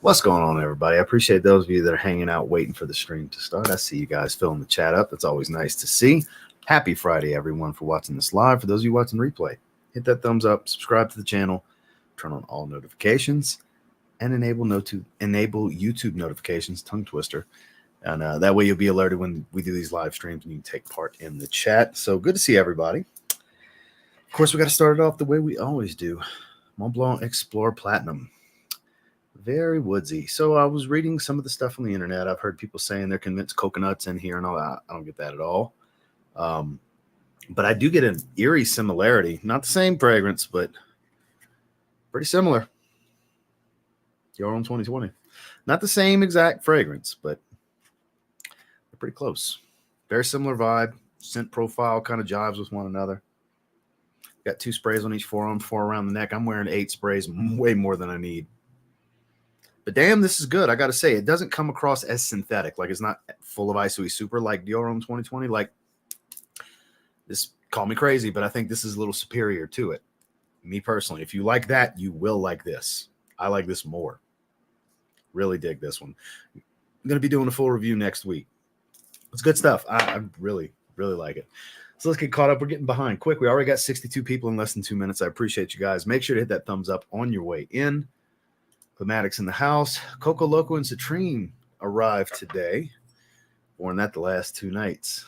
What's going on, everybody? I appreciate those of you that are hanging out waiting for the stream to start. I see you guys filling the chat up. It's always nice to see. Happy Friday, everyone, for watching this live. For those of you watching replay, hit that thumbs up, subscribe to the channel, turn on all notifications, and enable YouTube notifications, tongue twister. And that way you'll be alerted when we do these live streams and you can take part in the chat. So good to see everybody. Of course, we got to start it off the way we always do. Mont Blanc Explorer Platinum. Very woodsy. So I was reading some of the stuff on the internet. I've heard people saying they're convinced coconuts in here and all that. I don't get that at all. But I do get an eerie similarity. Not the same fragrance, but pretty similar. Your own 2020. Not the same exact fragrance, but they're pretty close. Very similar vibe. Scent profile kind of jives with one another. Got 2 sprays on each forearm, 4 around the neck. I'm wearing 8 sprays, way more than I need. But damn, this is good. I got to say, it doesn't come across as synthetic. Like, it's not full of ISOE Super like Dior Homme 2020. Like, this, call me crazy, but I think this is a little superior to it. Me personally, if you like that, you will like this. I like this more. Really dig this one. I'm going to be doing a full review next week. It's good stuff. I really, really like it. So let's get caught up. We're getting behind quick. We already got 62 people in less than 2 minutes. I appreciate you guys. Make sure to hit that thumbs up on your way in. Climatics in the house. Coco Loco and Citrine arrived today. Worn that the last 2 nights.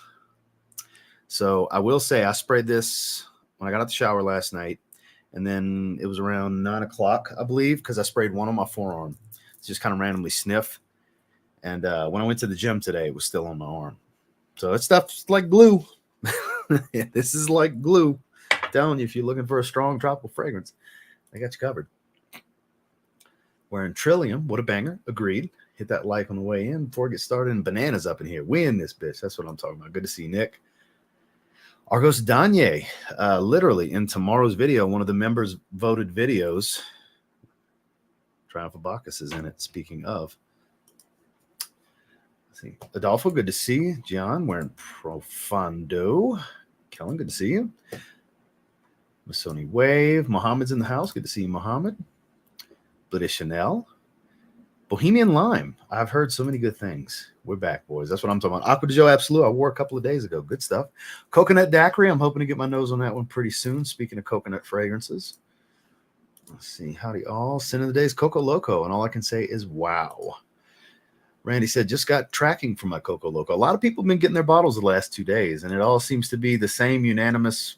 So I will say I sprayed this when I got out the shower last night. And then it was around 9 o'clock, I believe, because I sprayed one on my forearm. It's just kind of randomly sniff. And when I went to the gym today, it was still on my arm. So that stuff's like glue. This is like glue. I'm telling you, if you're looking for a strong tropical fragrance, I got you covered. Wearing Trillium. What a banger. Agreed. Hit that like on the way in before it gets started. And bananas up in here. We in this bitch. That's what I'm talking about. Good to see you, Nick. Argos Danye. Literally in tomorrow's video, one of the members voted videos. Triumph of Bacchus is in it. Speaking of. Let's see. Adolfo, good to see you. John, wearing Profondo. Kellen, good to see you. Masoni Wave. Mohammed's in the house. Good to see you, Mohammed. Blitty Chanel. Bohemian Lime. I've heard so many good things. We're back, boys. That's what I'm talking about. Aqua de Joe Absolute. I wore a couple of days ago. Good stuff. Coconut Daiquiri. I'm hoping to get my nose on that one pretty soon. Speaking of coconut fragrances. Let's see. Howdy all. Sin of the day is Coco Loco. And all I can say is wow. Randy said, just got tracking from my Coco Loco. A lot of people have been getting their bottles the last 2 days. And it all seems to be the same unanimous,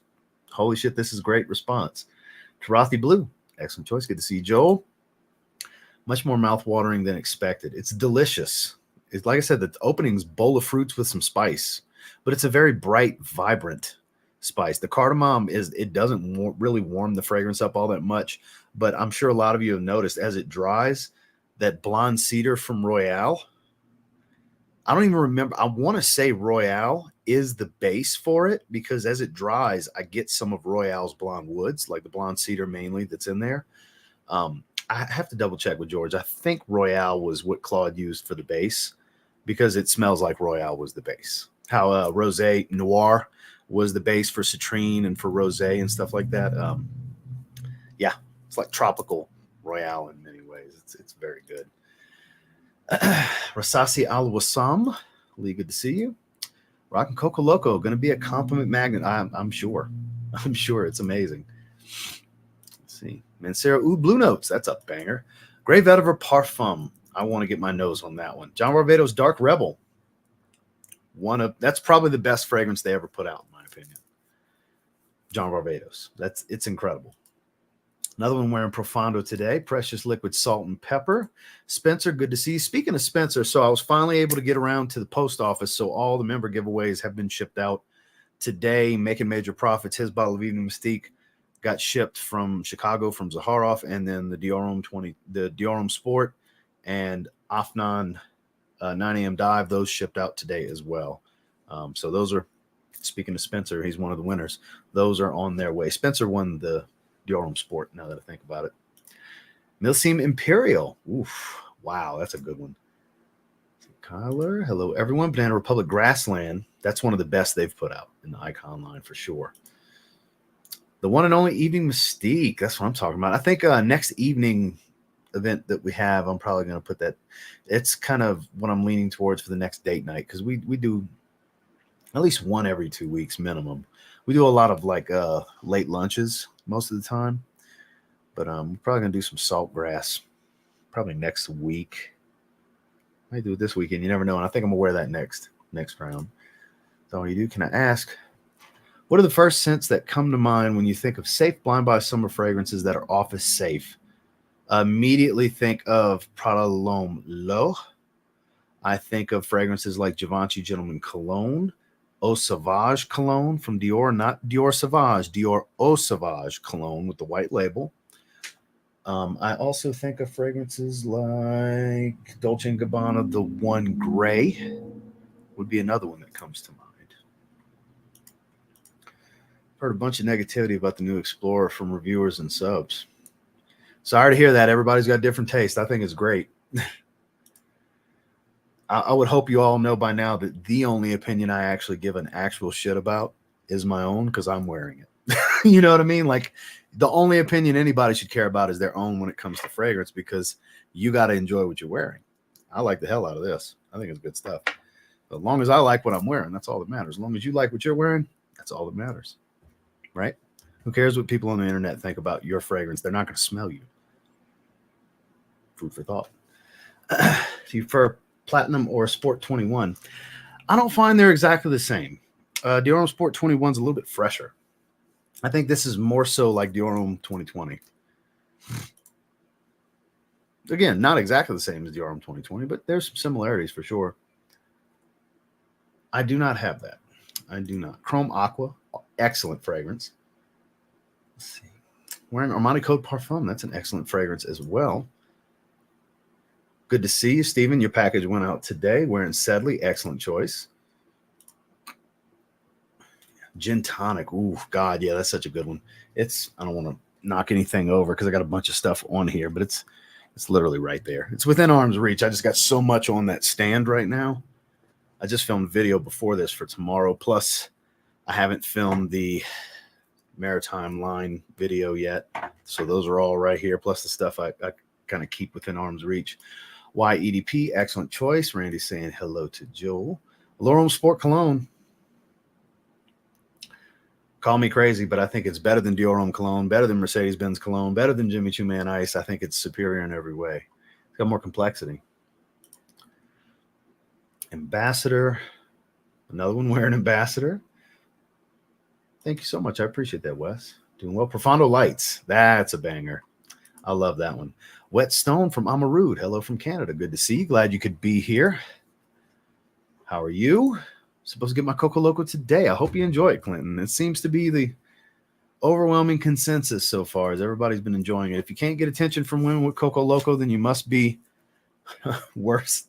holy shit, this is great response. Tarathi Blue. Excellent choice. Good to see you, Joel. Much more mouth-watering than expected. It's delicious. It's like I said, the opening's bowl of fruits with some spice, but it's a very bright, vibrant spice. The cardamom it doesn't really warm the fragrance up all that much, but I'm sure a lot of you have noticed as it dries, that blonde cedar from Royale. I don't even remember. I want to say Royale is the base for it because as it dries, I get some of Royale's blonde woods, like the blonde cedar mainly that's in there. I have to double check with George. I think Royale was what Claude used for the base because it smells like Royale was the base. How Rosé Noir was the base for Citrine and for Rosé and stuff like that. Yeah, it's like tropical Royale in many ways. It's very good. Versace Al Wassam. Lee, good to see you. Rockin' Coco Loco. Going to be a compliment magnet. I'm sure. I'm sure it's amazing. Let's see. Mancera, ooh, Blue Notes. That's a banger. Grey Vetiver Parfum. I want to get my nose on that one. John Barbados Dark Rebel. That's probably the best fragrance they ever put out, in my opinion. John Barbados. It's incredible. Another one wearing Profondo today. Precious Liquid Salt and Pepper. Spencer, good to see you. Speaking of Spencer, so I was finally able to get around to the post office. So all the member giveaways have been shipped out today. Making major profits. His bottle of Evening Mystique got shipped from Chicago from Zaharoff, and then the Dior Homme Sport and Afnan 9 a.m. Dive, those shipped out today as well. So those are, speaking of Spencer, he's one of the winners. Those are on their way. Spencer won the Dior Homme Sport, now that I think about it. Milsim Imperial. Oof. Wow, that's a good one. Kyler, hello everyone. Banana Republic Grassland. That's one of the best they've put out in the Icon line for sure. The one and only Evening Mystique. That's what I'm talking about. I think next evening event that we have, I'm probably going to put that. It's kind of what I'm leaning towards for the next date night, because we do at least one every 2 weeks minimum. We do a lot of like late lunches most of the time, but we're probably going to do some salt grass probably next week. Might do it this weekend. You never know. And I think I'm going to wear that next round. So all you do, can I ask, what are the first scents that come to mind when you think of safe blind buy summer fragrances that are office safe? Immediately think of Prada L'Homme L'Eau. I think of fragrances like Givenchy Gentleman Cologne, Eau Sauvage Cologne from Dior, not Dior Sauvage, Dior Eau Sauvage Cologne with the white label. I also think of fragrances like Dolce & Gabbana, the One Gray would be another one that comes to mind. Heard a bunch of negativity about the new Explorer from reviewers and subs. Sorry to hear that. Everybody's got different taste. I think it's great. I would hope you all know by now that the only opinion I actually give an actual shit about is my own, because I'm wearing it. You know what I mean? Like, the only opinion anybody should care about is their own when it comes to fragrance, because you got to enjoy what you're wearing. I like the hell out of this. I think it's good stuff. But as long as I like what I'm wearing, that's all that matters. As long as you like what you're wearing, that's all that matters. Right? Who cares what people on the internet think about your fragrance? They're not going to smell you. Food for thought. If you prefer Platinum or Sport 21, I don't find they're exactly the same. Dior Homme Sport 21 is a little bit fresher. I think this is more so like Dior Homme 2020. Again, not exactly the same as Dior Homme 2020, but there's some similarities for sure. I do not have that. I do not. Chrome Aqua, excellent fragrance. Let's see. Wearing Armani Code Parfum, that's an excellent fragrance as well. Good to see you, Stephen. Your package went out today. Wearing Sedley, excellent choice. Gin Tonic, ooh, God, yeah, that's such a good one. I don't want to knock anything over because I got a bunch of stuff on here, but it's literally right there. It's within arm's reach. I just got so much on that stand right now. I just filmed video before this for tomorrow. Plus, I haven't filmed the Maritime line video yet. So those are all right here. Plus the stuff I kind of keep within arm's reach. YEDP, excellent choice. Randy's saying hello to Joel. Dior Homme Sport Cologne. Call me crazy, but I think it's better than Dior Homme Cologne, better than Mercedes-Benz Cologne, better than Jimmy Choo Man Ice. I think it's superior in every way. It's got more complexity. Ambassador. Another one wearing Ambassador. Thank you so much. I appreciate that, Wes. Doing well. Profondo Lights. That's a banger. I love that one. Wet Stone from Amarude. Hello from Canada. Good to see you. Glad you could be here. How are you? Supposed to get my Coco Loco today. I hope you enjoy it, Clinton. It seems to be the overwhelming consensus so far, as everybody's been enjoying it. If you can't get attention from women with Coco Loco, then you must be worse.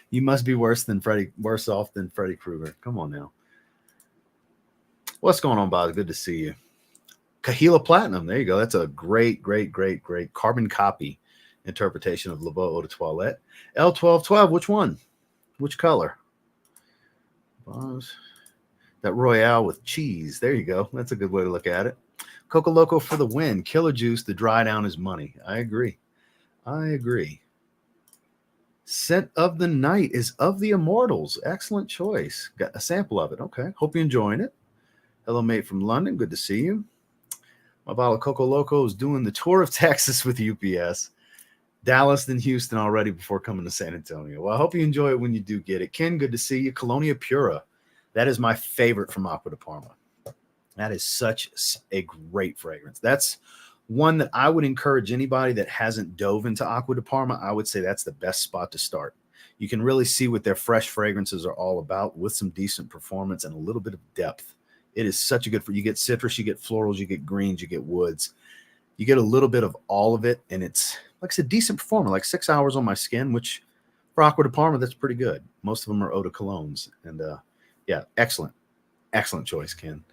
You must be worse off than Freddy Krueger. Come on now. What's going on, Boz? Good to see you. Kahila Platinum. There you go. That's a great carbon copy interpretation of Le Beau Eau de Toilette. L1212. Which one? Which color? Boz. That Royale with cheese. There you go. That's a good way to look at it. Coco Loco for the win. Killer Juice. The dry down is money. I agree. Scent of the Night is Of the Immortals. Excellent choice. Got a sample of it. Okay. Hope you're enjoying it. Hello, mate from London. Good to see you. My bottle of Coco Loco is doing the tour of Texas with UPS. Dallas, then Houston already before coming to San Antonio. Well, I hope you enjoy it when you do get it. Ken, good to see you. Colonia Pura. That is my favorite from Acqua di Parma. That is such a great fragrance. That's one that I would encourage anybody that hasn't dove into Acqua di Parma. I would say that's the best spot to start. You can really see what their fresh fragrances are all about with some decent performance and a little bit of depth. It is such a good, you get citrus, you get florals, you get greens, you get woods. You get a little bit of all of it, and it's, like I said, decent performer, like 6 hours on my skin, which for Acqua di Parma, that's pretty good. Most of them are eau de colognes. And yeah, excellent choice, Ken.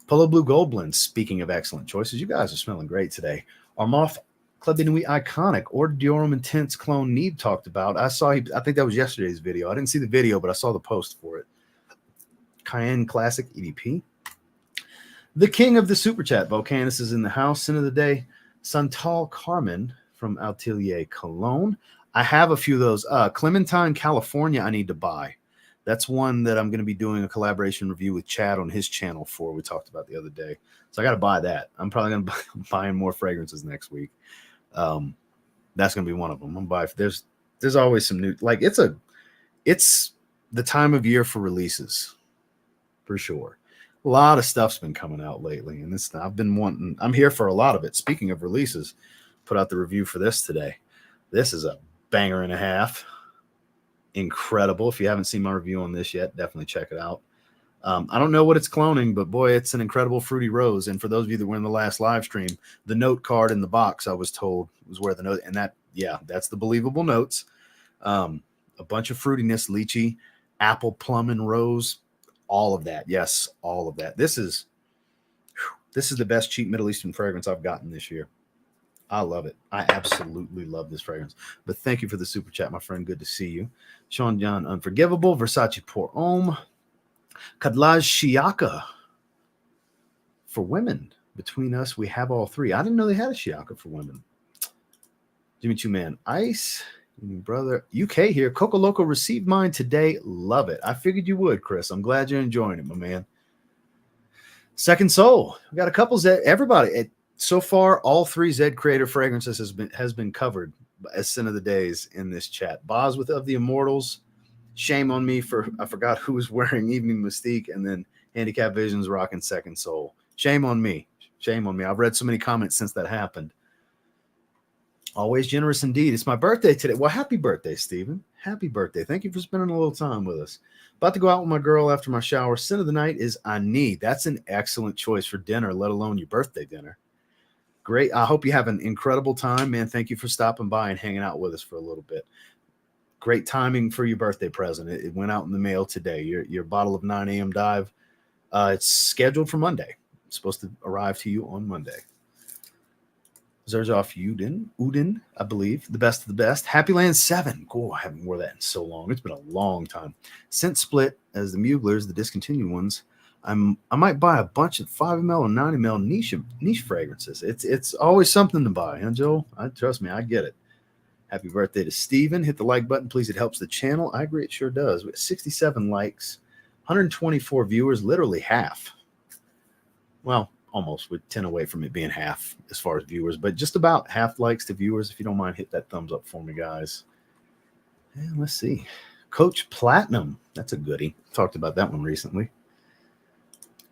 Polo Blue Gold Blend, speaking of excellent choices, you guys are smelling great today. Armaf Club de Nuit Iconic or Dior Homme Intense Clone Need talked about. I think that was yesterday's video. I didn't see the video, but I saw the post for it. Cayenne Classic EDP. The king of the super chat, Volcanus, is in the house. Sin of the day, Santal Carmen from Atelier Cologne. I have a few of those. Clementine, California, I need to buy. That's one that I'm going to be doing a collaboration review with Chad on his channel for. We talked about the other day. So I got to buy that. I'm probably going to be buying more fragrances next week. That's going to be one of them. I'm buy. There's always some new, like it's the time of year for releases for sure. A lot of stuff's been coming out lately, and I'm here for a lot of it. Speaking of releases, put out the review for this today. This is a banger and a half. Incredible. If you haven't seen my review on this yet, definitely check it out. I don't know what it's cloning, but boy, it's an incredible fruity rose. And for those of you that were in the last live stream, the note card in the box, I was told, was where the note, and that's the believable notes. A bunch of fruitiness, lychee, apple, plum, and rose. All of that. Yes, all of that. This is the best cheap Middle Eastern fragrance I've gotten this year. I love it. I absolutely love this fragrance. But thank you for the super chat, my friend. Good to see you. Sean John, Unforgivable, Versace Pour Homme, Kadlaj Shiaka. For women, between us, we have all three. I didn't know they had a Shiaka for women. Jimmy Choo Man, Ice. Brother, UK here. Coco Loco received mine today. Love it. I figured you would, Chris. I'm glad you're enjoying it, my man. Second Soul. We got a couple Zed. Everybody. So far, all three Zed Creator fragrances has been covered as Sin of the Days in this chat. Boz with Of the Immortals. Shame on me for I forgot who was wearing Evening Mystique, and then Handicap Visions rocking Second Soul. Shame on me. Shame on me. I've read so many comments since that happened. Always generous indeed. It's my birthday today. Well, happy birthday, Stephen. Happy birthday. Thank you for spending a little time with us. About to go out with my girl after my shower. Sin of the night is Ani. That's an excellent choice for dinner, let alone your birthday dinner. Great. I hope you have an incredible time, man. Thank you for stopping by and hanging out with us for a little bit. Great timing for your birthday present. It went out in the mail today. Your bottle of 9 a.m. dive. It's scheduled for Monday. It's supposed to arrive to you on Monday. Zaharoff Udin, I believe. The best of the best. Happy Land 7. Cool. I haven't worn that in so long. It's been a long time. Scent Split as the Muglers, the discontinued ones. I might buy a bunch of 5 ml or 9 ml niche fragrances. It's always something to buy, huh, Joel? Trust me, I get it. Happy birthday to Steven. Hit the like button, please. It helps the channel. I agree, it sure does. We have 67 likes, 124 viewers, literally half. Well, almost, with 10 away from it being half as far as viewers, but just about half likes to viewers. If you don't mind, hit that thumbs up for me, guys. And let's see. Coach Platinum. That's a goodie. Talked about that one recently.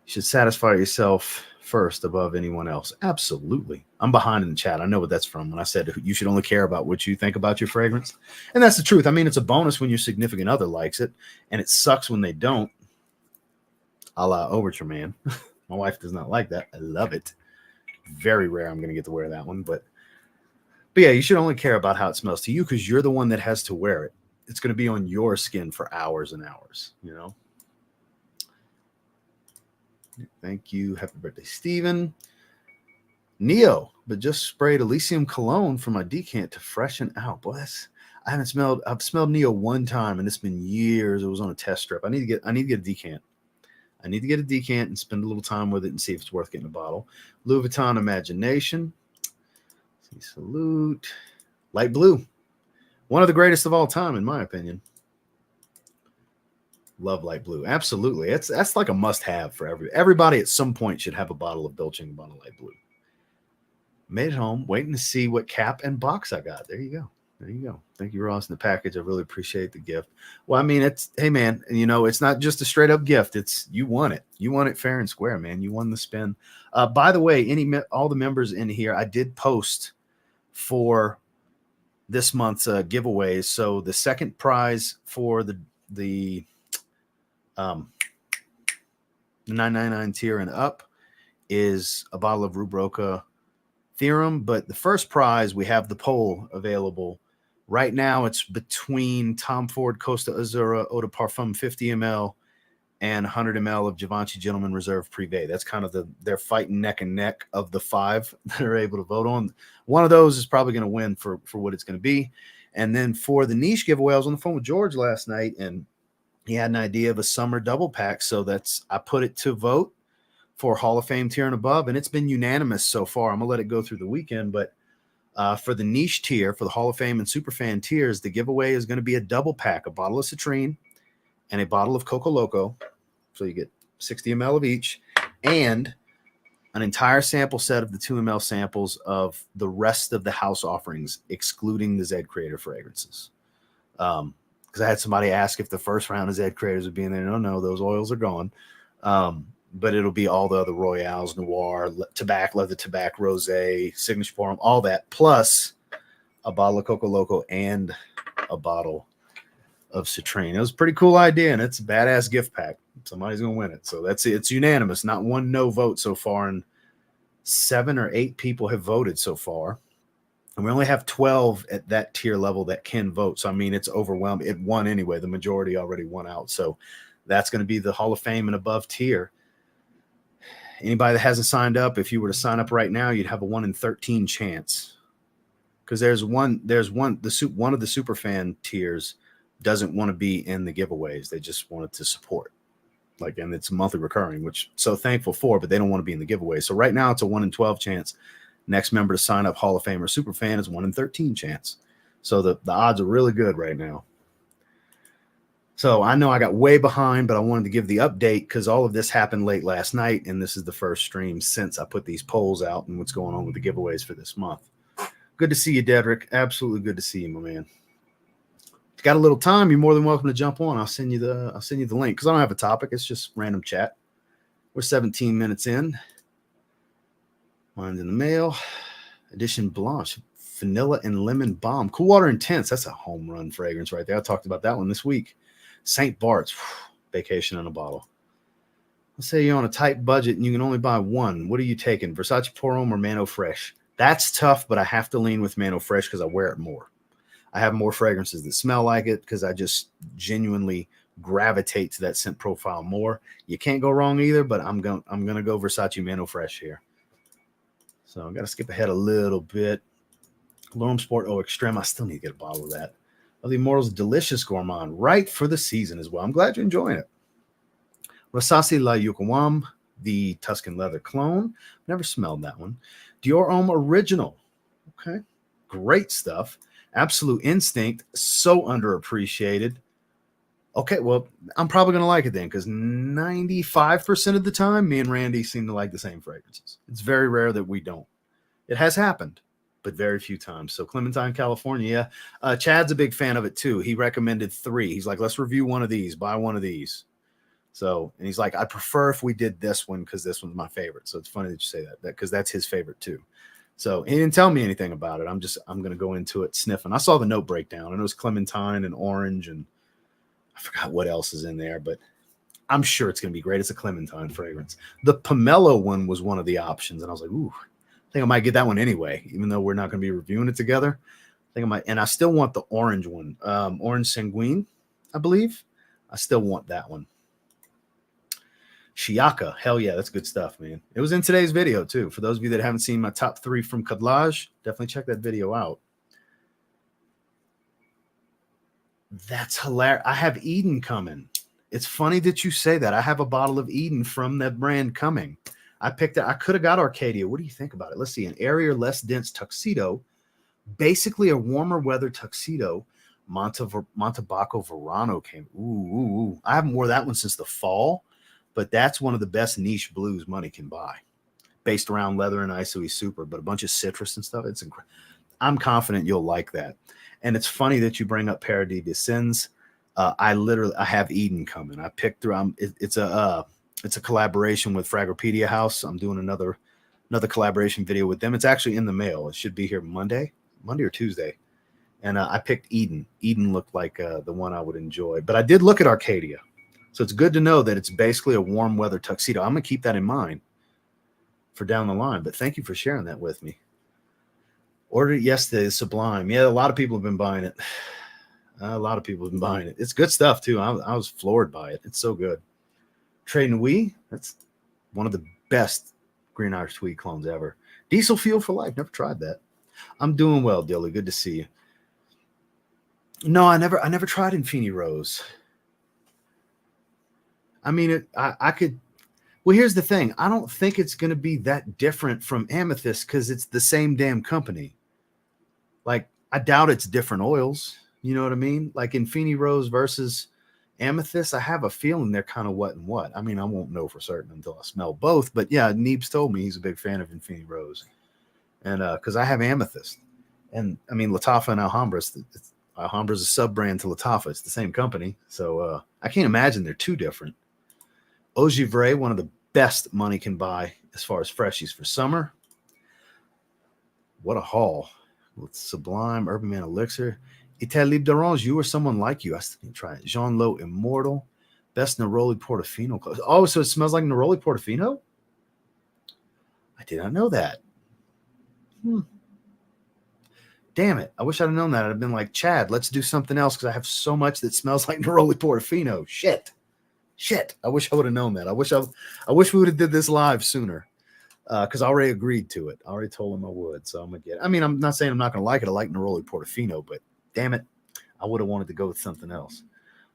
You should satisfy yourself first above anyone else. Absolutely. I'm behind in the chat. I know what that's from when I said you should only care about what you think about your fragrance. And that's the truth. I mean, it's a bonus when your significant other likes it, and it sucks when they don't. A la Overture Man. My wife does not like that. I love it. Very rare I'm going to get to wear that one. But yeah, you should only care about how it smells to you because you're the one that has to wear it. It's going to be on your skin for hours and hours, you know? Thank you. Happy birthday, Steven. Neo, but just sprayed Elysium cologne for my decant to freshen out. Boy, I've smelled Neo one time, and it's been years. It was on a test strip. I need to get a decant. I need to get a decant and spend a little time with it and see if it's worth getting a bottle. Louis Vuitton Imagination. Salute. Light blue. One of the greatest of all time, in my opinion. Love light blue. Absolutely. That's like a must-have for everybody. At some point should have a bottle of Dolce & Gabbana light blue. Made it home, waiting to see what cap and box I got. There you go. There you go. Thank you, Ross, in the package. I really appreciate the gift. Well, I mean, hey, man, you know, it's not just a straight up gift. It's you won it. You won it fair and square, man. You won the spin. By the way, all the members in here, I did post for this month's giveaways. So the second prize for the 999 tier and up is a bottle of Rubroca Theorem. But the first prize, we have the poll available. Right now, it's between Tom Ford Costa Azura Eau de Parfum 50 ml and 100 ml of Givenchy Gentleman Reserve Privé. That's kind of they're fighting neck and neck of the 5 that are able to vote on. One of those is probably going to win for what it's going to be. And then for the niche giveaway, I was on the phone with George last night, and he had an idea of a summer double pack. So I put it to vote for Hall of Fame tier and above, and it's been unanimous so far. I'm going to let it go through the weekend, but For the niche tier, for the Hall of Fame and Superfan tiers, the giveaway is going to be a double pack, a bottle of Citrine and a bottle of Coco Loco. So you get 60 ml of each, and an entire sample set of the 2 ml samples of the rest of the house offerings, excluding the Zed Creator fragrances. Because I had somebody ask if the first round of Zed Creators would be in there. No, those oils are gone. But it'll be all the other Royales, Noir, Tobacco, Leather Tobacco, Rosé, Signature Forum, all that, plus a bottle of Coco Loco and a bottle of Citrine. It was a pretty cool idea, and it's a badass gift pack. Somebody's going to win it. So that's it. It's unanimous. Not one no vote so far, and 7 or 8 people have voted so far. And we only have 12 at that tier level that can vote. So, I mean, it's overwhelming. It won anyway. The majority already won out. So that's going to be the Hall of Fame and above tier. Anybody that hasn't signed up, if you were to sign up right now, you'd have a 1 in 13 chance. Because one of the Superfan tiers doesn't want to be in the giveaways. They just want it to support. And it's monthly recurring, which so thankful for, but they don't want to be in the giveaway. So right now it's a 1 in 12 chance. Next member to sign up, Hall of Fame or Superfan, is 1 in 13 chance. So the odds are really good right now. So I know I got way behind, but I wanted to give the update because all of this happened late last night, and this is the first stream since I put these polls out and what's going on with the giveaways for this month. Good to see you, Dedrick. Absolutely good to see you, my man. If you got a little time, you're more than welcome to jump on. I'll send you the link because I don't have a topic. It's just random chat. We're 17 minutes in. Mine's in the mail. Edition Blanche, vanilla and lemon balm, cool water intense. That's a home run fragrance right there. I talked about that one this week. St. Bart's, vacation in a bottle. Let's say you're on a tight budget and you can only buy one. What are you taking? Versace Pour Homme or Mano Fresh? That's tough, but I have to lean with Mano Fresh because I wear it more. I have more fragrances that smell like it because I just genuinely gravitate to that scent profile more. You can't go wrong either, but I'm gonna go Versace Mano Fresh here. So I've got to skip ahead a little bit. L'Homme Sport Eau Extreme. I still need to get a bottle of that. Of the Immortals Delicious Gourmand, right for the season as well. I'm glad you're enjoying it. Versace La Yucawam, the Tuscan Leather Clone. Never smelled that one. Dior Homme Original. Okay. Great stuff. Absolute Instinct. So underappreciated. Okay, well, I'm probably going to like it then because 95% of the time, me and Randy seem to like the same fragrances. It's very rare that we don't. It has happened, but very few times. So Clementine, California. Chad's a big fan of it too. He recommended 3. He's like, let's review one of these, buy one of these. So, and he's like, I prefer if we did this one because this one's my favorite. So it's funny that you say that because that's his favorite too. So he didn't tell me anything about it. I'm going to go into it sniffing. I saw the note breakdown and it was clementine and orange and I forgot what else is in there, but I'm sure it's going to be great. It's a clementine fragrance. The pomelo one was one of the options. And I was like, ooh, I think I might get that one anyway, even though we're not going to be reviewing it together. I think I might, and I still want the orange one, Orange Sanguine, I believe. I still want that one. Shiaka, hell yeah, that's good stuff, man. It was in today's video too. For those of you that haven't seen my top 3 from Cadlage, definitely check that video out. That's hilarious. I have Eden coming. It's funny that you say that. I have a bottle of Eden from that brand coming. I picked it. I could have got Arcadia. What do you think about it? Let's see. An airier, less dense tuxedo. Basically a warmer weather tuxedo. Montebaco Verano came. Ooh. I haven't wore that one since the fall, but that's one of the best niche blues money can buy. Based around leather and ISOE super, but a bunch of citrus and stuff. It's incredible. I'm confident you'll like that. And it's funny that you bring up Paradis des Sins. I have Eden coming. I picked through. It's a collaboration with Fragropedia House. I'm doing another collaboration video with them. It's actually in the mail. It should be here Monday or Tuesday. And I picked Eden. Eden looked like the one I would enjoy. But I did look at Arcadia. So it's good to know that it's basically a warm weather tuxedo. I'm going to keep that in mind for down the line. But thank you for sharing that with me. Ordered it yesterday. Sublime. Yeah, a lot of people have been buying it. It's good stuff, too. I was floored by it. It's so good. Trey Nuit. That's one of the best Green Irish Tweed clones ever. Diesel Fuel for Life. Never tried that. I'm doing well, Dilly. Good to see you. No, I never tried Infini Rose. I mean, I could. Well, here's the thing. I don't think it's going to be that different from Amethyst because it's the same damn company. I doubt it's different oils. You know what I mean? Like Infinity Rose versus Amethyst, I have a feeling they're kind of what and what. I mean, I won't know for certain until I smell both. But yeah, Neebs told me he's a big fan of Infinity Rose. And because I have Amethyst. And I mean, Latafa and Alhambra's a sub brand to Latafa. It's the same company. So I can't imagine they're too different. Eau Givray, one of the best money can buy as far as freshies for summer. What a haul. With Sublime, Urban Man Elixir. Ital Libre d'Orange, You or Someone Like You. I still need to try it. Jean Lot Immortal. Best Neroli Portofino. Oh, so it smells like Neroli Portofino? I did not know that. Damn it. I wish I'd have known that. I'd have been like, Chad, let's do something else because I have so much that smells like Neroli Portofino. Shit. I wish I would have known that. I wish we would have did this live sooner. Because I already agreed to it. I already told him I would. So I'm going to get it. I mean, I'm not saying I'm not going to like it. I like Neroli Portofino, but damn it, I would have wanted to go with something else.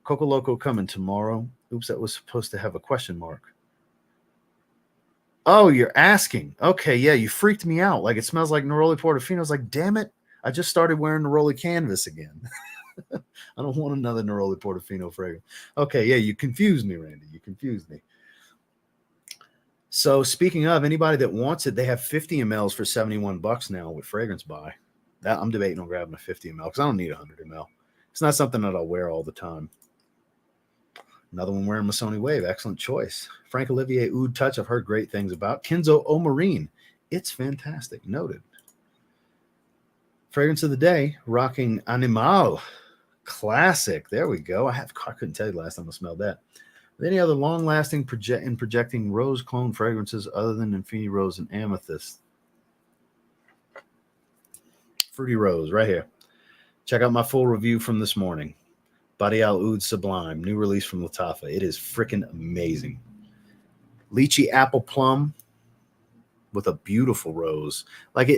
Coco Loco coming tomorrow. Oops, that was supposed to have a question mark. Oh, you're asking. Okay, yeah, you freaked me out. Like it smells like Neroli Portofino. I was like, damn it, I just started wearing Neroli Canvas again. I don't want another Neroli Portofino fragrance. Okay, yeah, you confused me, Randy. You confused me. So speaking of, anybody that wants it, they have 50 mLs for $71 now with fragrance buy. That I'm debating on grabbing a 50 ml because I don't need 100 ml. It's not something that I'll wear all the time. Another one wearing Missoni Wave. Excellent choice. Frank Olivier Oud Touch. I've heard great things about. Kenzo Eau Marine. It's fantastic. Noted. Fragrance of the day. Rocking Animal. Classic. There we go. I couldn't tell you the last time I smelled that. Any other long-lasting projecting rose clone fragrances other than Infinity Rose and Amethyst? Fruity Rose, right here. Check out my full review from this morning. Badi Al Oud Sublime, new release from Latafa. It is freaking amazing. Lychee Apple Plum with a beautiful rose. Like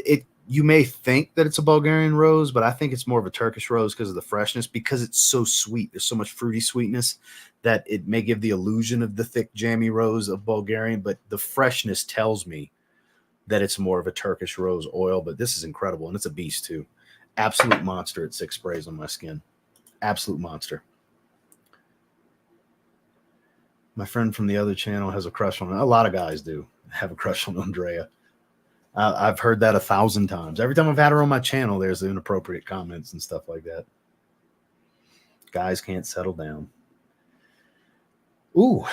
you may think that it's a Bulgarian rose, but I think it's more of a Turkish rose because of the freshness, because it's so sweet. There's so much fruity sweetness that it may give the illusion of the thick, jammy rose of Bulgarian, but the freshness tells me that it's more of a Turkish rose oil. But this is incredible, and it's a beast too. Absolute monster at 6 sprays on my skin. Absolute monster. My friend from the other channel has a crush on it. A lot of guys do have a crush on Andrea. I've heard that 1,000 times. Every time I've had her on my channel, there's inappropriate comments and stuff like that. Guys can't settle down. Ooh,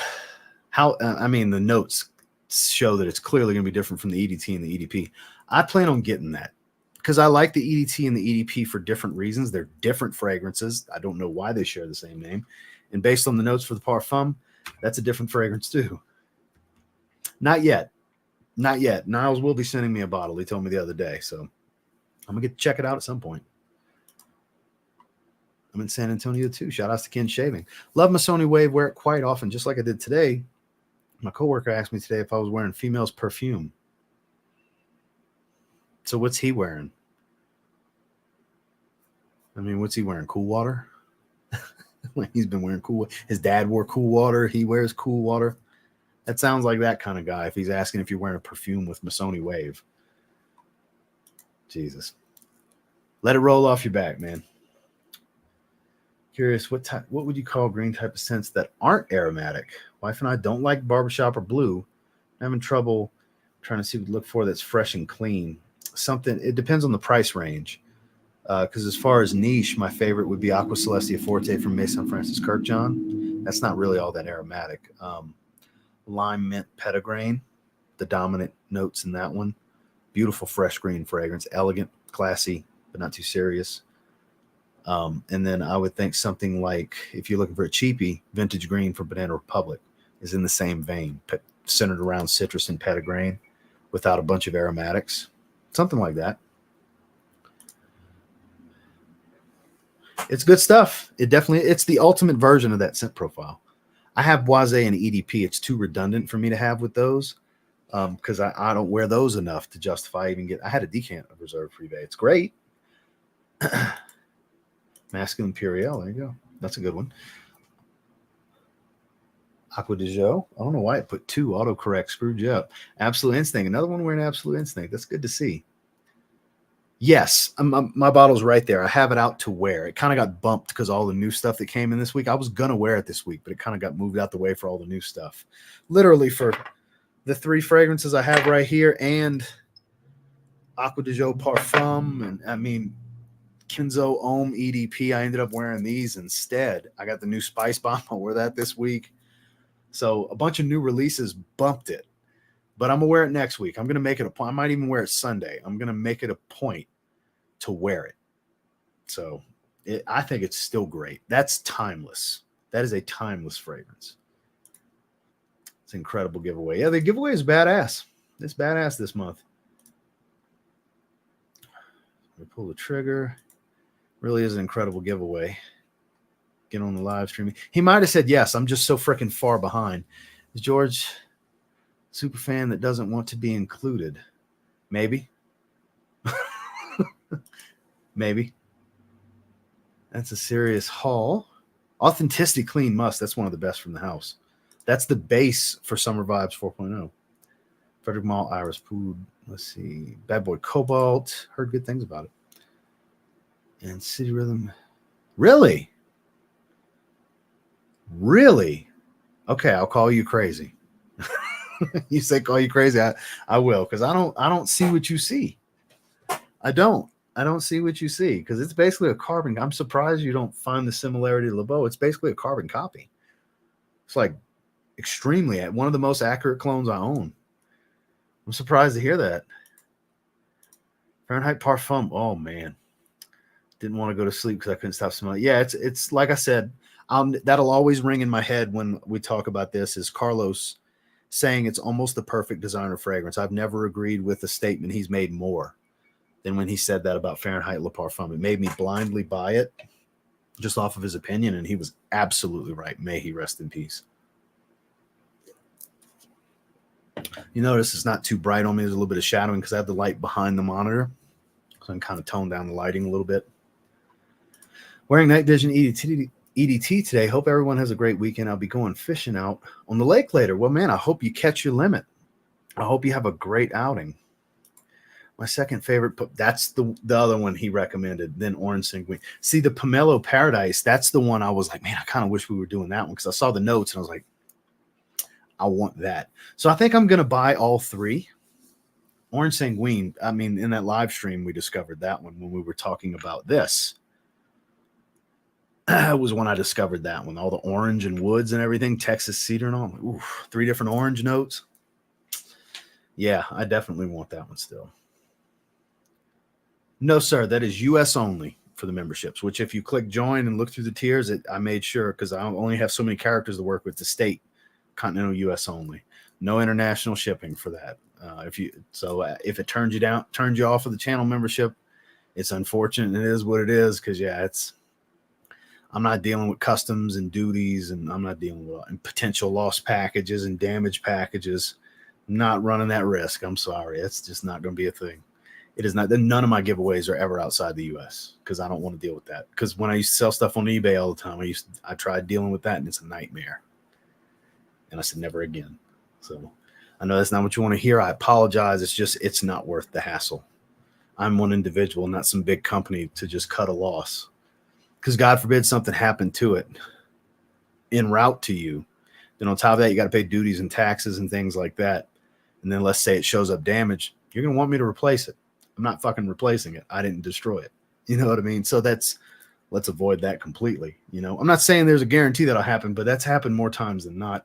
I mean, the notes show that it's clearly going to be different from the EDT and the EDP. I plan on getting that because I like the EDT and the EDP for different reasons. They're different fragrances. I don't know why they share the same name. And based on the notes for the Parfum, that's a different fragrance too. Not yet. Not yet. Niles will be sending me a bottle. He told me the other day. So I'm going to get to check it out at some point. I'm in San Antonio too. Shout outs to Ken Shaving. Love Missoni Wave. Wear it quite often, just like I did today. My coworker asked me today if I was wearing female's perfume. So what's he wearing? I mean, what's he wearing? Cool Water? He's been wearing cool. His dad wore Cool Water. He wears Cool Water. That sounds like that kind of guy if he's asking if you're wearing a perfume with Missoni Wave. Jesus. Let it roll off your back, man. Curious, what would you call green type of scents that aren't aromatic? Wife and I don't like barbershop or blue. I'm having trouble trying to see what to look for that's fresh and clean. Something, it depends on the price range. Because as far as niche, my favorite would be Aqua Celestia Forte from Maison Francis Kirkjohn. That's not really all that aromatic. Lime mint petitgrain, the dominant notes in that one. Beautiful fresh green fragrance, elegant, classy, but not too serious. And then I would think something like, if you're looking for a cheapie, Vintage Green from Banana Republic is in the same vein, centered around citrus and petitgrain without a bunch of aromatics. Something like that. It's good stuff. It's the ultimate version of that scent profile. I have Boisé and EDP. It's too redundant for me to have with those because I don't wear those enough to justify even I had a decant of Reserve Privé. It's great. Masculine Puriel. There you go. That's a good one. Aqua de Jo. I don't know why it put 2. Autocorrect screwed you up. Absolute Instinct. Another one wearing Absolute Instinct. That's good to see. Yes, my bottle's right there. I have it out to wear. It kind of got bumped because all the new stuff that came in this week. I was going to wear it this week, but it kind of got moved out the way for all the new stuff. Literally for the 3 fragrances I have right here and Aqua de Joe Parfum. And I mean, Kenzo Ohm EDP. I ended up wearing these instead. I got the new Spice Bomb. I'll wear that this week. So a bunch of new releases bumped it. But I'm going to wear it next week. I'm going to make it a point. I might even wear it Sunday. I'm going to make it a point to wear it. So I think it's still great. That's timeless. That is a timeless fragrance. It's an incredible giveaway. Yeah, the giveaway is badass. It's badass this month. We pull the trigger. Really is an incredible giveaway. Get on the live streaming. He might have said yes. I'm just so freaking far behind. Is George super fan that doesn't want to be included? Maybe. Maybe. That's a serious haul. Authenticity Clean Must. That's one of the best from the house. That's the base for Summer Vibes 4.0. Frederick Mall, Iris Pood. Let's see. Bad Boy Cobalt. Heard good things about it. And City Rhythm. Really? Really? Okay, I'll call you crazy. You say call you crazy, I will, because I don't see what you see. I don't see what you see, because it's basically a carbon. I'm surprised you don't find the similarity to LeBeau. It's basically a carbon copy. It's like extremely one of the most accurate clones I own. I'm surprised to hear that. Fahrenheit Parfum. Oh man, didn't want to go to sleep because I couldn't stop smelling. Yeah, it's like I said. That'll always ring in my head when we talk about this. Is Carlos saying it's almost the perfect designer fragrance? I've never agreed with the statement he's made more than when he said that about Fahrenheit Le Parfum. It made me blindly buy it just off of his opinion, and he was absolutely right. May he rest in peace. You notice it's not too bright on me. There's a little bit of shadowing because I have the light behind the monitor, so I can kind of tone down the lighting a little bit. Wearing night vision EDT today. Hope everyone has a great weekend. I'll be going fishing out on the lake later. Well, man, I hope you catch your limit. I hope you have a great outing. My second favorite, that's the other one he recommended, then Orange Sanguine. See, the Pomelo Paradise, that's the one I was like, man, I kind of wish we were doing that one because I saw the notes and I was like, I want that. So I think I'm going to buy all 3. Orange Sanguine, I mean, in that live stream, we discovered that one when we were talking about this. It was when I discovered that one, all the orange and woods and everything, Texas cedar and all. Like, ooh, 3 different orange notes. Yeah, I definitely want that one still. No, sir, that is U.S. only for the memberships, which if you click join and look through the tiers, I made sure because I only have so many characters to work with the state, continental U.S. only. No international shipping for that. If it turns you off of the channel membership, it's unfortunate. It is what it is because, yeah, I'm not dealing with customs and duties, and I'm not dealing with potential loss packages and damage packages. I'm not running that risk. I'm sorry. It's just not going to be a thing. It is not. None of my giveaways are ever outside the U.S. because I don't want to deal with that. Because when I used to sell stuff on eBay all the time, I tried dealing with that, and it's a nightmare. And I said, never again. So I know that's not what you want to hear. I apologize. It's not worth the hassle. I'm one individual, not some big company to just cut a loss. Because God forbid something happened to it en route to you. Then on top of that, you got to pay duties and taxes and things like that. And then let's say it shows up damaged. You're going to want me to replace it. I'm not fucking replacing it. I didn't destroy it. You know what I mean? So let's avoid that completely. You know, I'm not saying there's a guarantee that'll happen, but that's happened more times than not.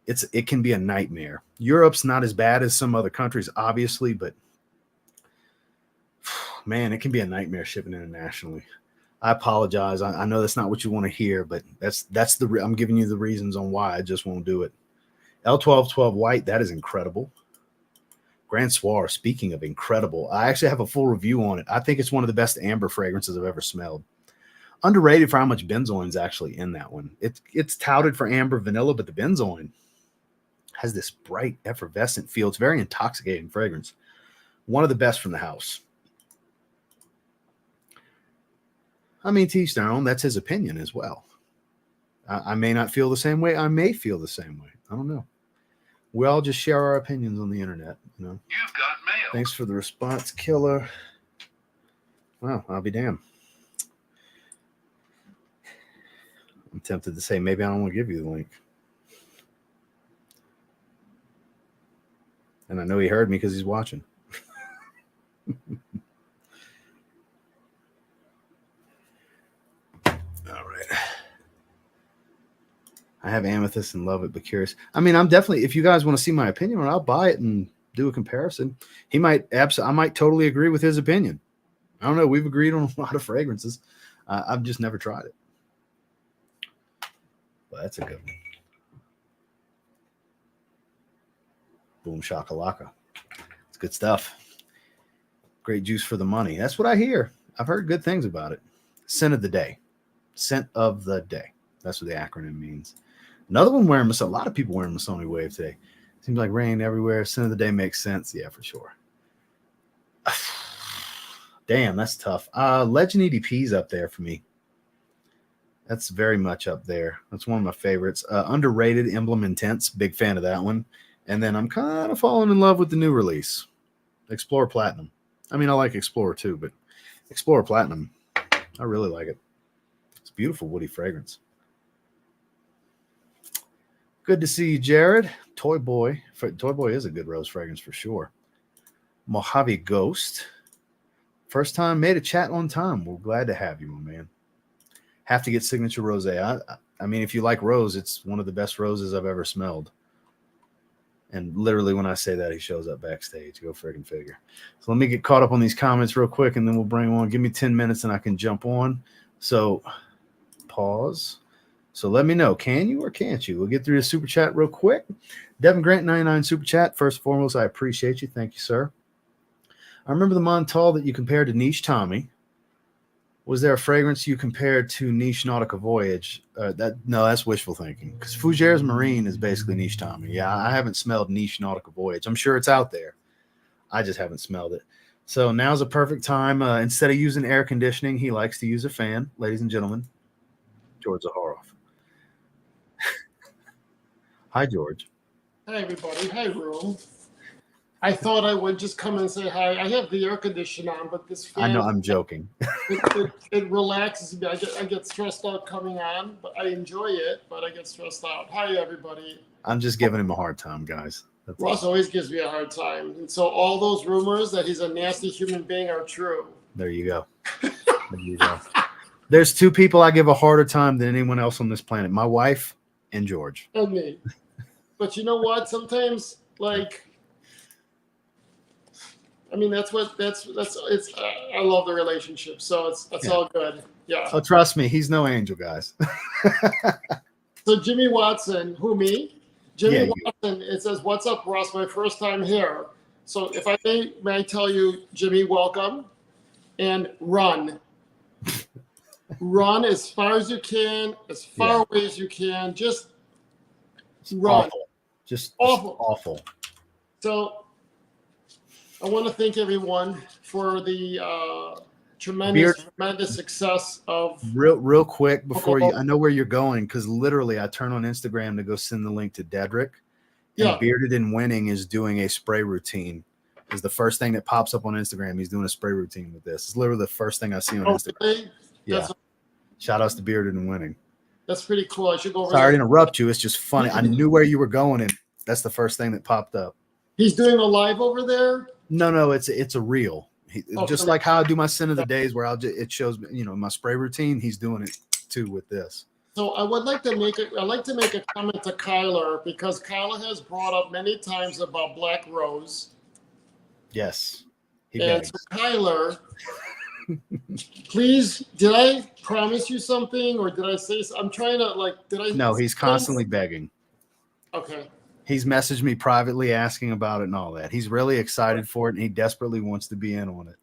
It can be a nightmare. Europe's not as bad as some other countries, obviously, but man, it can be a nightmare shipping internationally. I apologize. I know that's not what you want to hear, but I'm giving you the reasons on why I just won't do it. L1212 White, that is incredible. Grand Soir, speaking of incredible, I actually have a full review on it. I think it's one of the best amber fragrances I've ever smelled. Underrated for how much benzoin is actually in that one. It's touted for amber vanilla, but the benzoin has this bright, effervescent feel. It's very intoxicating fragrance. One of the best from the house. I mean, to each their own. That's his opinion as well. I may not feel the same way. I may feel the same way. I don't know. We all just share our opinions on the internet. You know. You've got mail. Thanks for the response, Killer. Well, I'll be damned. I'm tempted to say maybe I don't want to give you the link. And I know he heard me because he's watching. All right. I have amethyst and love it, but curious. I mean, I'm definitely, if you guys want to see my opinion, I'll buy it and do a comparison. I might totally agree with his opinion. I don't know. We've agreed on a lot of fragrances. I've just never tried it. Well, that's a good one. Boom shakalaka. It's good stuff. Great juice for the money. That's what I hear. I've heard good things about it. Scent of the day. Scent of the day. That's what the acronym means. Another one wearing a lot of people wearing Masoni Wave today. Seems like rain everywhere. Scent of the day makes sense. Yeah, for sure. Damn, that's tough. Legend EDP's up there for me. That's very much up there. That's one of my favorites. Underrated Emblem Intense. Big fan of that one. And then I'm kind of falling in love with the new release. Explorer Platinum. I mean, I like Explorer too, but Explorer Platinum, I really like it. It's a beautiful woody fragrance. Good to see you, Jared. Toy Boy. Toy Boy is a good rose fragrance for sure. Mojave Ghost. First time, made a chat on time. We're glad to have you, my man. Have to get Signature Rose. I mean, if you like rose, it's one of the best roses I've ever smelled. And literally when I say that, he shows up backstage. Go friggin' figure. So let me get caught up on these comments real quick, and then we'll bring on. Give me 10 minutes and I can jump on. So pause. So let me know, can you or can't you? We'll get through the super chat real quick. Devin Grant, 99 super chat. First and foremost, I appreciate you. Thank you, sir. I remember the Montal that you compared to Niche Tommy. Was there a fragrance you compared to Niche Nautica Voyage? No, that's wishful thinking. Because Fougères Marine is basically Niche Tommy. Yeah, I haven't smelled Niche Nautica Voyage. I'm sure it's out there. I just haven't smelled it. So now's a perfect time. Instead of using air conditioning, he likes to use a fan. Ladies and gentlemen, George Zaharoff. Hi, George. Hi, everybody. Hi, room. I thought I would just come and say hi. I have the air conditioner on, but this fan... I know, I'm joking. It relaxes me. I get stressed out coming on, but I enjoy it, but I get stressed out. Hi, everybody. I'm just giving him a hard time, guys. Ross always gives me a hard time. And so all those rumors that he's a nasty human being are true. There you go. There you go. There's two people I give a harder time than anyone else on this planet. My wife and George. And me. But you know what? Sometimes, like... I mean, I love the relationship, so it's all good. Yeah. Oh, trust me, he's no angel, guys. So Jimmy Watson, who me? Jimmy Watson, it says, "What's up, Ross? My first time here." So if I may tell you, Jimmy, welcome, and run. Run as far as you can, as far away as you can. Just run. Awful. Just awful. So I want to thank everyone for the tremendous success of... Real quick, before you, I know where you're going, because literally I turn on Instagram to go send the link to Dedrick. And Bearded and Winning is doing a spray routine. Is the first thing that pops up on Instagram. He's doing a spray routine with this. It's literally the first thing I see on Instagram. Really? Yeah. Shout outs to Bearded and Winning. That's pretty cool. I should go over Sorry to interrupt you. It's just funny. I knew where you were going, and that's the first thing that popped up. He's doing a live over there? No, it's a reel. Just like how I do my scent of the days, where it shows my spray routine. He's doing it too with this. So I would like to make a comment to Kyler, because Kyler has brought up many times about Black Rose. Yes. And so Kyler, please, did I promise you something, or did I say something? I'm trying to No, he's constantly begging. Okay. He's messaged me privately asking about it and all that. He's really excited for it, and he desperately wants to be in on it.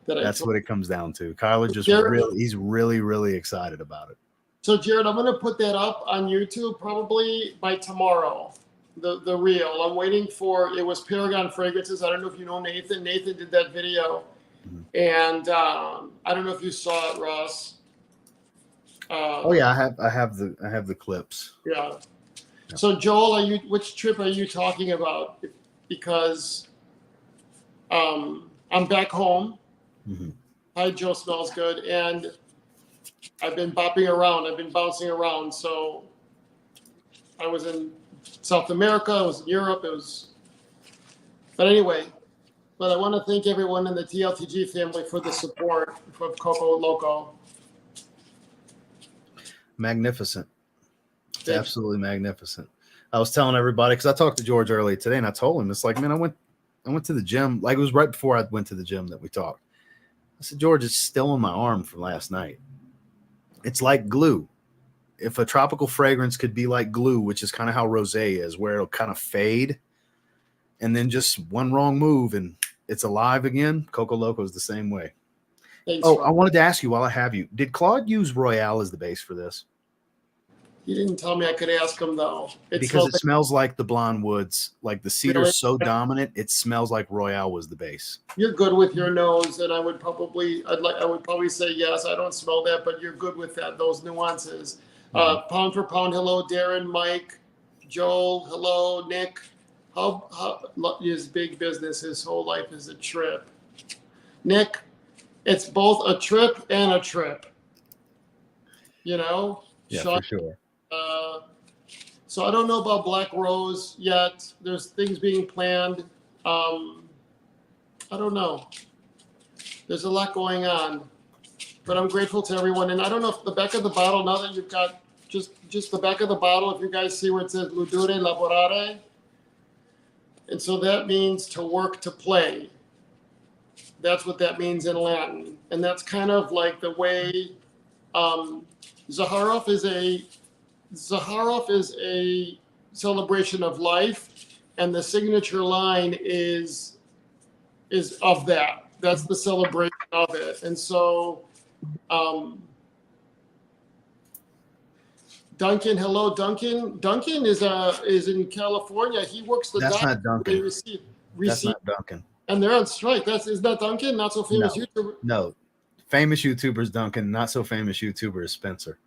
That's what it comes down to. Kyler he's really, really excited about it. So, Jared, I'm going to put that up on YouTube probably by tomorrow, the reel. I'm waiting for, it was Paragon Fragrances. I don't know if you know Nathan. Nathan did that video. Mm-hmm. And I don't know if you saw it, Ross. I have the clips. Yeah. So Joel, which trip are you talking about? Because I'm back home Mm-hmm. Hi, Joe Smells Good. And I've been bopping around. I've been bouncing around. So I was in South America. I was in Europe. But anyway, but I want to thank everyone in the TLTG family for the support for Coco Loco. Magnificent. It's absolutely magnificent. I was telling everybody, because I talked to George earlier today, and I told him, it's like, man, I went to the gym. Like, it was right before I went to the gym that we talked. I said, George, it's still on my arm from last night. It's like glue. If a tropical fragrance could be like glue, which is kind of how rosé is, where it'll kind of fade, and then just one wrong move and it's alive again, Coco Loco is the same way. Thanks, I wanted to ask you while I have you, did Claude use Royale as the base for this? He didn't tell me. I could ask him, though. Because it smells like the blonde woods. Like the cedar Really? is so dominant, it smells like Royale was the base. You're good with your nose, and I would probably say yes. I don't smell that, but you're good with those nuances. Pound for pound, hello, Darren, Mike, Joel, hello, Nick. How his big business, his whole life is a trip. Nick, it's both a trip and a trip. You know? Yeah, Sean, for sure. So I don't know about Black Rose yet. There's things being planned. I don't know. There's a lot going on, but I'm grateful to everyone. And I don't know if the back of the bottle, now that you've got just the back of the bottle, if you guys see where it says Ludure Laborare. And so that means to work, to play. That's what that means in Latin. And that's kind of like the way Zaharoff is a celebration of life, and the signature line is of that. That's the celebration of it. And so Duncan, hello, Duncan. Duncan is in California. He works the That's dock. not Duncan. That's not Duncan. And they're on strike. Is that Duncan? Not so famous YouTuber. No. Famous YouTuber is Duncan. Not so famous YouTuber is Spencer.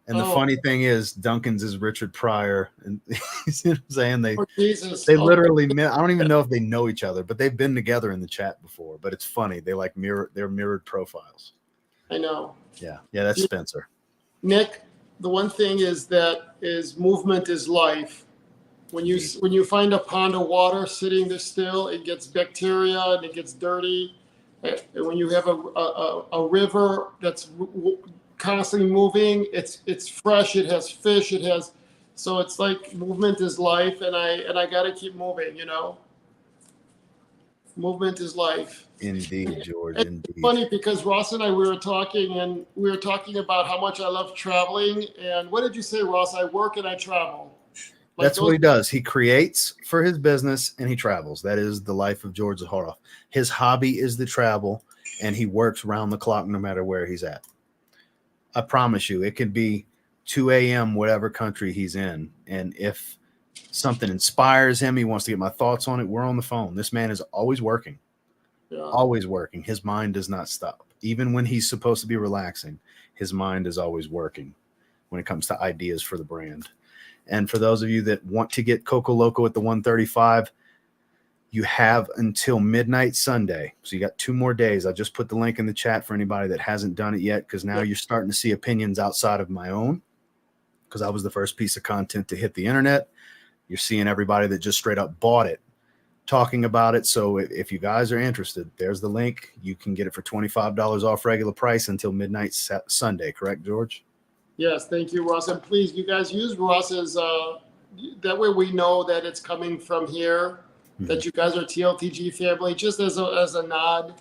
And the funny thing is, Duncan's is Richard Pryor, and you see what I'm saying? They literally, I don't even know if they know each other, but they've been together in the chat before. But it's funny, they're mirrored profiles. I know. Yeah, that's Spencer. Nick, the one thing is movement is life. When you find a pond of water sitting there still, it gets bacteria and it gets dirty. And when you have a river that's constantly moving, it's fresh, it has fish, so it's like movement is life, and I got to keep moving, movement is life. Indeed, George. It's indeed. Funny because Ross and I, we were talking about how much I love traveling. And what did you say, Ross? I work and I travel. That's what he does. He creates for his business and he travels. That is the life of George Zaharoff. His hobby is the travel, and he works round the clock no matter where he's at. I promise you, it could be 2 a.m., whatever country he's in. And if something inspires him, he wants to get my thoughts on it, we're on the phone. This man is always working. Yeah. Always working. His mind does not stop. Even when he's supposed to be relaxing, his mind is always working when it comes to ideas for the brand. And for those of you that want to get Coco Loco at the 135, you have until midnight Sunday. So you got 2 more days. I just put the link in the chat for anybody that hasn't done it yet, because now you're starting to see opinions outside of my own, because I was the first piece of content to hit the internet. You're seeing everybody that just straight up bought it talking about it. So if you guys are interested, there's the link. You can get it for $25 off regular price until midnight Sunday. Correct, George? Yes. Thank you, Ross. And please, you guys use Ross's, that way we know that it's coming from here. Mm-hmm. That you guys are TLTG family, just as a nod.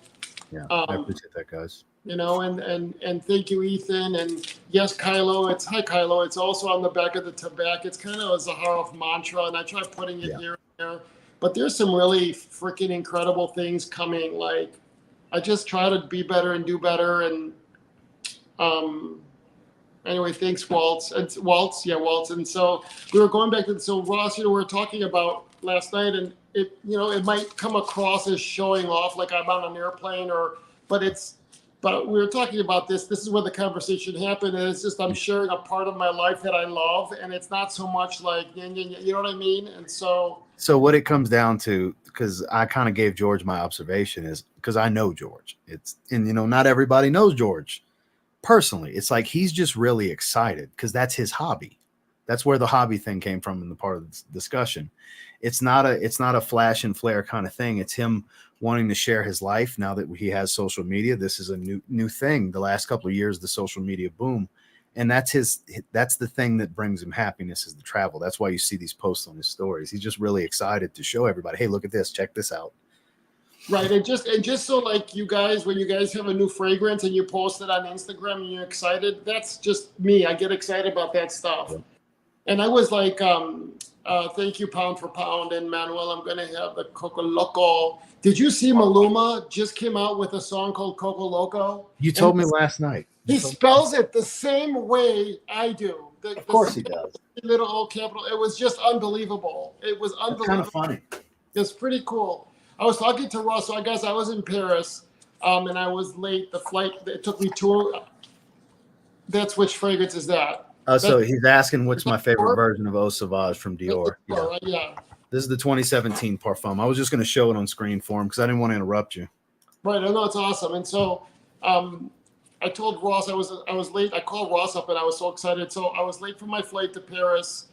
Yeah, I appreciate that, guys. And thank you, Ethan. And yes, Kylo. Hi, Kylo. It's also on the back of the tobacco. It's kind of a Zaharoff mantra, and I try putting it here and there. But there's some really freaking incredible things coming. Like, I just try to be better and do better. And anyway, thanks, Waltz. Waltz. And so we were going back to Ross. We were talking about last night, and it might come across as showing off, like I'm on an airplane, but we were talking about this. This is where the conversation happened, and it's just I'm sharing a part of my life that I love, and it's not so much like you know what I mean. And so what it comes down to, because I kind of gave George my observation is because I know George. And not everybody knows George personally. It's like he's just really excited because that's his hobby. That's where the hobby thing came from in the part of the discussion. It's not a flash and flare kind of thing. It's him wanting to share his life now that he has social media. This is a new thing. The last couple of years, the social media boom. And that's the thing that brings him happiness is the travel. That's why you see these posts on his stories. He's just really excited to show everybody, hey, look at this, check this out. Right. And just so like you guys, when you guys have a new fragrance and you post it on Instagram and you're excited, that's just me. I get excited about that stuff. Yeah. And I was like, thank you, Pound for Pound. And Manuel, I'm going to have the Coco Loco. Did you see Maluma just came out with a song called Coco Loco? You told me last night. He spells it the same way I do. Of course he does. Little old capital. It was just unbelievable. It was unbelievable. Kind of funny. It's pretty cool. I was talking to Ross. So I guess I was in Paris, and I was late. The flight, it took me 2 hours. That's which fragrance is that? So he's asking what's my favorite version of Eau Sauvage from Dior. Yeah. This is the 2017 Parfum. I was just going to show it on screen for him because I didn't want to interrupt you. Right. I know it's awesome. And so I told Ross I was late. I called Ross up and I was so excited. So I was late for my flight to Paris.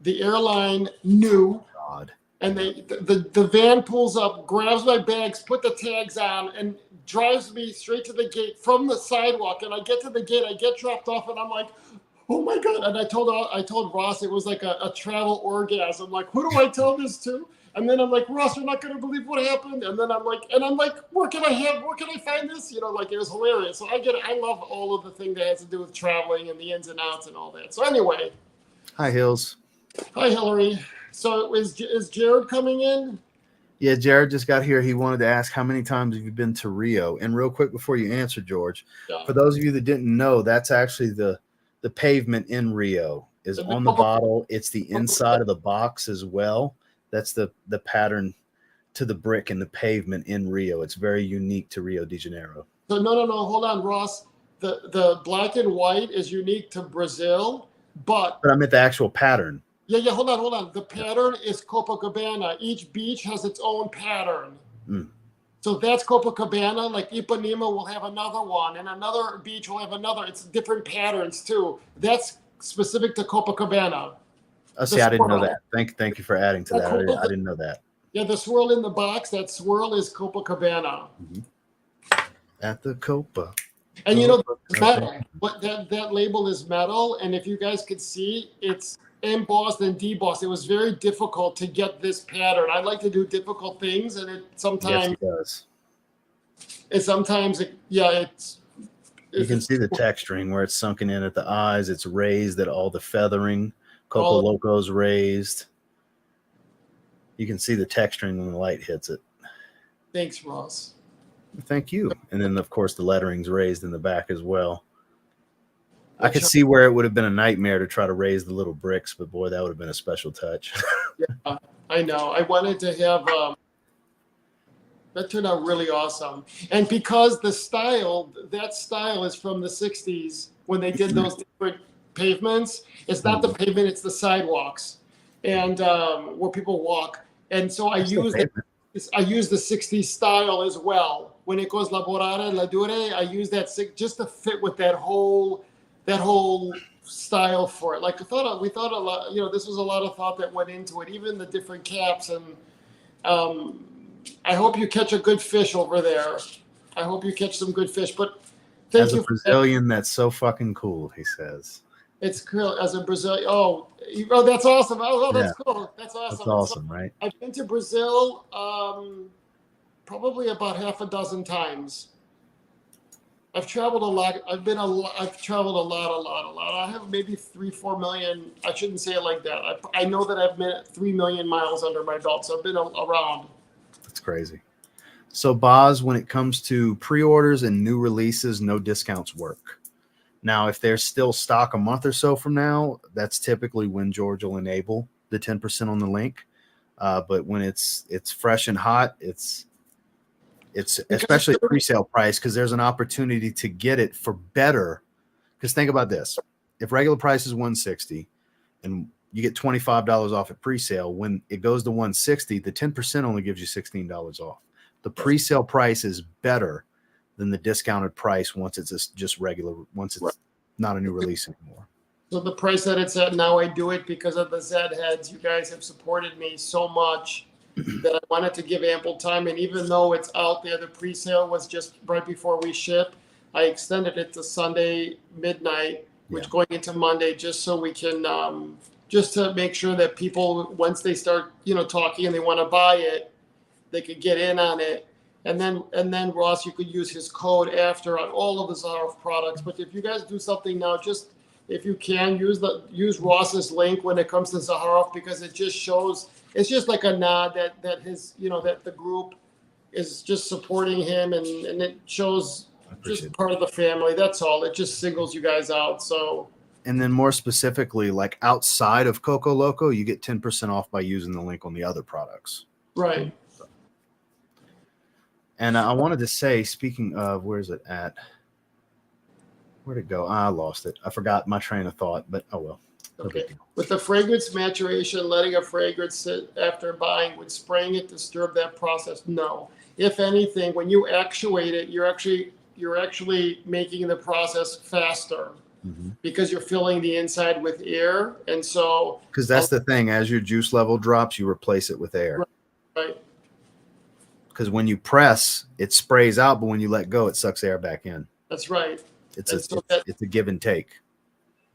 The airline knew. God. And the van pulls up, grabs my bags, put the tags on, and drives me straight to the gate from the sidewalk. And I get to the gate, I get dropped off, and I'm like, oh my God. And I told Ross it was like a travel orgasm. Like, who do I tell this to? And then I'm like, Ross, you're not going to believe what happened. And then I'm like, where can I find this? It was hilarious. So I love all of the thing that has to do with traveling and the ins and outs and all that. So anyway. Hi, Hills. Hi, Hillary. So is Jared coming in? Yeah, Jared just got here. He wanted to ask how many times have you been to Rio? And real quick before you answer, George, for those of you that didn't know, that's actually the pavement in Rio is on the bottle. It's the inside of the box as well. That's the pattern to the brick and the pavement in Rio. It's very unique to Rio de Janeiro. So no. Hold on, Ross. The black and white is unique to Brazil, but I meant the actual pattern. Yeah. Hold on. The pattern is Copacabana. Each beach has its own pattern. So that's Copacabana. Like Ipanema will have another one, and another beach will have another. It's different patterns too. That's specific to Copacabana. Oh, see, I didn't know that. Thank you for adding to that. I didn't know that. Yeah, the swirl in the box, that swirl is Copacabana. At the Copa. And it's metal. But that label is metal, and if you guys could see, it's embossed and debossed. It was very difficult to get this pattern. I like to do difficult things, and it sometimes does. You can see the texturing where it's sunken in at the eyes. It's raised at all the feathering. Coco Loco's raised. You can see the texturing when the light hits it. Thanks, Ross. Thank you. And then, of course, the lettering's raised in the back as well. I could see where it would have been a nightmare to try to raise the little bricks, but boy, that would have been a special touch. Yeah, I know. I wanted to have that turned out really awesome. And because that style is from the 60s when they did those different pavements. It's not the pavement, it's the sidewalks and where people walk. And so I use the 60s style as well. When it goes lavorare, ladure, I use that just to fit with that whole style for it. Like we thought a lot, this was a lot of thought that went into it, even the different caps. And I hope you catch a good fish over there. I hope you catch some good fish. But as a Brazilian, that's so fucking cool, he says. It's cool as a Brazilian. Oh, that's awesome. Oh, that's cool. That's awesome. That's awesome, right? I've been to Brazil probably about half a dozen times. I've traveled a lot. I've traveled a lot. I have maybe 3-4 million. I shouldn't say it like that. I know that I've been 3 million miles under my belt, so I've been around. That's crazy. So, Boz, when it comes to pre-orders and new releases, no discounts work. Now, if there's still stock a month or so from now, that's typically when George will enable the 10% on the link. But when it's fresh and hot, it's especially pre-sale price because there's an opportunity to get it for better. Because think about this: if regular price is $160, and you get $25 off at pre-sale. When it goes to 160, the 10% only gives you $16 off. The pre-sale price is better than the discounted price once it's just regular, once it's not a new release anymore. So the price that it's at now, I do it because of the Zed heads. You guys have supported me so much that I wanted to give ample time. And even though it's out there, the pre-sale was just right before we ship. I extended it to Sunday midnight, which going into Monday, just so we can, just to make sure that people, once they start, talking and they want to buy it, they could get in on it. And then Ross, you could use his code after on all of the Zaharoff products. But if you guys do something now, just if you can use Ross's link when it comes to Zaharoff, because it just shows, it's just like a nod that his, that the group is just supporting him, and it shows just part of the family. That's all. It just singles you guys out. So. And then more specifically, like outside of Coco Loco, you get 10% off by using the link on the other products. Right. And I wanted to say, speaking of, where's it at? Where'd it go? I lost it. I forgot my train of thought, but oh well. Okay. With the fragrance maturation, letting a fragrance sit after buying, would spraying it disturb that process? No. If anything, when you actuate it, you're actually making the process faster because you're filling the inside with air. And so, because that's the thing, as your juice level drops, you replace it with air. Right. Because when you press, it sprays out, but when you let go, it sucks air back in. That's right. It's a give and take.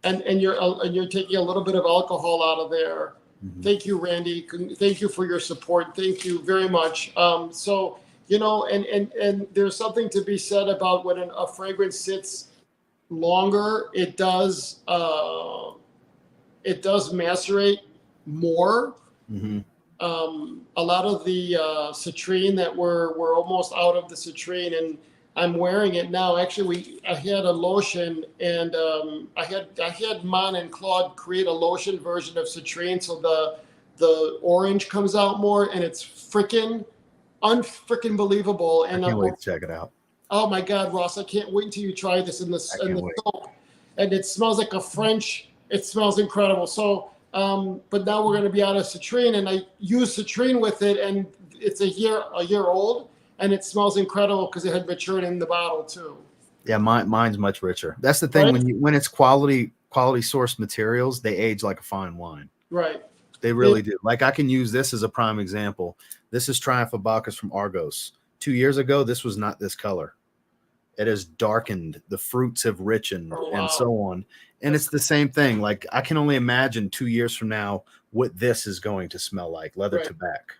And you're taking a little bit of alcohol out of there. Thank you, Randy. Thank you for your support. Thank you very much. So and there's something to be said about when a fragrance sits longer, it does macerate more. A lot of the citrine that we're almost out of the citrine, and I'm wearing it now. Actually, I had a lotion, and I had Mon and Claude create a lotion version of citrine, so the orange comes out more, and it's unfreaking believable. And I can't wait to check it out. Oh my God, Ross! I can't wait until you try this in the soap, and it smells like a French. It smells incredible. So. But now we're going to be out of citrine, and I use citrine with it, and it's a year old, and it smells incredible because it had matured in the bottle too. Yeah, mine's much richer. That's the thing, right? when it's quality source materials, they age like a fine wine. Right. They really do. Like I can use this as a prime example. This is Triumph of Bacchus from Argos. 2 years ago, this was not this color. It has darkened. The fruits have richened, and so on. And it's the same thing. Like I can only imagine 2 years from now what this is going to smell like, leather tobacco,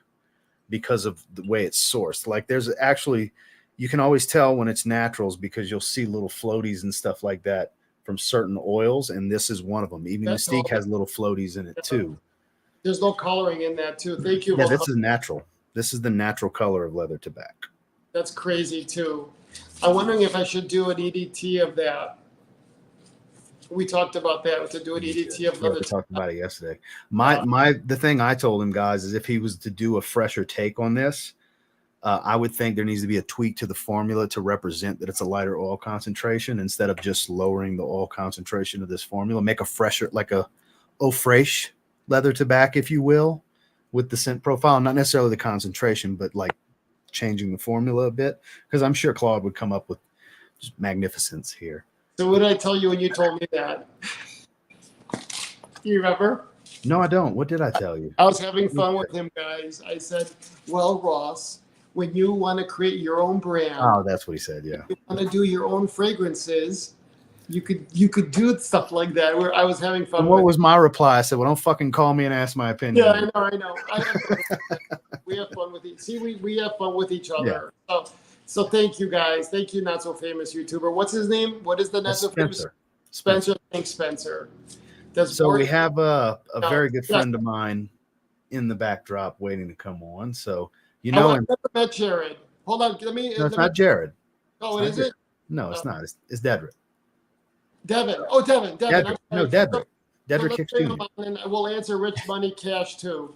because of the way it's sourced. Like there's actually, you can always tell when it's naturals because you'll see little floaties and stuff like that from certain oils, and this is one of them. Even Mystique has little floaties in it too. There's no coloring in that too. Thank you. Yeah, this is natural. This is the natural color of leather tobacco. That's crazy too. I'm wondering if I should do an EDT of that. We talked about that, to do an EDT of leather. We talked about it yesterday. The thing I told him, guys, is if he was to do a fresher take on this, I would think there needs to be a tweak to the formula to represent that it's a lighter oil concentration instead of just lowering the oil concentration of this formula. Make a fresher, like a eau fraiche leather tobacco, if you will, with the scent profile, not necessarily the concentration, but like changing the formula a bit, because I'm sure Claude would come up with just magnificence here. So what did I tell you when you told me that? You remember? No, I don't. What did I tell you? I was having fun with him, guys. I said, well, Ross, when you want to create your own brand. Oh, that's what he said, yeah. You want to do your own fragrances, you could do stuff like that. Where I was having fun. And what was my reply? I said, well, don't fucking call me and ask my opinion. Yeah, I know. We have fun with we have fun with each other. Yeah. So thank you, guys. Thank you, not so famous YouTuber. What's his name? What is the not so famous? Spencer. Thanks, Spencer. So we have a very good friend of mine in the backdrop waiting to come on. So you know, I've never met Jared. Hold on, No, it's not Jared. Oh, is it? No, it's not. It's Dedrick. Devin. Oh, Devin. Dedrick. No, Dedrick. Dedrick Hicks Jr. And we'll answer Rich Money Cash too.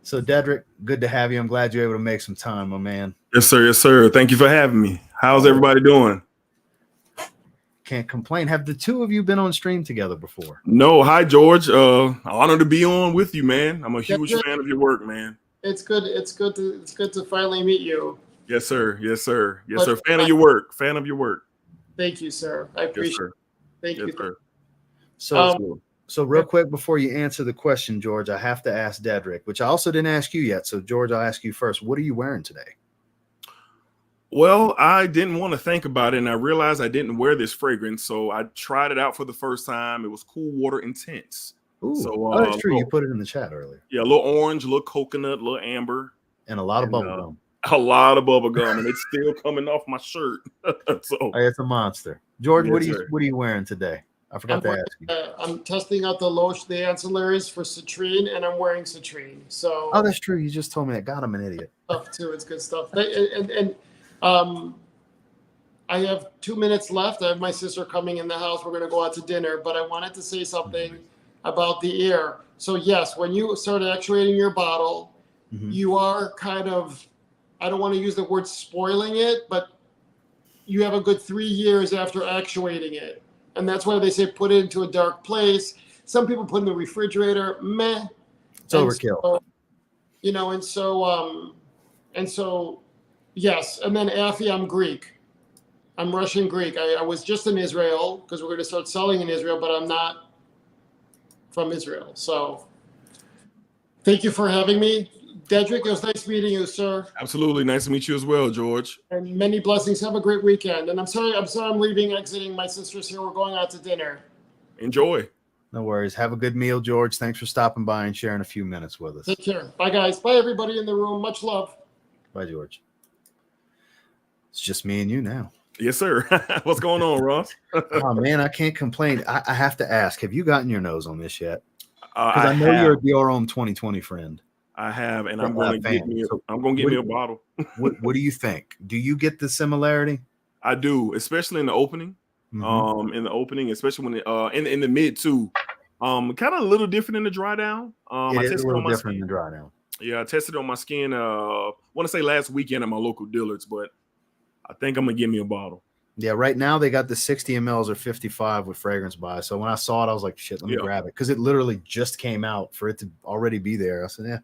So Dedrick, good to have you. I'm glad you're able to make some time, my man. Yes, sir. Yes, sir. Thank you for having me. How's everybody doing? Can't complain. Have the two of you been on stream together before? No. Hi, George. Honored to be on with you, man. I'm a huge fan of your work, man. It's good. It's good to finally meet you. Yes, sir. Yes, sir. Yes, sir. Fan of your work. Fan of your work. Thank you, sir. I appreciate it. Thank you. Sir. So real quick before you answer the question, George, I have to ask Dedrick, which I also didn't ask you yet. So George, I'll ask you first. What are you wearing today? Well, I didn't want to think about it, and I realized I didn't wear this fragrance, so I tried it out for the first time. It was Cool Water Intense. Ooh, so that's true. You put it in the chat earlier. Yeah, a little orange, a little coconut, a little amber, and a lot of bubble gum. A lot of bubble gum, and it's still coming off my shirt. So it's a monster. George, what are you wearing today? I forgot to ask you. I'm testing out the ancillaries for citrine, and I'm wearing citrine. So that's true. You just told me that. God, I'm an idiot. Stuff too. It's good stuff. I have 2 minutes left. I have my sister coming in the house. We're going to go out to dinner, but I wanted to say something about the air. So yes, when you start actuating your bottle, you are kind of, I don't want to use the word spoiling it, but you have a good 3 years after actuating it. And that's why they say put it into a dark place. Some people put it in the refrigerator. Meh. It's overkill. So, yes. And then Afi, I'm Greek. I'm Russian Greek. I was just in Israel because we're going to start selling in Israel, but I'm not from Israel. So thank you for having me. Dedrick, it was nice meeting you, sir. Absolutely. Nice to meet you as well, George. And many blessings. Have a great weekend. And I'm sorry I'm exiting. My sister's here. We're going out to dinner. Enjoy. No worries. Have a good meal, George. Thanks for stopping by and sharing a few minutes with us. Take care. Bye, guys. Bye, everybody in the room. Much love. Bye, George. It's just me and you now. Yes, sir. What's going on, Ross? Oh, man, I can't complain. I have to ask, have you gotten your nose on this yet? Because I know you're a DROM 2020 friend. I have, and I'm going to get me a bottle. What do you think? Do you get the similarity? I do, especially in the opening. Especially when in the mid too. Kind of a little different in the dry down. I tested a little different in the dry down. Yeah, I tested it on my skin. I want to say last weekend at my local Dillard's, but I think I'm gonna give me a bottle. Yeah, right now they got the 60 mLs or 55 with fragrance buy. So when I saw it, I was like, shit, let me grab it because it literally just came out for it to already be there. I said, yeah.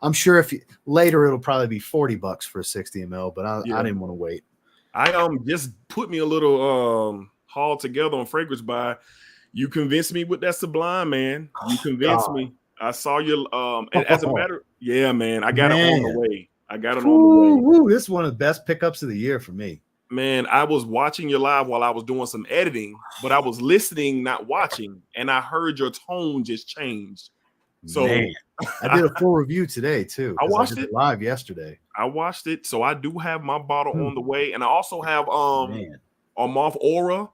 I'm sure later it'll probably be $40 for a 60 ml, but I didn't want to wait. I just put me a little haul together on fragrance buy. You convinced me with that Sublime, man. You convinced me. I saw you. As a matter, yeah, man. I got it on the way. On the way. This is one of the best pickups of the year for me. Man, I was watching your live while I was doing some editing, but I was listening, not watching, and I heard your tone just changed. So man, I did a full review today too. I watched it live yesterday. I watched it, so I do have my bottle on the way, and I also have Moth Aura,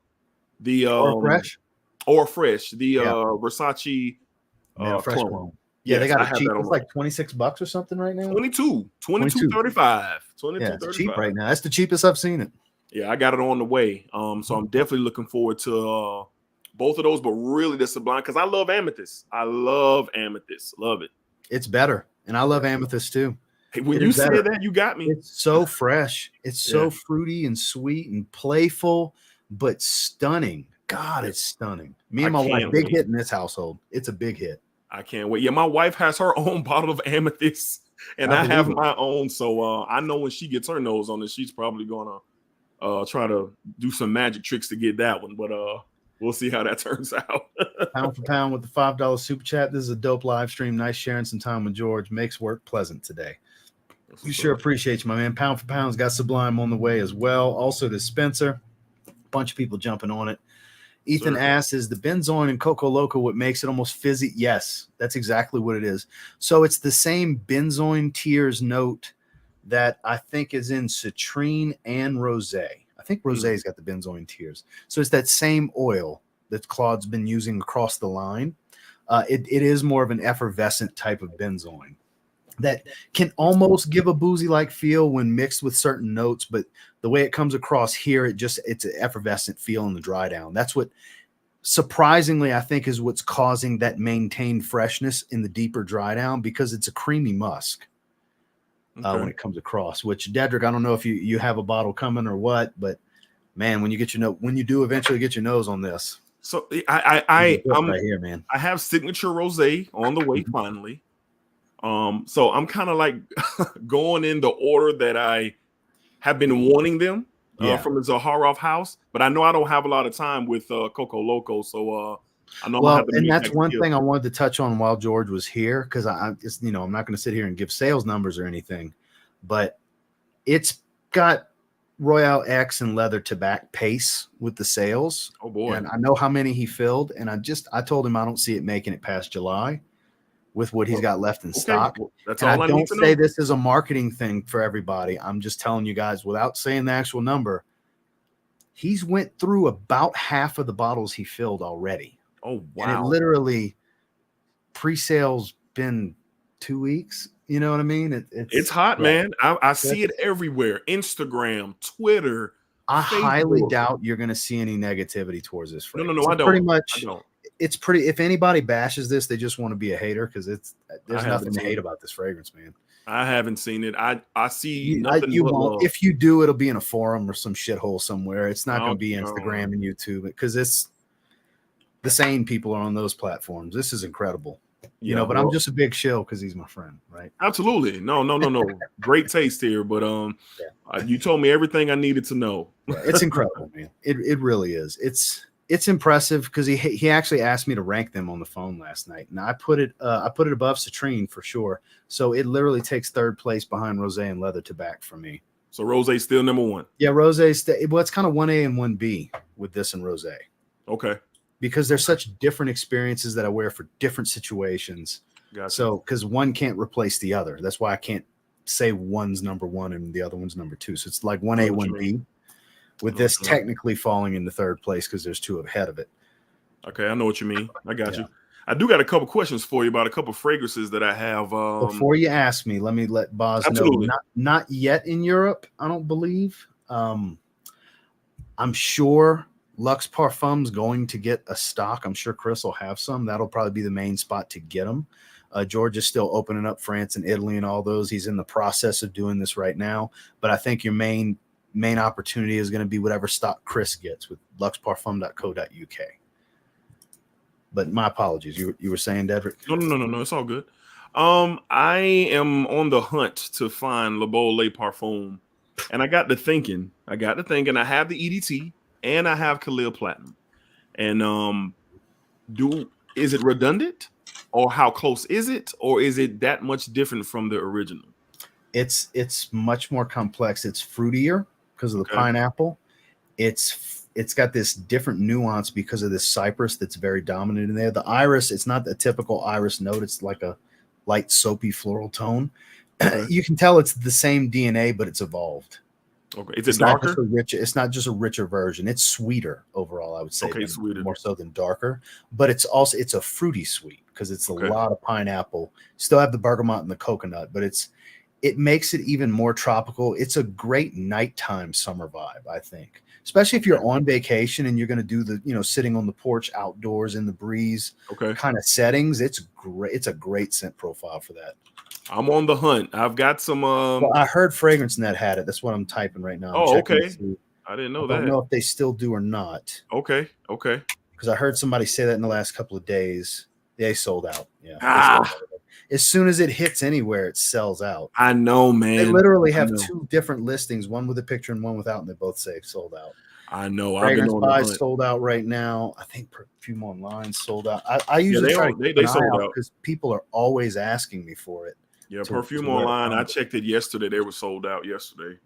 the Aura Fresh, the Versace fresh one. Yeah, they got it cheap. It's like $26 or something right now. 22.35. It's cheap right now. That's the cheapest I've seen it. Yeah, I got it on the way. So I'm definitely looking forward to both of those, but really the Sublime because I love Amethyst. Love it. It's better, and I love Amethyst too. Hey, when you said that, you got me. It's so fresh. It's so fruity and sweet and playful, but stunning. God, it's stunning. Me and my wife, big hit in this household. It's a big hit. I can't wait. Yeah, my wife has her own bottle of Amethyst, and I have my own. So I know when she gets her nose on it, she's probably gonna try to do some magic tricks to get that one. But we'll see how that turns out. Pound for pound with the $5 super chat. This is a dope live stream. Nice sharing some time with George. Makes work pleasant today. We sure appreciate you, my man. Pound for pound's got Sublime on the way as well. Also to Spencer. A bunch of people jumping on it. Ethan asks, is the benzoin and Coco Loco what makes it almost fizzy? Yes, that's exactly what it is. So it's the same benzoin tears note that I think is in citrine and rosé. I think rosé's got the benzoin tears. So it's that same oil that Claude's been using across the line. It is more of an effervescent type of benzoin that can almost give a boozy-like feel when mixed with certain notes, but the way it comes across here, it's an effervescent feel in the dry down. That's what, surprisingly, I think is what's causing that maintained freshness in the deeper dry down because it's a creamy musk when it comes across, which, Dedrick, I don't know if you have a bottle coming or what, but, man, when you do eventually get your nose on this. So I'm right here, man. I have signature rosé on the way finally. So I'm kind of like going in the order that I have been wanting them from the Zaharoff house, but I know I don't have a lot of time with Coco Loco, so I know I'm gonna have to. And that's one thing I wanted to touch on while George was here, because I'm not going to sit here and give sales numbers or anything, but it's got Royale X and leather tobacco pace with the sales. Oh boy! And I know how many he filled, and I told him I don't see it making it past July with what he's got left in stock. Well, that's and all I need don't to say know. this is a marketing thing for everybody. I'm just telling you guys, without saying the actual number, he's went through about half of the bottles he filled already. Oh wow! And it literally pre-sales been 2 weeks. You know what I mean? It's hot, man. I see it everywhere. Instagram, Twitter. I Facebook. highly doubt you're going to see any negativity towards this fragrance. No, I don't. Pretty much, I don't. It's pretty. If anybody bashes this, they just want to be a hater, because there's nothing to hate about this fragrance, man. I haven't seen it. I see nothing. You won't. Love. If you do, it'll be in a forum or some shithole somewhere. It's not going to be Instagram and YouTube, because it's the sane people are on those platforms. This is incredible. You know, but I'm just a big shill because he's my friend, right? Absolutely. No. Great taste here, but you told me everything I needed to know. It's incredible, man. It really is. It's impressive, because he actually asked me to rank them on the phone last night, and I put it above Citrine for sure. So it literally takes third place behind Rosé and Leather Tobacco for me. So Rosé still number one. Yeah, Rosé. It's kind of 1A and 1B with this and Rosé. Okay. Because they're such different experiences that I wear for different situations. Gotcha. So, because one can't replace the other. That's why I can't say one's number one and the other one's number two. So it's like 1A, 1B, with this technically falling into third place because there's two ahead of it. Okay, I know what you mean. I got you. I do got a couple questions for you about a couple fragrances that I have. Before you ask me, let me let Boz know. Not yet in Europe, I don't believe. I'm sure Luxe Parfum's going to get a stock. I'm sure Chris will have some. That'll probably be the main spot to get them. George is still opening up France and Italy and all those. He's in the process of doing this right now. But I think your main opportunity is going to be whatever stock Chris gets with luxeparfum.co.uk. But my apologies. You were saying, Dedrick? No. It's all good. I am on the hunt to find Le Beau Le Parfum. And I got to thinking. I have the EDT. And I have Khalil Platinum. And is it redundant, or how close is it, or is it that much different from the original? It's much more complex. It's fruitier because of the pineapple. It's got this different nuance because of this cypress that's very dominant in there. The iris, it's not the typical iris note. It's like a light soapy floral tone. You can tell it's the same DNA, but it's evolved. Okay, it's darker. It's not just a richer version. It's sweeter overall, I would say. Okay, sweeter, more so than darker. But it's a fruity sweet because it's a lot of pineapple. Still have the bergamot and the coconut, but it makes it even more tropical. It's a great nighttime summer vibe, I think, especially if you're on vacation and you're going to do the sitting on the porch outdoors in the breeze kind of settings. It's great. It's a great scent profile for that. I'm on the hunt. I've got some. Well, I heard FragranceNet had it. That's what I'm typing right now. Okay. I didn't know that. I don't know if they still do or not. Okay. Because I heard somebody say that in the last couple of days. They sold out. Yeah. As soon as it hits anywhere, it sells out. I know, man. They literally have two different listings, one with a picture and one without, and they both say sold out. I know. Fragrance Buys sold out right now. I think Perfume Online sold out. I usually they sold out because people are always asking me for it. Yeah, Perfume Online. I checked it yesterday. They were sold out yesterday.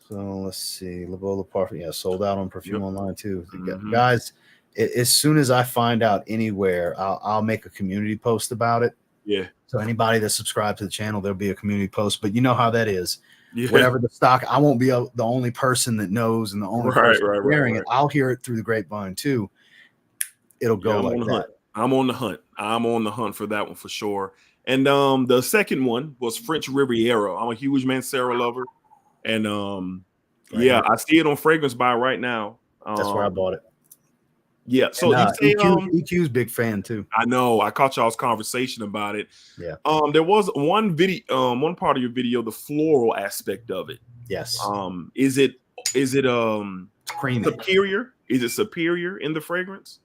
So let's see. Le Beau Le Parfum. Yeah, sold out on Perfume Online too. Guys, as soon as I find out anywhere, I'll make a community post about it. Yeah. So anybody that subscribed to the channel, there'll be a community post. But you know how that is. Yeah. Whatever the stock, I won't be the only person that knows and the only person wearing it. I'll hear it through the grapevine too. It'll go like that. I'm on the hunt. I'm on the hunt for that one for sure. And the second one was French Riviera. I'm a huge Mancera lover. And I see it on Fragrance Buy right now. That's where I bought it. Yeah. So EQ's big fan too. I know. I caught y'all's conversation about it. Yeah. There was one video, one part of your video, the floral aspect of it. Yes. Is it It's creamy. Superior? Is it superior in the fragrance?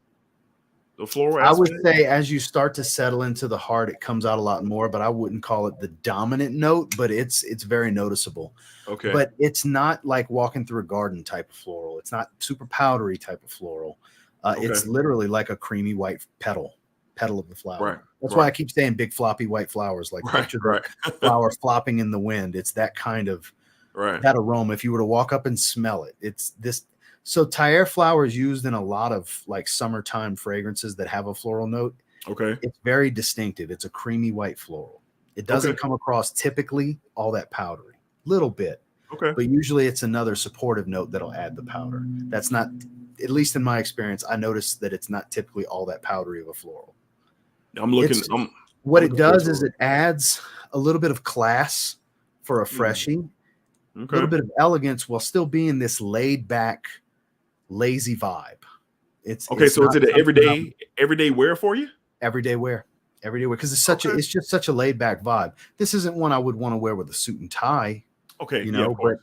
The floral I would aspect? say as you start to settle into the heart, it comes out a lot more, but I wouldn't call it the dominant note, but it's very noticeable. Okay. But it's not like walking through a garden type of floral. It's not super powdery type of floral. It's literally like a creamy white petal of the flower. Right. That's why I keep saying big floppy white flowers. Like picture the flower flopping in the wind. It's that kind of that aroma. If you were to walk up and smell it, it's this. So Tyre flower is used in a lot of like summertime fragrances that have a floral note. Okay. It's very distinctive. It's a creamy white floral. It doesn't come across typically all that powdery. Little bit. Okay. But usually it's another supportive note that'll add the powder. That's not, at least in my experience, I noticed that it's not typically all that powdery of a floral. What it does is it adds a little bit of class for a freshie, a little bit of elegance while still being this laid back, lazy vibe. It's so is it an everyday wear for you? Everyday wear, because it's just such a laid back vibe. This isn't one I would want to wear with a suit and tie. Okay, but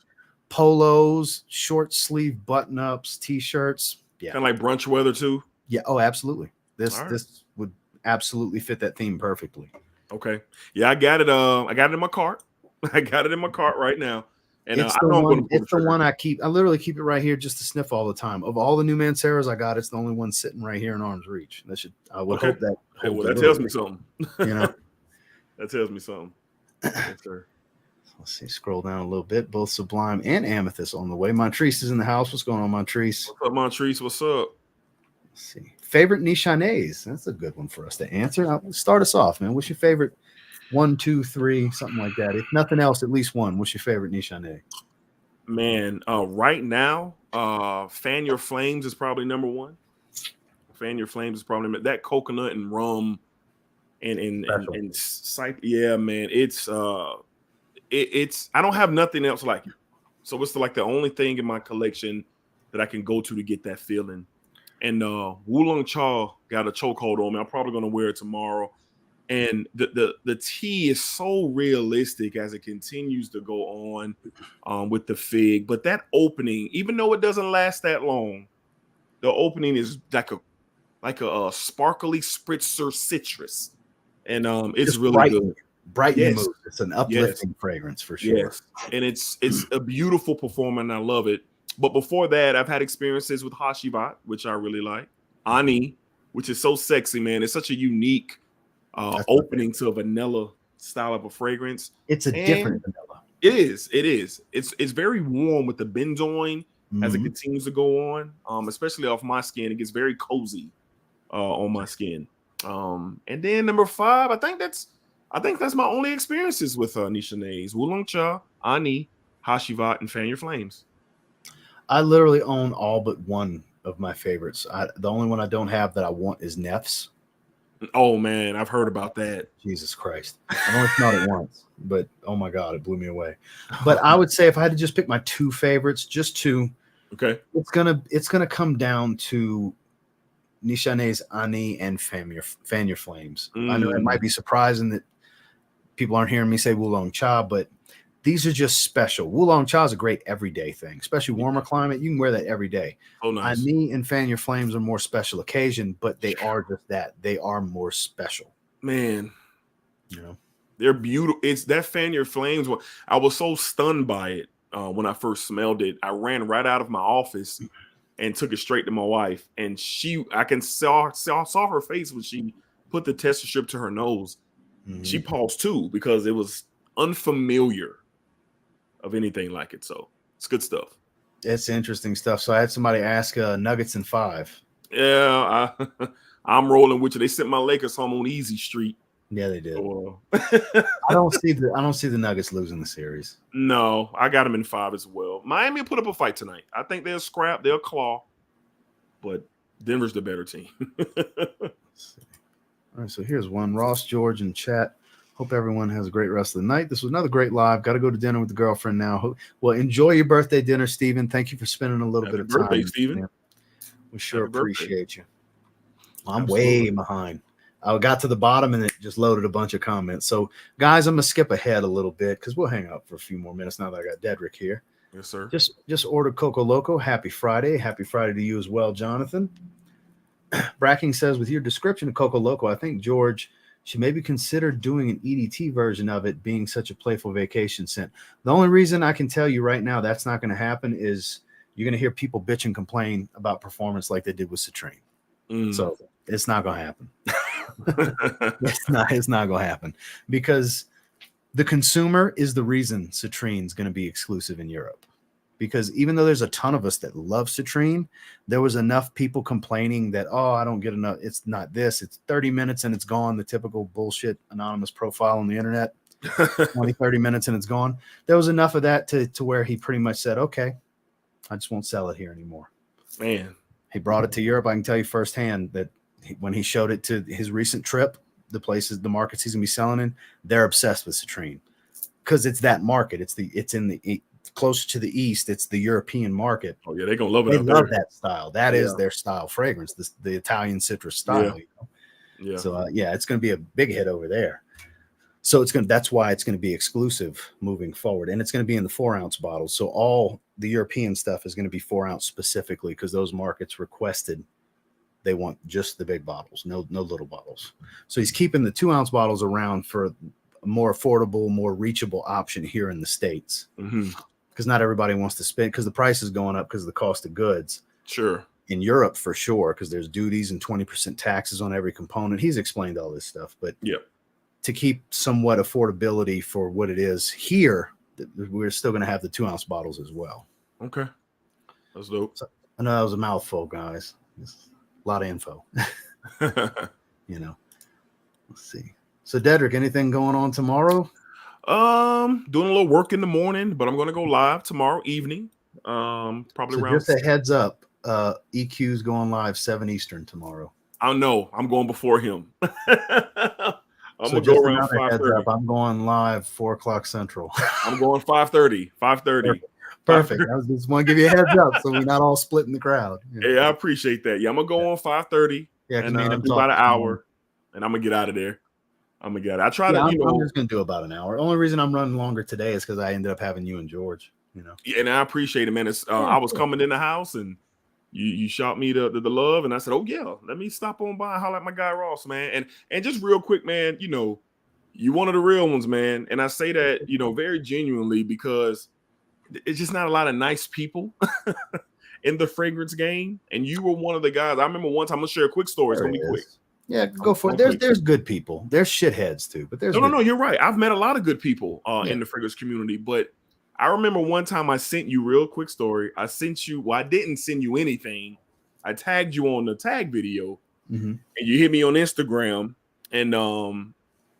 polos, short sleeve button ups, t-shirts, kind of like brunch weather too. Yeah, oh, absolutely. This would absolutely fit that theme perfectly. Okay, yeah, I got it. I got it in my cart. I got it in my cart right now. And it's the one I keep. I literally keep it right here just to sniff all the time. Of all the new Manceras I got, it's the only one sitting right here in arm's reach. I would hope that. That tells me something. That tells me something. Yes, sir. Let's see. Scroll down a little bit. Both Sublime and Amethyst on the way. Montrese is in the house. What's going on, Montrese? What's up, Montrese? What's up? Let's see. Favorite Nishanes? That's a good one for us to answer. Start us off, man. What's your favorite? 1, 2, 3, something like that. If nothing else, at least one. What's your favorite Nishane? Man, right now, Fan Your Flames is probably number one. Fan Your Flames is probably that coconut and rum and yeah, man. It's I don't have nothing else like it. So it's like the only thing in my collection that I can go to get that feeling. And Wulong Cha got a chokehold on me. I'm probably gonna wear it tomorrow. And the tea is so realistic as it continues to go on with the fig. But that opening, even though it doesn't last that long, the opening is like a sparkly spritzer citrus. And it's really good. Brightening mood. It's an uplifting fragrance for sure. Yes. And it's a beautiful performance, and I love it. But before that, I've had experiences with Hashivat, which I really like. Ani, which is so sexy, man. It's such a unique opening to a vanilla style of a fragrance. It's a different vanilla. It is. It's very warm with the benzoin as it continues to go on. Especially off my skin, it gets very cozy on my skin. And then number 5, I think that's my only experiences with Nishanes. Wulong Cha, Ani, Hashivat, and Fan Your Flames. I literally own all but one of my favorites. The only one I don't have that I want is Neff's. Oh man, I've heard about that. Jesus Christ. I've only smelled it once, but oh my God, it blew me away. But I would say if I had to just pick my 2 favorites, just 2, okay, it's gonna come down to Nishane's Ani and Fan Your Flames. I know it might be surprising that people aren't hearing me say Wulong Cha, but these are just special. Wulong Cha is a great everyday thing, especially warmer climate. You can wear that every day. Oh, nice. Ani and Fan Your Flames are more special occasion, but they are just that. They are more special. Man, they're beautiful. It's that Fan Your Flames. I was so stunned by it when I first smelled it. I ran right out of my office and took it straight to my wife. And I saw her face when she put the tester strip to her nose. She paused too because it was unfamiliar of anything like it. So it's good stuff. It's interesting stuff. So I had somebody ask Nuggets in 5. Yeah, I'm rolling with you. They sent my Lakers home on Easy Street. Yeah, they did. I don't see the Nuggets losing the series. No, I got them in 5 as well. Miami put up a fight tonight. I think they'll scrap, they'll claw, but Denver's the better team. All right, so here's one. Ross George in chat. Hope everyone has a great rest of the night. This was another great live. Got to go to dinner with the girlfriend now. Well, enjoy your birthday dinner, Stephen. Thank you for spending a little bit of time. Happy birthday, Stephen. We sure appreciate you. I'm way behind. I got to the bottom and it just loaded a bunch of comments. So, guys, I'm going to skip ahead a little bit because we'll hang out for a few more minutes now that I got Dedrick here. Yes, sir. Just ordered Coco Loco. Happy Friday. Happy Friday to you as well, Jonathan. Bracking says, with your description of Coco Loco, I think George should maybe consider doing an EDT version of it, being such a playful vacation scent. The only reason I can tell you right now that's not going to happen is you're going to hear people bitch and complain about performance like they did with Citrine. So it's not going to happen. It's not going to happen because the consumer is the reason Citrine's going to be exclusive in Europe. Because even though there's a ton of us that love Citrine, there was enough people complaining that, oh, I don't get enough. It's not this. It's 30 minutes and it's gone. The typical bullshit anonymous profile on the internet, 20, 30 minutes and it's gone. There was enough of that to where he pretty much said, okay, I just won't sell it here anymore. Man. He brought it to Europe. I can tell you firsthand that when he showed it to his recent trip, the markets he's going to be selling in, they're obsessed with Citrine because it's that market. It's closer to the east. It's the European market. Oh yeah, they're gonna love it. They love that style. That is their style fragrance. The Italian citrus style. Yeah. So it's going to be a big hit over there. So that's why it's going to be exclusive moving forward, and it's going to be in the 4-ounce bottles. So all the European stuff is going to be 4-ounce specifically because those markets requested they want just the big bottles, no little bottles. So he's keeping the 2-ounce bottles around for a more affordable, more reachable option here in the States. Because not everybody wants to spend, because the price is going up because of the cost of goods. Sure. In Europe, for sure, because there's duties and 20% taxes on every component. He's explained all this stuff, but to keep somewhat affordability for what it is here, we're still going to have the 2-ounce bottles as well. Okay. That's dope. So, I know that was a mouthful, guys. It's a lot of info. Let's see. So, Dedrick, anything going on tomorrow? Doing a little work in the morning, but I'm going to go live tomorrow evening. Probably so around. Just a heads up. EQ's going live 7 Eastern tomorrow. I know. I'm going before him. I'm So gonna go around 5:30. I'm going live 4 o'clock Central. I'm going 5:30. 5:30. Perfect. I just want to give you a heads up so we're not all splitting the crowd. Yeah, I appreciate that. Yeah, I'm gonna go on 5:30. Yeah, and do about an hour, and I'm gonna get out of there. I try to. I'm just gonna do about an hour. The only reason I'm running longer today is because I ended up having you and George. Yeah, and I appreciate it, man. It's I was coming in the house and you shot me the love, and I said, oh yeah, let me stop on by and holler at my guy Ross, man. And just real quick, man, you one of the real ones, man. And I say that very genuinely because it's just not a lot of nice people in the fragrance game, and you were one of the guys. I remember one time. I'm gonna share a quick story. It's gonna be quick. Yeah, go for it. There's good people. There's shitheads too, but there's no. You're right. I've met a lot of good people in the fragrance community, but I remember one time I sent you real quick story. I sent you. Well, I didn't send you anything. I tagged you on the tag video, and you hit me on Instagram, and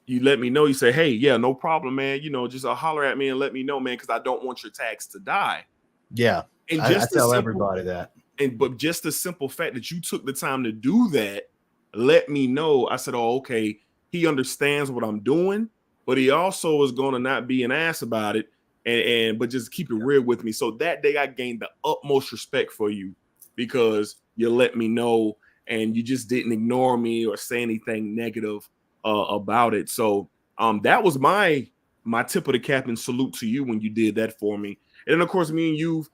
you let me know. You say, "Hey, yeah, no problem, man. Just holler at me and let me know, man, because I don't want your tags to die." Yeah, and I tell everybody that. But just the simple fact that you took the time to do that. Let me know. I said, oh, okay, he understands what I'm doing, but he also is going to not be an ass about it but just keep it real with me. So that day I gained the utmost respect for you because you let me know and you just didn't ignore me or say anything negative about it. So that was my tip of the cap and salute to you when you did that for me. And then, of course, me and you've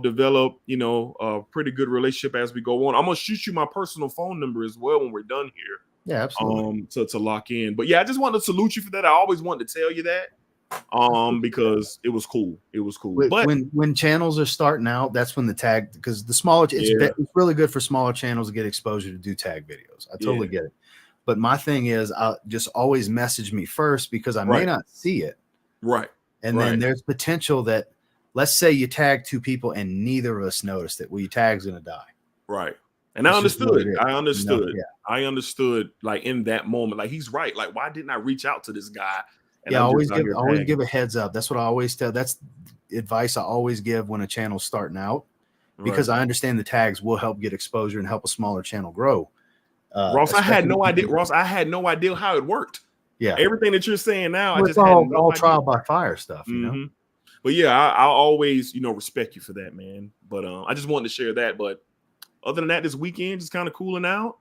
develop, a pretty good relationship as we go on. I'm gonna shoot you my personal phone number as well when we're done here. Yeah, absolutely. To lock in. But yeah, I just wanted to salute you for that. I always wanted to tell you that. Because it was cool. It was cool. But when channels are starting out, that's when the tag, because the smaller it's really good for smaller channels to get exposure to do tag videos. I totally get it. But my thing is, I'll just always message me first because I may not see it. Right. And then there's potential that, let's say you tag 2 people and neither of us noticed it. Well, your tag's gonna die. Right. And I understood. I understood like in that moment, like he's right. Like, why didn't I reach out to this guy? And always give a heads up. That's what I always tell. That's advice I always give when a channel's starting out, because I understand the tags will help get exposure and help a smaller channel grow. Ross, I had no idea. I had no idea how it worked. Yeah. Everything that you're saying now, I just all trial by fire stuff, you know. But yeah, I'll always, respect you for that, man. But I just wanted to share that. But other than that, this weekend just kind of cooling out.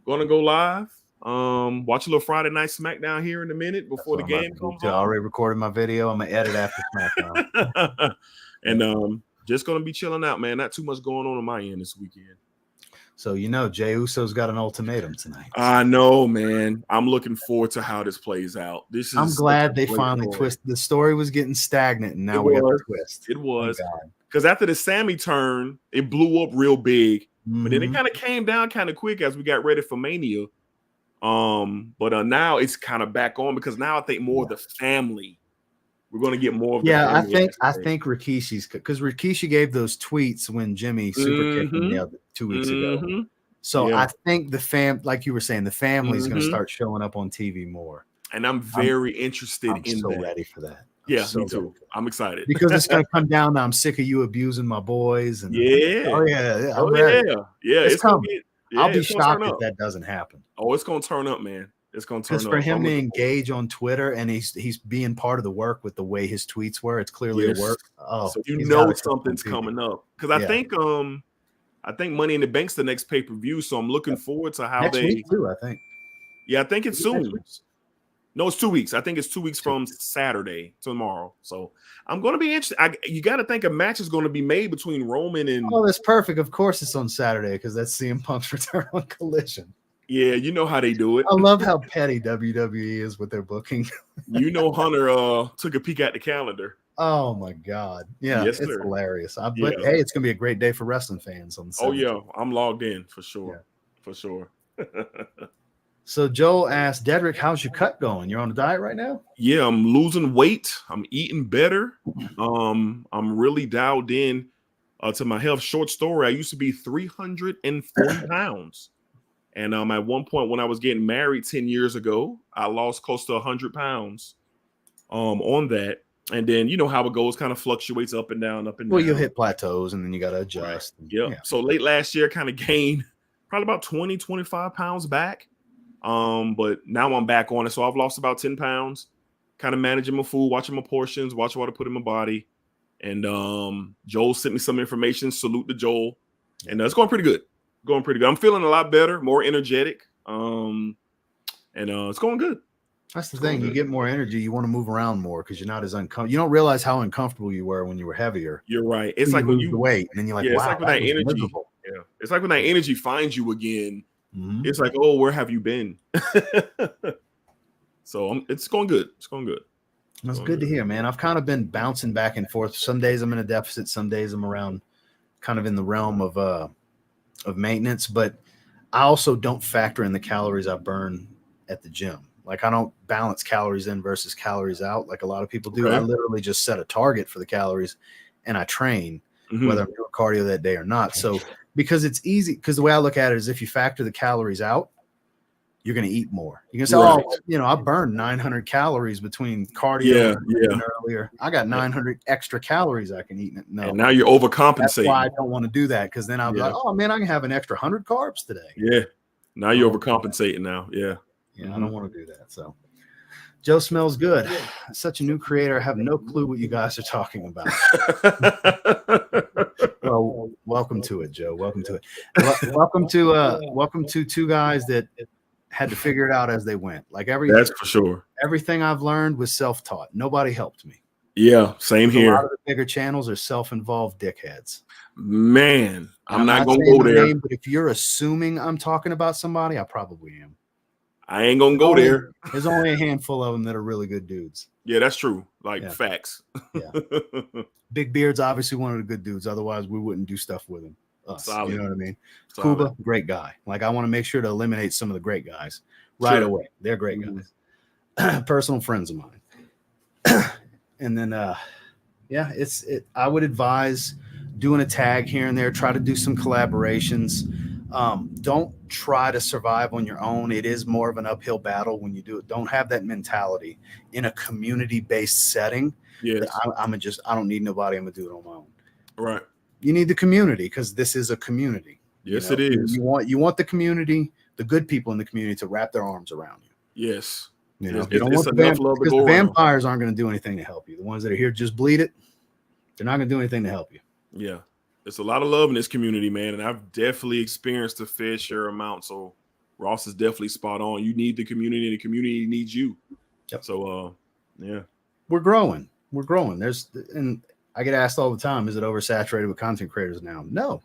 Going to go live. Watch a little Friday Night SmackDown here in a minute before the game comes on. I already recorded my video. I'm gonna edit after SmackDown. And just gonna be chilling out, man. Not too much going on my end this weekend. So Jey Uso's got an ultimatum tonight. I know, man. I'm looking forward to how this plays out. I'm glad they finally twisted. The story was getting stagnant, and now we got the twist. It was because after the Sammy turn, it blew up real big, but then it kind of came down kind of quick as we got ready for Mania. But now it's kind of back on because now I think more of the family. We're going to get more of the family. I think Rikishi's because Rikishi gave those tweets when Jimmy super kicked him the other 2 weeks ago. So I think like you were saying, the family is going to start showing up on TV more. And I'm very interested in that. I'm so ready for that. Me too. I'm excited because it's going to come down. I'm sick of you abusing my boys. And it's coming. I'll be shocked if that doesn't happen. Oh, it's going to turn up, man. It's going to turn up. Because for him to engage on Twitter and he's being part of the work with the way his tweets were, it's clearly a work. Oh, so something's coming up. Because I think Money in the Bank's the next pay-per-view, so I'm looking forward to how next week too, I think. Yeah, I think it's soon. No, it's 2 weeks. I think it's 2 weeks from Saturday tomorrow. So I'm going to be interested. You got to think a match is going to be made between Roman and. Oh, that's perfect. Of course, it's on Saturday because that's CM Punk's return on Collision. Yeah, you know how they do it. I love how petty WWE is with their booking. Hunter took a peek at the calendar. Oh my God! Yeah, it's hilarious. But hey, it's gonna be a great day for wrestling fans on the 7th. Oh yeah, I'm logged in for sure. For sure. So Joel asked Dedrick, "How's your cut going? You're on a diet right now?" Yeah, I'm losing weight. I'm eating better. I'm really dialed in to my health. Short story: I used to be 340 pounds. And at one point when I was getting married 10 years ago, I lost close to 100 pounds on that. And then you know how it goes, kind of fluctuates up and down, up and down. Well, you hit plateaus and then you got to adjust. Right. Yeah. So late last year, kind of gained probably about 20, 25 pounds back. But now I'm back on it. So I've lost about 10 pounds, kind of managing my food, watching my portions, watching what I put in my body. And Joel sent me some information. Salute to Joel. And it's going pretty good. I'm feeling a lot better, more energetic. And it's going good. That's the thing. You get more energy. You want to move around more because you're not as uncomfortable. You don't realize how uncomfortable you were when you were heavier. You're right. It's like when you lose weight, and then you're like, wow, it's like when that energy. miserable. Yeah, it's like when that energy finds you again. It's like, oh, where have you been? So it's going good. It's going good. That's good to hear, man. I've kind of been bouncing back and forth. Some days I'm in a deficit. Some days I'm around, kind of in the realm of maintenance. But I also don't factor in the calories I burn at the gym. Like I don't balance calories in versus calories out like a lot of people do. Okay. I literally just set a target for the calories and I train whether I'm doing cardio that day or not. So because it's easy, because the way I look at it is if you factor the calories out, you're going to eat more. You're going to say, I burned 900 calories between cardio and earlier. I got 900 extra calories I can eat. No, and now you're overcompensating. That's why I don't want to do that because then I'll be like, oh, man, I can have an extra 100 carbs today. Yeah. Now you're overcompensating now. Yeah. Yeah, I don't want to do that. So Joe smells good. Such a new creator. I have no clue what you guys are talking about. Well, welcome to it, Joe. Welcome to it. Welcome to two guys that had to figure it out as they went. Like that's for sure. Everything I've learned was self-taught. Nobody helped me. Yeah, same here. A lot of the bigger channels are self-involved dickheads. Man, I'm not going to go there. But if you're assuming I'm talking about somebody, I probably am. I ain't going to go there. There's only a handful of them that are really good dudes. Yeah, that's true. Facts. Yeah. Big Beard's obviously one of the good dudes. Otherwise, we wouldn't do stuff with him. Solid. You know what I mean? Solid. Kuba, great guy. Like, I want to make sure to eliminate some of the great guys right away. They're great guys. Personal friends of mine. And then, I would advise doing a tag here and there. Try to do some collaborations. Don't try to survive on your own. It is more of an uphill battle when you do it. Don't have that mentality in a community-based setting. Yes. I don't need nobody. I'm gonna do it on my own. Right. You need the community because this is a community. Yes, it is. You want the community, the good people in the community to wrap their arms around you. Yes. You know, you don't want the vampires aren't going to do anything to help you. The ones that are here just bleed it. They're not going to do anything to help you. Yeah. There's a lot of love in this community, man, and I've definitely experienced a fair share amount. So Ross is definitely spot on. You need the community, and the community needs you. Yep. So, yeah, we're growing. We're growing. And I get asked all the time, is it oversaturated with content creators now? No.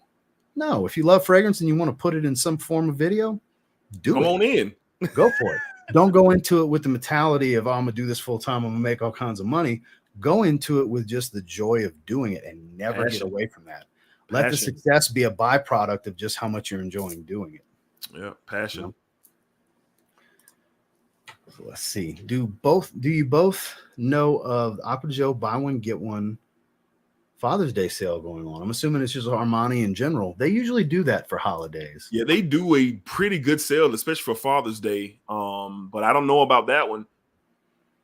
If you love fragrance and you want to put it in some form of video, come on in. Go for it. Don't go into it with the mentality of, oh, I'm gonna do this full time, I'm gonna make all kinds of money. Go into it with just the joy of doing it and never get away from that. Let the success be a byproduct of just how much you're enjoying doing it. Yeah, passion. You know? So let's see. Do you both know of Aqua Joe buy one get one Father's Day sale going on? I'm assuming it's just Armani in general. They usually do that for holidays. Yeah, they do a pretty good sale, especially for Father's Day. But I don't know about that one.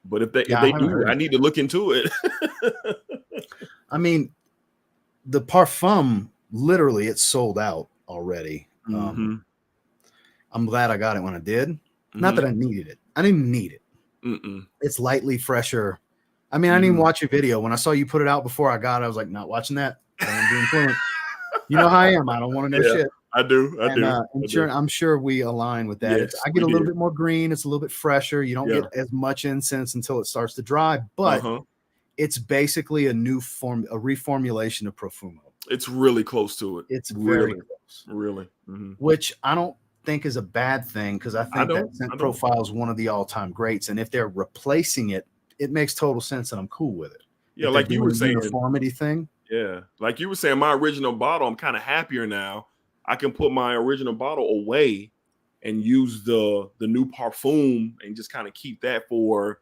But if they do, I need to look into it. I mean, the parfum, literally, it's sold out already. I'm glad I got it when I did. Not that I needed it. I didn't need it. It's lightly fresher. I mean, I didn't even watch your video. When I saw you put it out before I got it, I was like, not watching that. You know how I am. I don't want to know shit. I do. I'm sure we align with that. Yes, I get a little bit more green. It's a little bit fresher. You don't get as much incense until it starts to dry, but it's basically a reformulation of Profumo. It's really close to it. It's very close. Really. Which I don't think is a bad thing, because I think that scent profile is one of the all-time greats. And if they're replacing it, it makes total sense, and I'm cool with it. Yeah, like you were saying, uniformity thing. Yeah, like you were saying, my original bottle, I'm kind of happier now. I can put my original bottle away and use the new parfum and just kind of keep that for,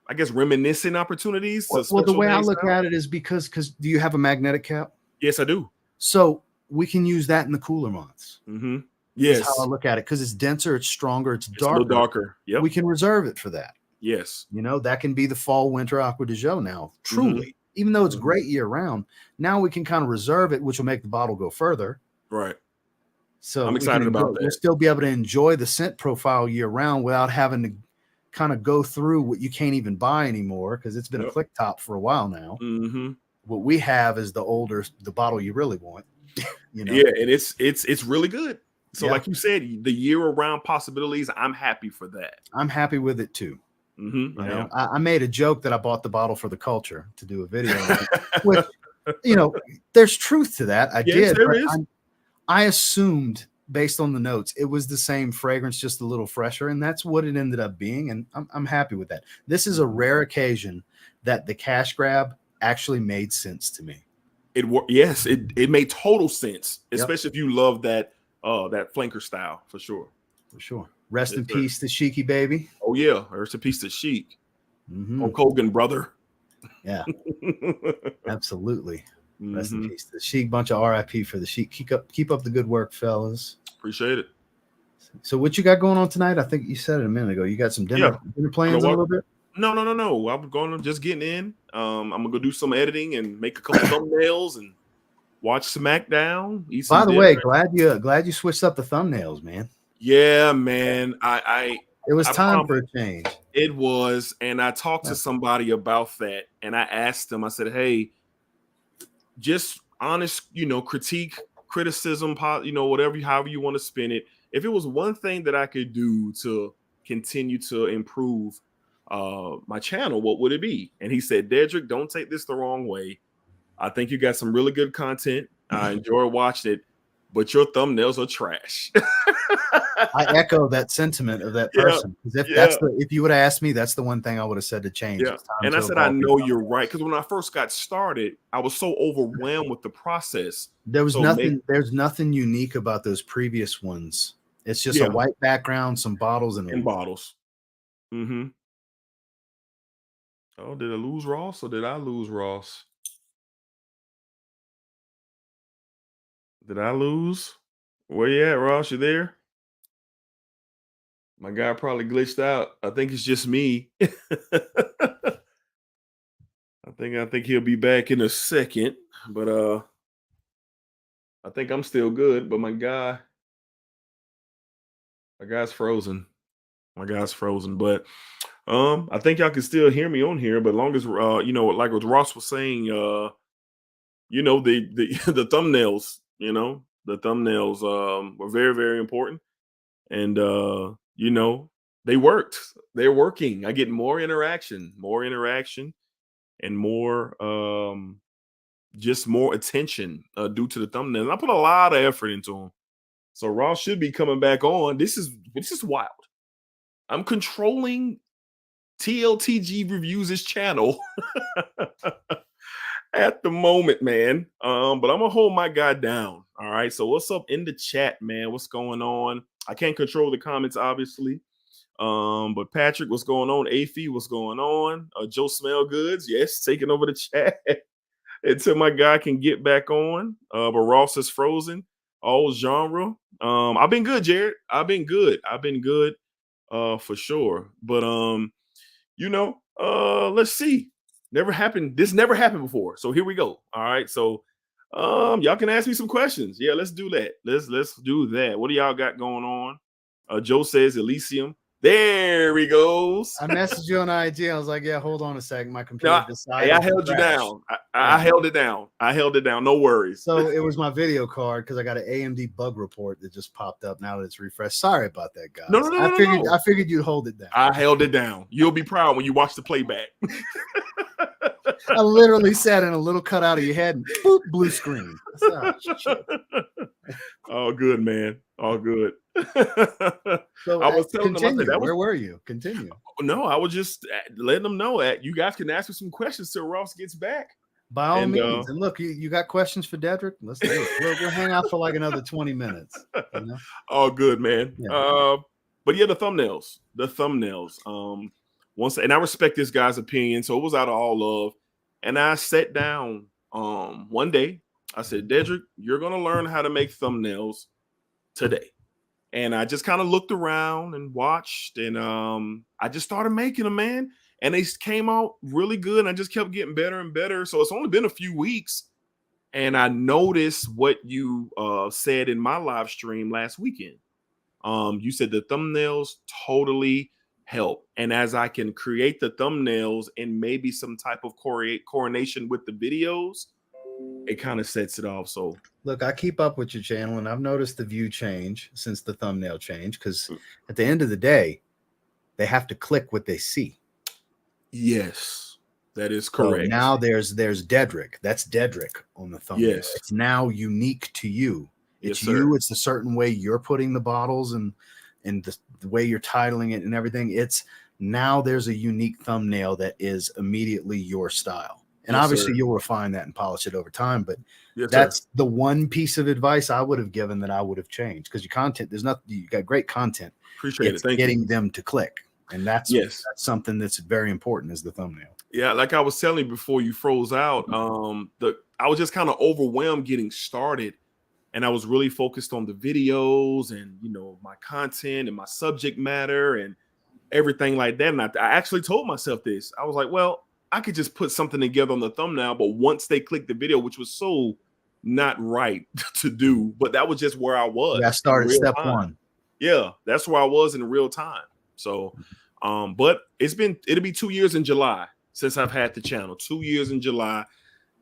I guess, reminiscent opportunities. Well, the way I look at it is because do you have a magnetic cap? Yes, I do. So we can use that in the cooler months. Yes, that's how I look at it, because it's denser, it's stronger, it's darker. A little darker. Yep. We can reserve it for that. Yes. You know, that can be the fall winter Aqua de Joe now, truly. Even though it's great year round, now we can kind of reserve it, which will make the bottle go further. Right. So I'm excited about that. We'll still be able to enjoy the scent profile year round without having to kind of go through what you can't even buy anymore, because it's been a click top for a while now. What we have is the bottle you really want. You know? Yeah, and it's really good. So like you said, the year-round possibilities, I'm happy for that. I'm happy with it too. I made a joke that I bought the bottle for the culture to do a video. Which, there's truth to that. I did. There is. I assumed, based on the notes, it was the same fragrance, just a little fresher, and that's what it ended up being. And I'm happy with that. This is a rare occasion that the cash grab actually made sense to me. It made total sense, especially if you love that flanker style, for sure. Rest in peace to Sheiky, baby. Oh yeah, rest in peace to Sheik. Hulk Hogan, brother. Yeah, absolutely. Rest in peace to the Sheik. Bunch of RIP for the Sheik. Keep up the good work, fellas. Appreciate it. So what you got going on tonight? I think you said it a minute ago. You got some dinner plans a little bit? No. I'm going to just getting in. I'm gonna go do some editing and make a couple thumbnails and watch SmackDown. By the way, glad you switched up the thumbnails, man. Yeah, man. It was time for a change. It was, and I talked to somebody about that, and I asked them. I said, "Hey, just honest, critique, criticism, whatever, however you want to spin it. If it was one thing that I could do to continue to improve my channel, what would it be?" And he said, "Dedrick, don't take this the wrong way. I think you got some really good content. I enjoy watching it, but your thumbnails are trash." I echo that sentiment of that person. Because if you would have asked me, that's the one thing I would have said to change. Yeah. And I said, I know you're right. Because when I first got started, I was so overwhelmed with the process. There's nothing unique about those previous ones. It's just a white background, some bottles, and bottles. Oh, did I lose Ross or did I lose Ross? Did I lose? Where you at, Ross? You there? My guy probably glitched out. I think it's just me. I think he'll be back in a second, but I think I'm still good. But my guy's frozen. But I think y'all can still hear me on here. But long as like what Ross was saying, the thumbnails, the thumbnails were very, very important. And you know, they worked. They're working. I get more interaction, and more just more attention due to the thumbnail. And I put a lot of effort into them. So Ross should be coming back on. This is wild. I'm controlling TLTG Reviews' channel at the moment, man. But I'm gonna hold my guy down. All right. So what's up in the chat, man? What's going on? I can't control the comments, obviously. But Patrick, what's going on? Afi, what's going on? Joe Smell Goods, yes, taking over the chat until my guy can get back on. But Ross is frozen. All genre. I've been good, Jared. I've been good. For sure. But you know, let's see. Never happened. This never happened before. So here we go. All right. So y'all can ask me some questions. Yeah, let's do that. Let's do that. What do y'all got going on? Joe says Elysium. There he goes. I messaged you on IG. I was like, yeah, hold on a second. My computer decided. Hey, I held you down. I held it down. I held it down. No worries. So it was my video card because I got an AMD bug report that just popped up now that it's refreshed. Sorry about that, guys. No. I figured you'd hold it down. I held it down. You'll be proud when you watch the playback. I literally sat in a little cutout of your head and boop, blue screen. All good, man. All good. So I was telling them, where were you? Continue. No, I was just letting them know that you guys can ask me some questions till Ross gets back. By all means. And look, you got questions for Dedrick? Let's do it. We'll hang out for like another 20 minutes. You know? All good, man. Yeah. But yeah, the thumbnails. And I respect this guy's opinion, so it was out of all love. And I sat down one day. I said, Dedrick, you're gonna learn how to make thumbnails today. And I just kind of looked around and watched, and I just started making them, man. And they came out really good. And I just kept getting better and better. So it's only been a few weeks, and I noticed what you said in my live stream last weekend. You said the thumbnails totally help, and as I can create the thumbnails and maybe some type of coordination with the videos, it kind of sets it off. So look, I keep up with your channel, and I've noticed the view change since the thumbnail change, because at the end of the day, they have to click what they see. Yes, that is correct. So now there's Dedrick. That's Dedrick on the thumbnail. Yes. It's now unique to you. It's Yes, you. sir. It's a certain way you're putting the bottles and the way you're titling it and everything. It's now there's a unique thumbnail that is immediately your style. And Yes, obviously sir. you'll refine that and polish it over time. But Yes, that's sir. the one piece of advice I would have given that I would have changed, because your content, you got great content. Appreciate It's it. Thank getting you. them to click. And that's something that's very important, is the thumbnail. Yeah, like I was telling you before you froze out, I was just kind of overwhelmed getting started, and I was really focused on the videos and, you know, my content and my subject matter and everything like that. And I actually told myself this. I was like, well, I could just put something together on the thumbnail, but once they click the video, which was so not right to do, but that was just where I was. I started step one. Yeah, that's where I was in real time. So, but it'll be 2 years in July since I've had the channel. 2 years in July,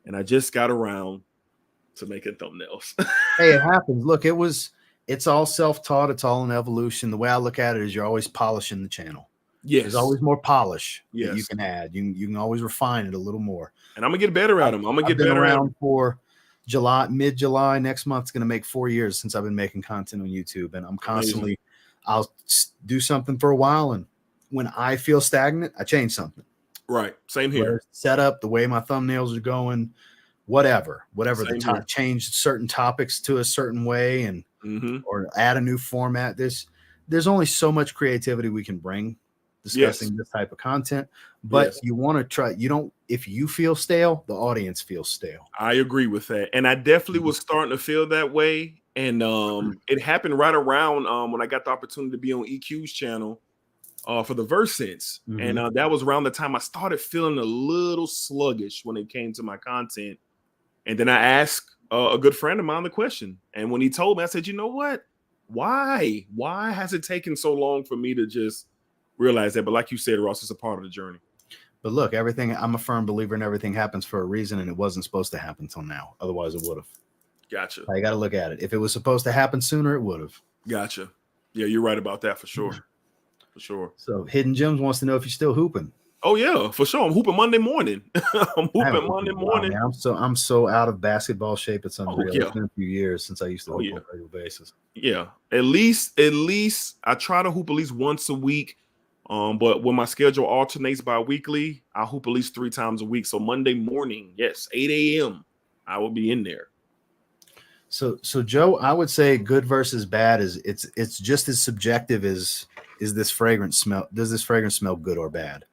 and I just got around to making thumbnails. Hey, it happens. Look, it's all self-taught. It's all an evolution. The way I look at it is you're always polishing the channel. Yes. There's always more polish that you Yes. can add. You can always refine it a little more. And I'm gonna get better at them. I'm gonna get better around for mid-July. Next month's going to make 4 years since I've been making content on YouTube. And I'm constantly, I'll do something for a while, and when I feel stagnant, I change something. Right. Same here. Set up the way my thumbnails are going, whatever Same here. change certain topics to a certain way, and or add a new format. There's only so much creativity we can bring discussing this type of content, but you want to try. If you feel stale, the audience feels stale. I agree with that, and I definitely was starting to feel that way. And it happened right around when I got the opportunity to be on EQ's channel for the Versace, and that was around the time I started feeling a little sluggish when it came to my content. And then I asked a good friend of mine the question, and when he told me, I said, "You know what? Why has it taken so long for me to just realize that?" But like you said, Ross, it's a part of the journey. But look, I'm a firm believer in everything happens for a reason, and it wasn't supposed to happen till now. Otherwise, it would have. Gotcha. You got to look at it. If it was supposed to happen sooner, it would have. Gotcha. Yeah, you're right about that for sure. For sure. So Hidden Gems wants to know if you're still hooping. Oh yeah, for sure. I'm hooping Monday morning. I'm hooping Monday morning. Man. I'm so out of basketball shape. It's unreal. Oh, yeah. It's been a few years since I used to hoop on a regular basis. Yeah, at least I try to hoop at least once a week. But when my schedule alternates bi-weekly, I hoop at least 3 times a week. So Monday morning, yes, 8 a.m. I will be in there. So Joe, I would say good versus bad is it's just as subjective as is this fragrance smell. Does this fragrance smell good or bad?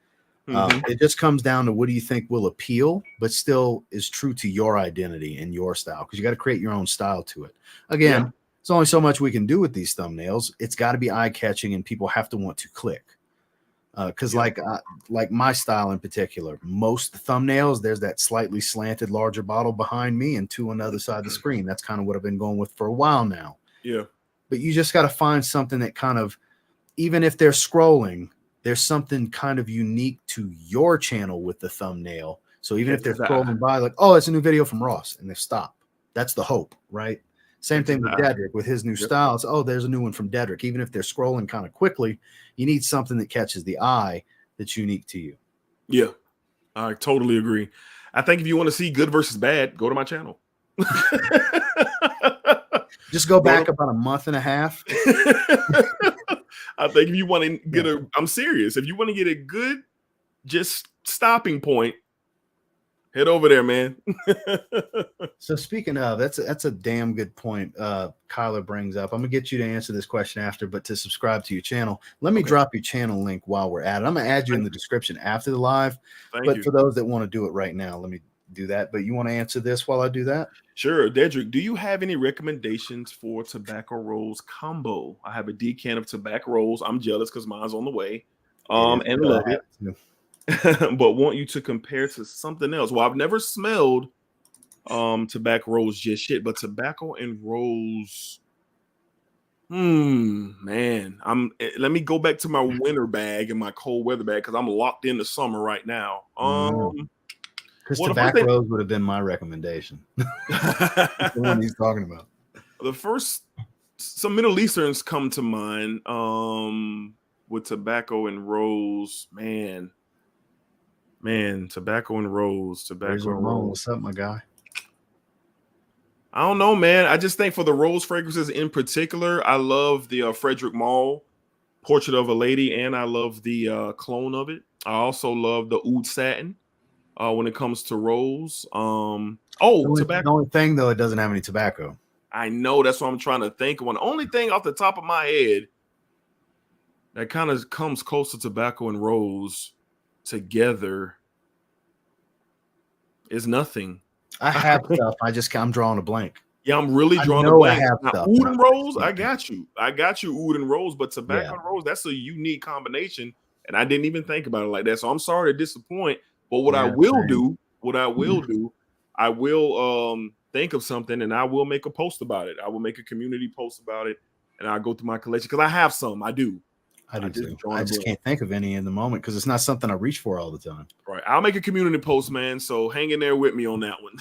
It just comes down to what do you think will appeal, but still is true to your identity and your style, because you got to create your own style to it. Again, There's only so much we can do with these thumbnails. It's got to be eye-catching, and people have to want to click. Because like my style in particular, most thumbnails, there's that slightly slanted larger bottle behind me and 2 on the other side of the screen. That's kind of what I've been going with for a while now. Yeah. But you just got to find something that kind of, even if they're scrolling, there's something kind of unique to your channel with the thumbnail. So even if they're scrolling by, like, oh, it's a new video from Ross, and they stop. That's the hope, right? Same thing with Dedrick with his new styles. Oh, there's a new one from Dedrick. Even if they're scrolling kind of quickly, you need something that catches the eye that's unique to you. Yeah, I totally agree. I think if you want to see good versus bad, go to my channel. Just go back about a month and a half. I think if you want to get I'm serious. If you want to get a good just stopping point, head over there, man. So speaking of, that's a damn good point Kyler brings up. I'm gonna get you to answer this question after, but to subscribe to your channel, let me drop your channel link while we're at it. I'm gonna add you in the description after the live. For those that want to do it right now, let me do that. But you want to answer this while I do that? Sure. Dedrick, do you have any recommendations for tobacco rolls combo? I have a decan of tobacco rolls. I'm jealous because mine's on the way. And love it. But want you to compare to something else. Well, I've never smelled tobacco rolls just yet, but tobacco and rolls. Man, let me go back to my winter bag and my cold weather bag because I'm locked in the summer right now. Because tobacco rolls would have been my recommendation. The one he's talking about. Some Middle Easterns come to mind with tobacco and rolls. Man, tobacco and rolls. What's up, my guy? I don't know, man. I just think for the rose fragrances in particular, I love the Frederick Malle Portrait of a Lady, and I love the clone of it. I also love the oud satin when it comes to rose. Tobacco. The only thing, though, it doesn't have any tobacco. I know. That's what I'm trying to think of. The only thing off the top of my head that kind of comes close to tobacco and rose together is nothing. I have stuff. I'm drawing a blank. Yeah, I'm really drawing a blank. I have now, stuff. Oud and rose, I got you, oud and rose, but tobacco and rose, that's a unique combination, and I didn't even think about it like that. So I'm sorry to disappoint, but what I will do, I will think of something and I will make a post about it. I will make a community post about it, and I'll go through my collection because I have some. I do too. I just can't think of any in the moment because it's not something I reach for all the time. Right. I'll make a community post, man. So hang in there with me on that one.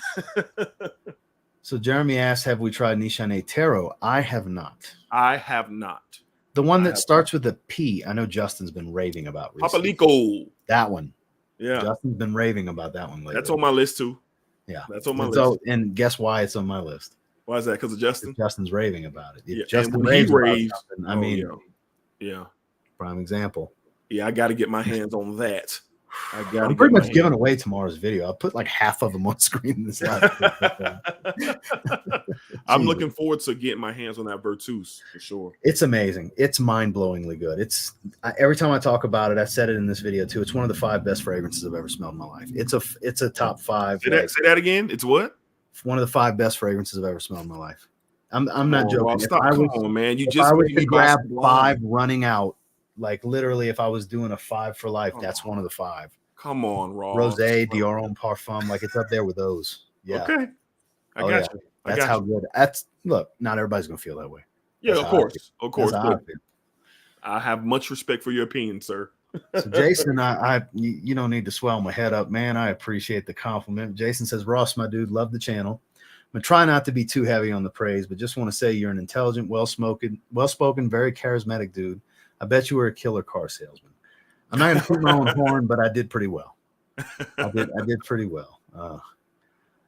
So Jeremy asked, have we tried Nishane Taro? I have not. The one that starts with a P, I know Justin's been raving about recently. Papalico. That one. Yeah. Justin's been raving about that one lately. That's on my list too. Yeah. That's on my list. And guess why it's on my list? Why is that? Because of Justin? Justin's raving about it. Yeah. Justin raves about something, I mean, yeah. Prime example. Yeah, I got to get my hands on that. I'm pretty much giving away tomorrow's video. I'll put like half of them on screen this live. I'm looking forward to getting my hands on that Versace for sure. It's amazing. It's mind-blowingly good. Every time I talk about it, I said it in this video too. It's one of the 5 best fragrances I've ever smelled in my life. It's a top 5. Say that again. It's what? One of the 5 best fragrances I've ever smelled in my life. I'm not joking. Well, stop. Come on, man. If I was to grab 5 running out, like literally, if I was doing a 5 for life, that's one of the 5. Come on, Ross. Rosé, Dior Homme Parfum, like it's up there with those. Yeah. Okay. I got you. That's how good. Look. Not everybody's gonna feel that way. Yeah, of course. I have much respect for your opinion, sir. So Jason, you don't need to swell my head up, man. I appreciate the compliment. Jason says, Ross, my dude, love the channel. I'm trying not to be too heavy on the praise, but just want to say you're an intelligent, well-spoken, very charismatic dude. I bet you were a killer car salesman. I'm not going to toot my own horn, but I did pretty well. I did pretty well.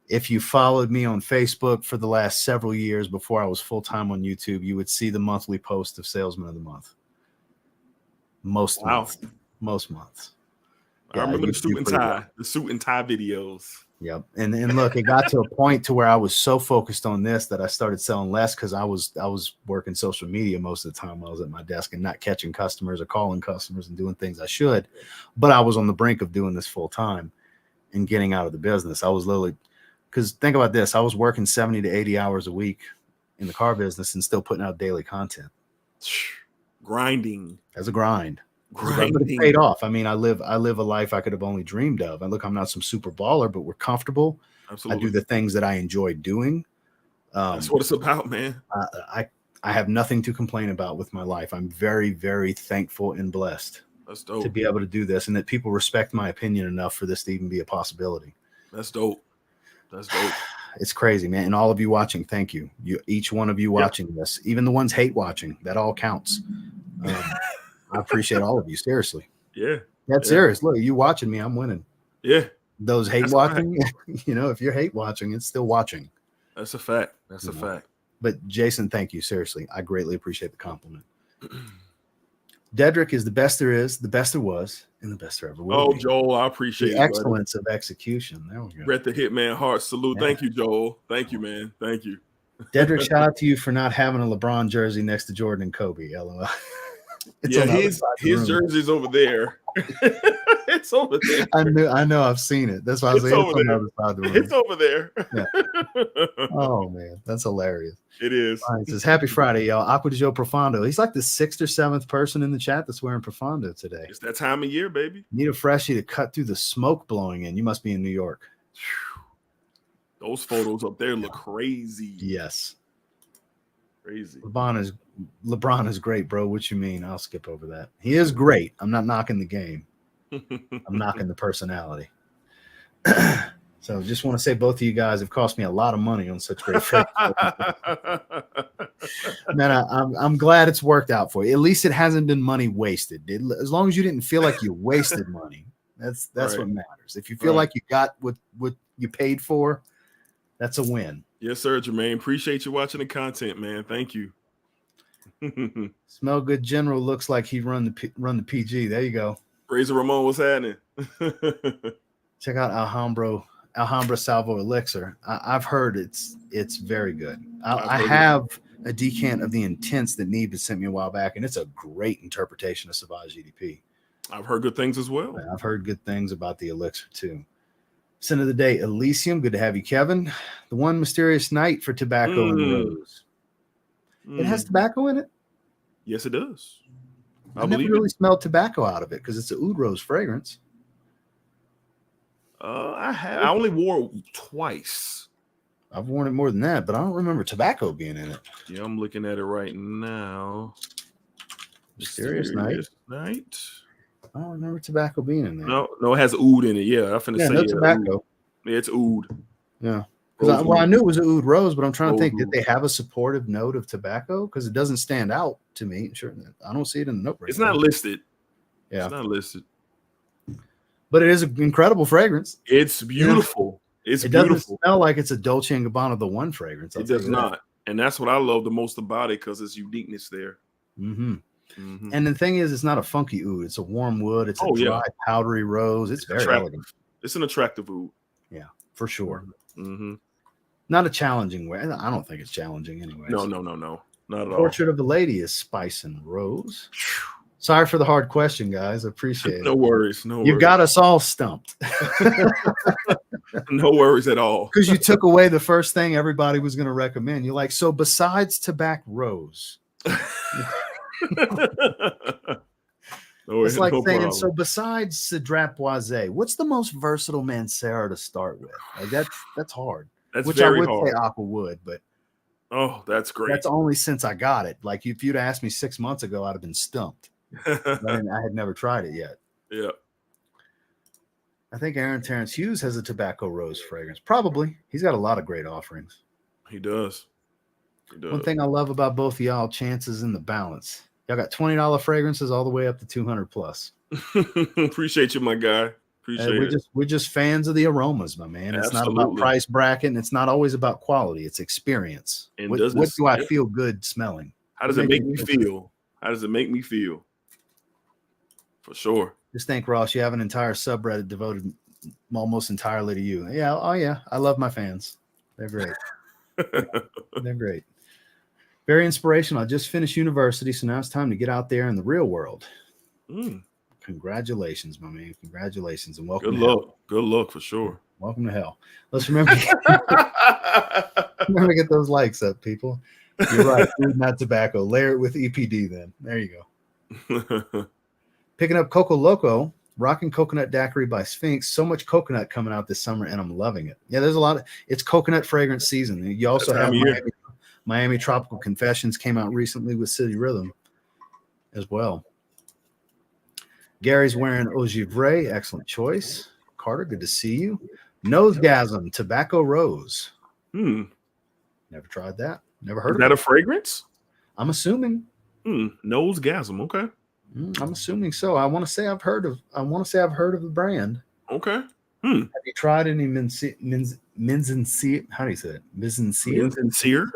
If you followed me on Facebook for the last several years before I was full-time on YouTube, you would see the monthly post of Salesman of the Month. Most months. I remember the suit and tie videos. Yep. And look, it got to a point to where I was so focused on this that I started selling less because I was working social media most of the time while I was at my desk and not catching customers or calling customers and doing things I should. But I was on the brink of doing this full time and getting out of the business. I was literally, because think about this, I was working 70 to 80 hours a week in the car business and still putting out daily content. Grinding. As a grind. Grinding. It paid off. I mean, I live a life I could have only dreamed of. And look, I'm not some super baller, but we're comfortable. Absolutely. I do the things that I enjoy doing. That's what it's about, man. I have nothing to complain about with my life. I'm very, very thankful and blessed That's dope. to be able to do this and that people respect my opinion enough for this to even be a possibility. That's dope. That's dope. It's crazy, man. And all of you watching, thank you. Each one of you watching this, even the ones hate watching, that all counts. I appreciate all of you. Seriously. Yeah. That's serious. Look, you watching me, I'm winning. Yeah. Those hate watching, if you're hate watching, it's still watching. That's a fact. That's a fact. But Jason, thank you. Seriously. I greatly appreciate the compliment. Dedrick is the best there is, the best there was, and the best there ever will be. Joel, I appreciate the excellence of execution. There we go. Brett the Hitman Hart salute. Yeah. Thank you, Joel. Thank you, man. Thank you. Dedrick, shout out to you for not having a LeBron jersey next to Jordan and Kobe. LOL. His jersey's over there. It's over there. I know. I've seen it. That's why I was like, it's on the other side of the room. It's over there. Yeah. Oh man, that's hilarious. It is. It says Happy Friday, y'all. Aqua de Joe Profondo. He's like the 6th or 7th person in the chat that's wearing Profondo today. It's that time of year, baby. Need a freshie to cut through the smoke blowing in. You must be in New York. Those photos up there look crazy. Yes. Crazy. LeBron is great, bro. What you mean? I'll skip over that. He is great. I'm not knocking the game. I'm knocking the personality. So just want to say both of you guys have cost me a lot of money on such great friends. Man, I'm glad it's worked out for you. At least it hasn't been money wasted. As long as you didn't feel like you wasted money, that's right. What matters. If you feel like you got what you paid for, that's a win. Yes, sir, Jermaine. Appreciate you watching the content, man. Thank you. Smell Good General looks like he run the PG. There you go. Razor Ramon, what's happening? Check out Alhambra Salvo Elixir. I've heard it's very good. I have a decant of the Intense that Neve sent me a while back, and it's a great interpretation of Sauvage GDP. I've heard good things as well. I've heard good things about the Elixir too. Sin of the day, Elysium. Good to have you, Kevin. The One Mysterious Night for Tobacco and Rose. It has tobacco in it? Yes, it does. I never really smelled tobacco out of it because it's a oud rose fragrance. I only wore it twice. I've worn it more than that, but I don't remember tobacco being in it. Yeah, I'm looking at it right now. Mysterious Night. I don't remember tobacco being in there. No, it has oud in it. Yeah, I'm finna say no tobacco. Oud. Yeah, it's oud. Yeah. I knew it was an oud rose, but I'm trying to think, did they have a supportive note of tobacco? Because it doesn't stand out to me. Sure, I don't see it in the note. It's not listed. Yeah, it's not listed. But it is an incredible fragrance. It's beautiful. Yeah. It beautiful. Doesn't smell like it's a Dolce & Gabbana The One fragrance. It does not, and that's what I love the most about it because it's uniqueness there. Mm-hmm. Mm-hmm. And the thing is, it's not a funky oud. It's a warm wood. It's a dry, powdery rose. It's very elegant. It's an attractive oud. Yeah, for sure. Mm-hmm. Not a challenging way. I don't think it's challenging anyway. No, not at all. Portrait of a Lady is Spice and Rose. Sorry for the hard question, guys. I appreciate it. No worries. You got us all stumped. No worries at all. Because you took away the first thing everybody was going to recommend. You're like, so besides Tobacco Rose. It's like saying, problem. So besides Cedrat Boisé, what's the most versatile Mancera to start with? Like that's hard. That's which very I would hard. say Aqua would, but that's great. That's only since I got it. Like if you'd asked me 6 months ago, I'd have been stumped. I had never tried it yet. Yeah. I think Aaron Terrence Hughes has a Tobacco Rose fragrance. Probably. He's got a lot of great offerings. He does. One thing I love about both of y'all, chances in the balance. Y'all got $20 fragrances all the way up to 200 plus. Appreciate you, my guy. We're just fans of the aromas, my man. It's Absolutely. not about price bracket, and it's not always about quality. It's experience. And what do I feel good smelling? How does it make me feel? How does it make me feel? For sure. Just think, Ross, you have an entire subreddit devoted almost entirely to you. Yeah. Oh, yeah. I love my fans. They're great. They're great. Very inspirational. I just finished university, so now it's time to get out there in the real world. Congratulations, my man. Congratulations and welcome. Good luck for sure. Welcome to hell. Let's remember to get those likes up, people. You're right. Food, not tobacco. Layer it with EPD then. There you go. Picking up Coco Loco, rocking Coconut Daiquiri by Sphinx. So much coconut coming out this summer, and I'm loving it. Yeah, there's a lot of it's coconut fragrance season. You also have Miami Tropical Confessions came out recently with City Rhythm as well. Gary's wearing Ogivray. Excellent choice. Carter, good to see you. Nosegasm, Tobacco Rose. Never tried that. Never heard of that. A fragrance? I'm assuming. Nosegasm. Okay. I'm assuming so. I want to say I've heard of the brand. Okay. Have you tried any Minzincere? How do you say it? Minzincere?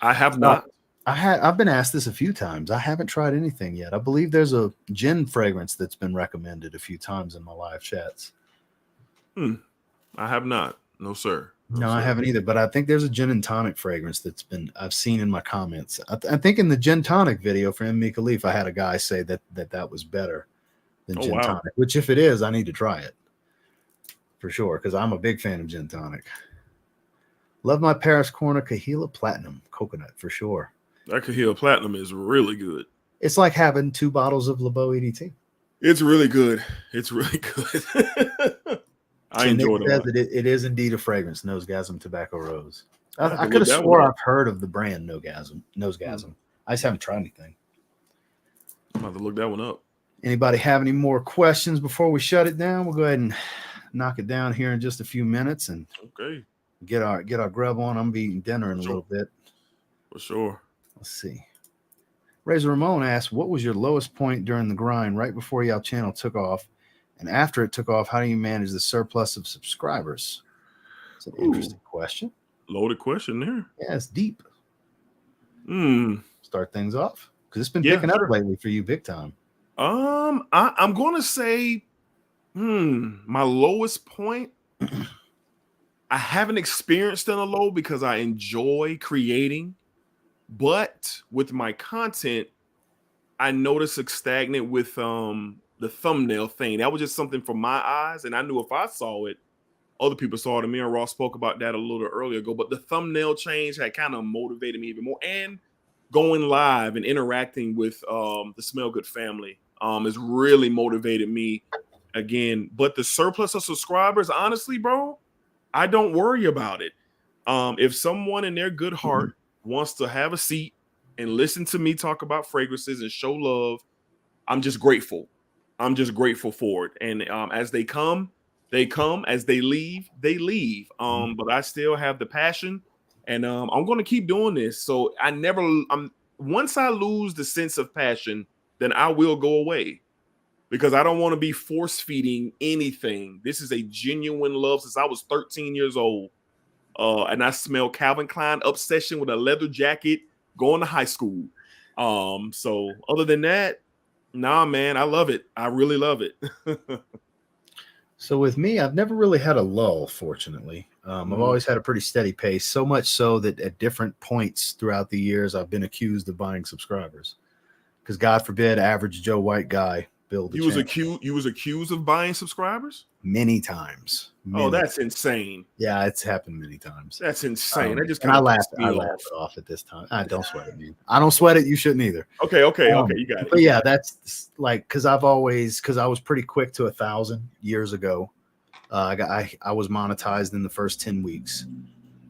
I have not. I've been asked this a few times. I haven't tried anything yet. I believe there's a gin fragrance that's been recommended a few times in my live chats. I have not. No, sir. No, I haven't either. But I think there's a gin and tonic fragrance I've seen in my comments. I think in the gin tonic video for M. Mika Leaf, I had a guy say that was better than gin tonic. Which, if it is, I need to try it for sure because I'm a big fan of gin tonic. Love my Paris Corner Kahila Platinum Coconut for sure. That Kahila Platinum is really good. It's like having 2 bottles of LeBeau EDT. It's really good. It's really good. I enjoyed it. It is indeed a fragrance, Nosegasm Tobacco Rose. I could have swore I've heard of the brand Nosegasm. I just haven't tried anything. I'm about to look that one up. Anybody have any more questions before we shut it down? We'll go ahead and knock it down here in just a few minutes and get our grub on. I'm eating dinner in a little bit. For sure. Let's see. Razor Ramon asked, what was your lowest point during the grind right before y'all channel took off? And after it took off, how do you manage the surplus of subscribers? It's an interesting question. Loaded question there. Yeah, it's deep. Start things off because it's been picking up lately for you big time. I'm going to say, my lowest point. I haven't experienced in a low because I enjoy creating, but with my content, I noticed a stagnant with the thumbnail thing. That was just something from my eyes, and I knew if I saw it, other people saw it. And me and Ross spoke about that a little earlier ago. But the thumbnail change had kind of motivated me even more, and going live and interacting with the Smell Good family has really motivated me again. But the surplus of subscribers, honestly, bro, I don't worry about it. If someone in their good heart wants to have a seat and listen to me talk about fragrances and show love, I'm just grateful. I'm just grateful for it. And as they come, they come. As they leave, they leave. But I still have the passion, and I'm going to keep doing this. So once I lose the sense of passion, then I will go away because I don't want to be force feeding anything. This is a genuine love since I was 13 years old. And I smell Calvin Klein Obsession with a leather jacket going to high school. So other than that, nah, man, I love it. I really love it. So with me, I've never really had a lull, fortunately. I've always had a pretty steady pace, so much so that at different points throughout the years, I've been accused of buying subscribers. Because God forbid, average Joe White guy build a channel. You was accused of buying subscribers? Many times. Oh, that's insane. Yeah, it's happened many times. That's insane. I laughed off at this time. Don't sweat it, man. I don't sweat it. You shouldn't either. Okay, you got it. But yeah, that's like because I was pretty quick to 1,000 years ago. I was monetized in the first 10 weeks,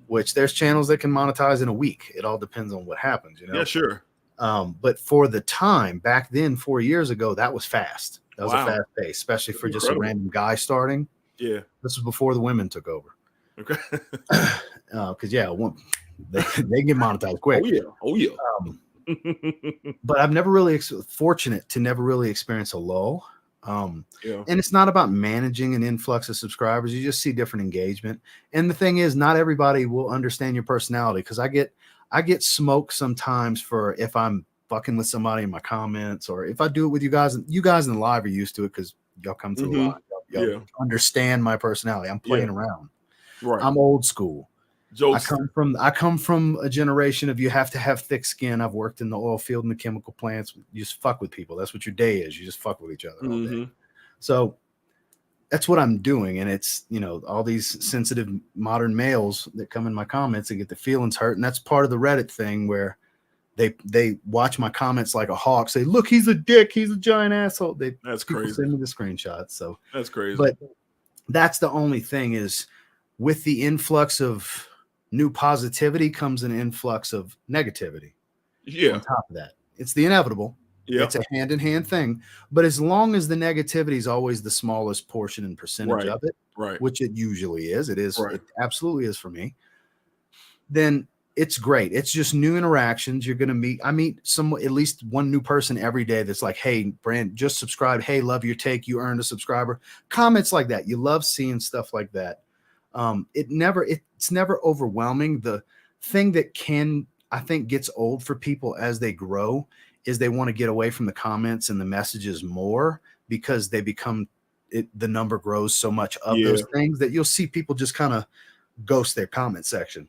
which there's channels that can monetize in a week. It all depends on what happens, you know. Yeah, sure. But for the time back then, 4 yeyears ago, that was fast. That was a fast pace, especially for just a random guy starting. Yeah. This was before the women took over. Okay. Because They get monetized quick. Oh yeah. But I've never really fortunate to never really experience a lull. And it's not about managing an influx of subscribers. You just see different engagement. And the thing is, not everybody will understand your personality, because I get smoked sometimes for if I'm fucking with somebody in my comments, or if I do it with you guys. You guys in the live are used to it because y'all come to the live. Y'all understand my personality. I'm playing around. Right. I'm old school. Jokester. I come from a generation of you have to have thick skin. I've worked in the oil field and the chemical plants. You just fuck with people. That's what your day is. You just fuck with each other all day. So that's what I'm doing. And it's, all these sensitive modern males that come in my comments and get the feelings hurt. And that's part of the Reddit thing where they watch my comments like a hawk, say, look, he's a dick. He's a giant asshole. That's crazy. Send me the screenshots. So that's crazy. But that's the only thing is, with the influx of new positivity comes an influx of negativity. Yeah. On top of that, it's the inevitable. Yeah. It's a hand-in-hand thing. But as long as the negativity is always the smallest portion and percentage of it, which it usually is, it absolutely is for me, then it's great. It's just new interactions. You're going to meet. I meet at least one new person every day that's like, hey, Brand, just subscribe. Hey, love your take. You earned a subscriber. Comments like that. You love seeing stuff like that. It's never overwhelming. The thing that I think gets old for people as they grow is they want to get away from the comments and the messages more, because they become the number grows so much of those things that you'll see people just kind of ghost their comment section.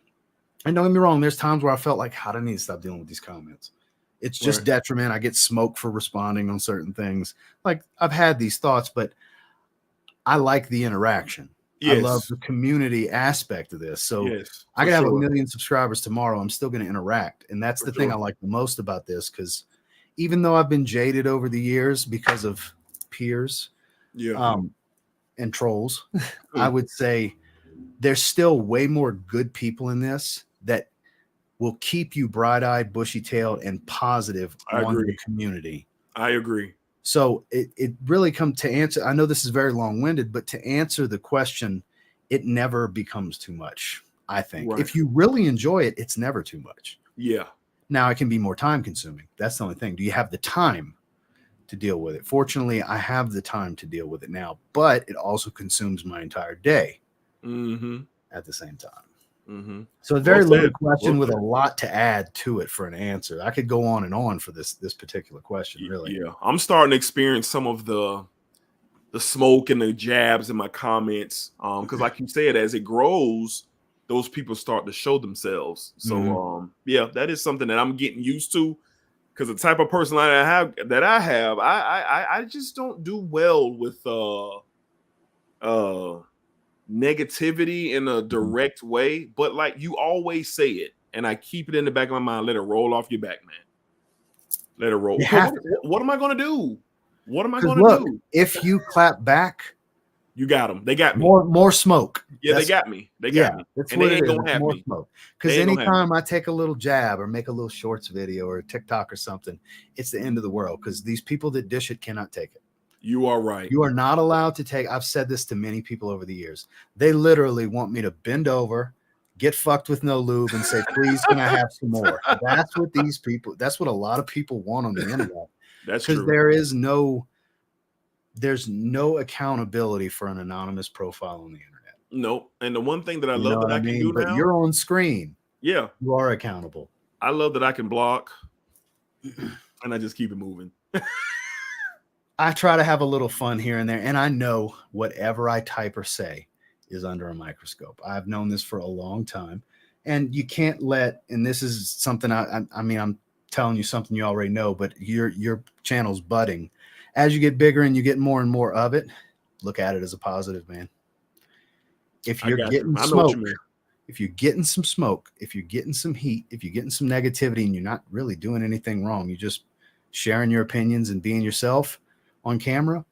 And don't get me wrong, there's times where I felt like, how do I need to stop dealing with these comments? It's just detriment. I get smoked for responding on certain things. Like, I've had these thoughts, but I like the interaction. I love the community aspect of this. So I could have 1 million subscribers tomorrow. I'm still going to interact. And that's the thing I like the most about this, because even though I've been jaded over the years because of peers and trolls, I would say there's still way more good people in this that will keep you bright-eyed, bushy-tailed, and positive on the community. I agree. So it really comes to answer. I know this is very long-winded, but to answer the question, it never becomes too much. I think if you really enjoy it, it's never too much. Yeah. Now it can be more time-consuming. That's the only thing. Do you have the time to deal with it? Fortunately, I have the time to deal with it now, but it also consumes my entire day at the same time. So a very loaded question with a lot to add to it for an answer. I could go on and on for this particular question, really. Yeah, I'm starting to experience some of the smoke and the jabs in my comments, because like you said, as it grows, those people start to show themselves. So yeah, that is something that I'm getting used to, because the type of personality I have, I just don't do well with negativity in a direct way, but like you always say it, and I keep it in the back of my mind. Let it roll off your back, man. Let it roll. What am I going to do? What am I going to do? If you clap back, you got them. They got me. More smoke. Yeah, they got me. They got me. That's and what they ain't gonna have more me. Smoke. Because anytime I take a little jab or make a little shorts video or TikTok or something, it's the end of the world, because these people that dish it cannot take it. You are right. You are not allowed to take. I've said this to many people over the years. They literally want me to bend over, get fucked with no lube, and say, please, can I have some more? That's what these people, that's what a lot of people want on the internet. That's true. Because there's no accountability for an anonymous profile on the internet. No. And the one thing that I love that I can do now, you're on screen. Yeah. You are accountable. I love that I can block and I just keep it moving. I try to have a little fun here and there, and I know whatever I type or say is under a microscope. I've known this for a long time, and you can't let, and this is something I mean, I'm telling you something you already know, but your channel's budding. As you get bigger and you get more and more of it, look at it as a positive, man. If you're getting smoke, if you're getting some smoke, if you're getting some heat, if you're getting some negativity and you're not really doing anything wrong, you're just sharing your opinions and being yourself on camera,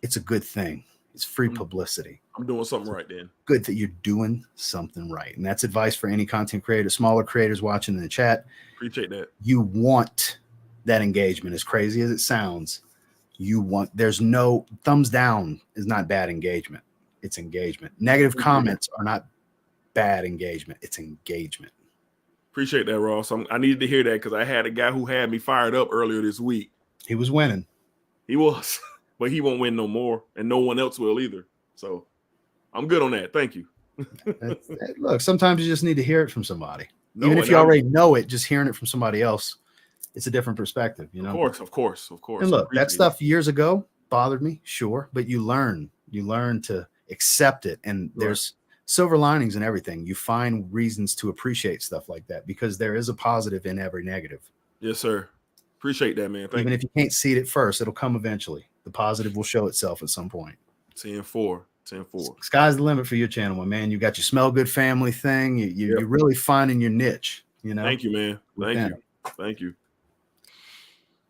it's a good thing. It's free publicity. I'm doing something right then. Good that you're doing something right. And that's advice for any content creator, smaller creators watching in the chat. Appreciate that. You want that engagement, as crazy as it sounds. There's no thumbs down is not bad engagement. It's engagement. Negative comments are not bad engagement. It's engagement. Appreciate that, Ross. I needed to hear that because I had a guy who had me fired up earlier this week. He was winning. He was, but he won't win no more, and no one else will either. So I'm good on that. Thank you. Look, sometimes you just need to hear it from somebody. No, even if you already know it, just hearing it from somebody else, it's a different perspective, you know? Of course. And look, that stuff years ago bothered me, sure, but you learn to accept it. And there's silver linings in everything. You find reasons to appreciate stuff like that because there is a positive in every negative. Yes, sir. Appreciate that, man. Thank you. If you can't see it at first, it'll come eventually. The positive will show itself at some point. 10-4. Sky's the limit for your channel, my man. You got your smell good family thing. You're really finding your niche, you know? Thank you, man. Thank you.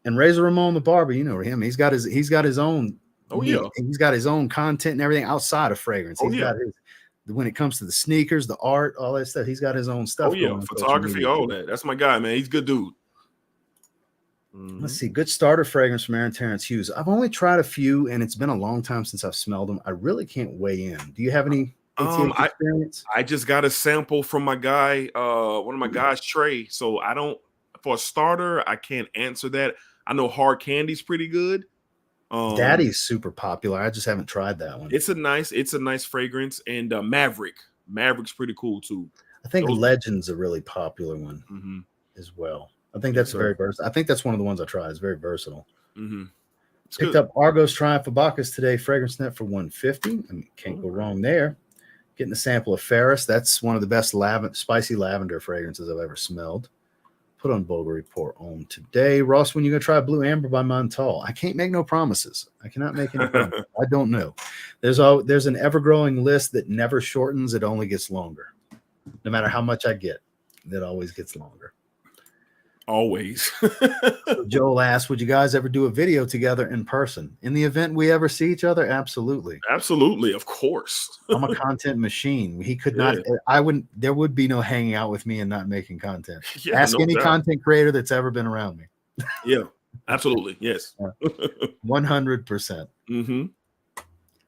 And Razor Ramon the barber, you know him. He's got his own. Oh yeah. He's got his own content and everything outside of fragrance. He's got his, when it comes to the sneakers, the art, all that stuff. He's got his own stuff. Oh yeah, photography, all that. That's my guy, man. He's a good dude. Let's see. Good starter fragrance from Aaron Terrence Hughes. I've only tried a few, and it's been a long time since I've smelled them. I really can't weigh in. Do you have any experience? I just got a sample from my guy, one of my guys, Trey. So I don't, for a starter, I can't answer that. I know Hard Candy's pretty good. Daddy's super popular. I just haven't tried that one. It's a nice fragrance, and Maverick's pretty cool too. I think Legend's a really popular one as well. I think that's very versatile. I think that's one of the ones I tried. It's very versatile. Picked up Argos Triumph of Bacchus today, fragrance net for $150. I mean, can't go wrong there. Getting a sample of Ferris. That's one of the best spicy lavender fragrances I've ever smelled. Put on Bulgari Report on today. Ross, when you gonna try Blue Amber by Montal? I can't make no promises. I cannot make any promises. I don't know. There's an ever-growing list that never shortens. It only gets longer. No matter how much I get, it always gets longer. Always. So Joel asked, would you guys ever do a video together in person? In the event we ever see each other? Absolutely. Absolutely, of course. I'm a content machine. He could not, there would be no hanging out with me and not making content. Ask any content creator that's ever been around me. Yeah, absolutely. Yes. 100%.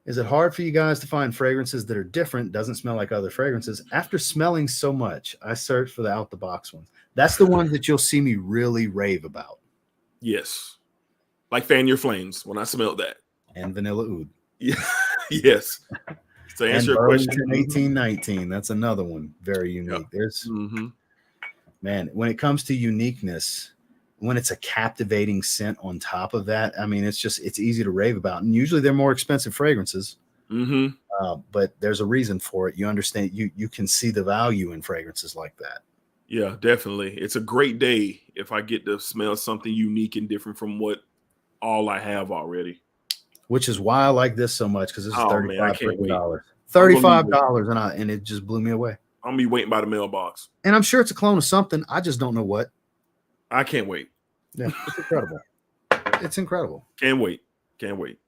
Is it hard for you guys to find fragrances that are different, doesn't smell like other fragrances? After smelling so much, I search for the out-the-box ones. That's the one that you'll see me really rave about. Yes. Like Fan Your Flames when I smelled that. And Vanilla Oud. Yeah. Yes. To answer your question. 1819. That's another one. Very unique. There's man, when it comes to uniqueness, when it's a captivating scent on top of that, I mean, it's easy to rave about. And usually they're more expensive fragrances. But there's a reason for it. You understand, you can see the value in fragrances like that. Yeah, definitely. It's a great day if I get to smell something unique and different from what all I have already. Which is why I like this so much, because this is $35. $35, and it just blew me away. I'm gonna be waiting by the mailbox. And I'm sure it's a clone of something. I just don't know what. I can't wait. Yeah, it's incredible. It's incredible. Can't wait. Can't wait.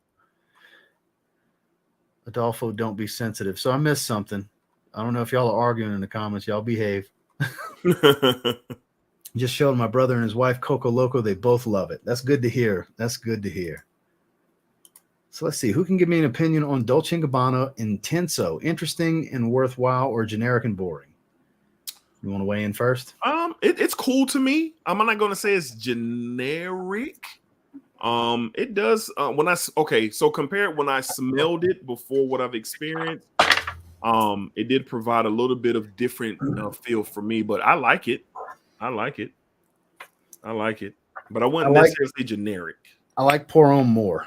Adolfo, don't be sensitive. So I missed something. I don't know if y'all are arguing in the comments. Y'all behave. Just showed my brother and his wife Coco Loco. They both love it. That's good to hear. That's good to hear. So let's see. Who can give me an opinion on Dolce & Gabbana Intenso? Interesting and worthwhile, or generic and boring? You want to weigh in first? It's cool to me. I'm not going to say it's generic. It does. So compared when I smelled it before what I've experienced, it did provide a little bit of different feel for me, but I like it. I like it. But I wouldn't necessarily say generic. I like Pour On More.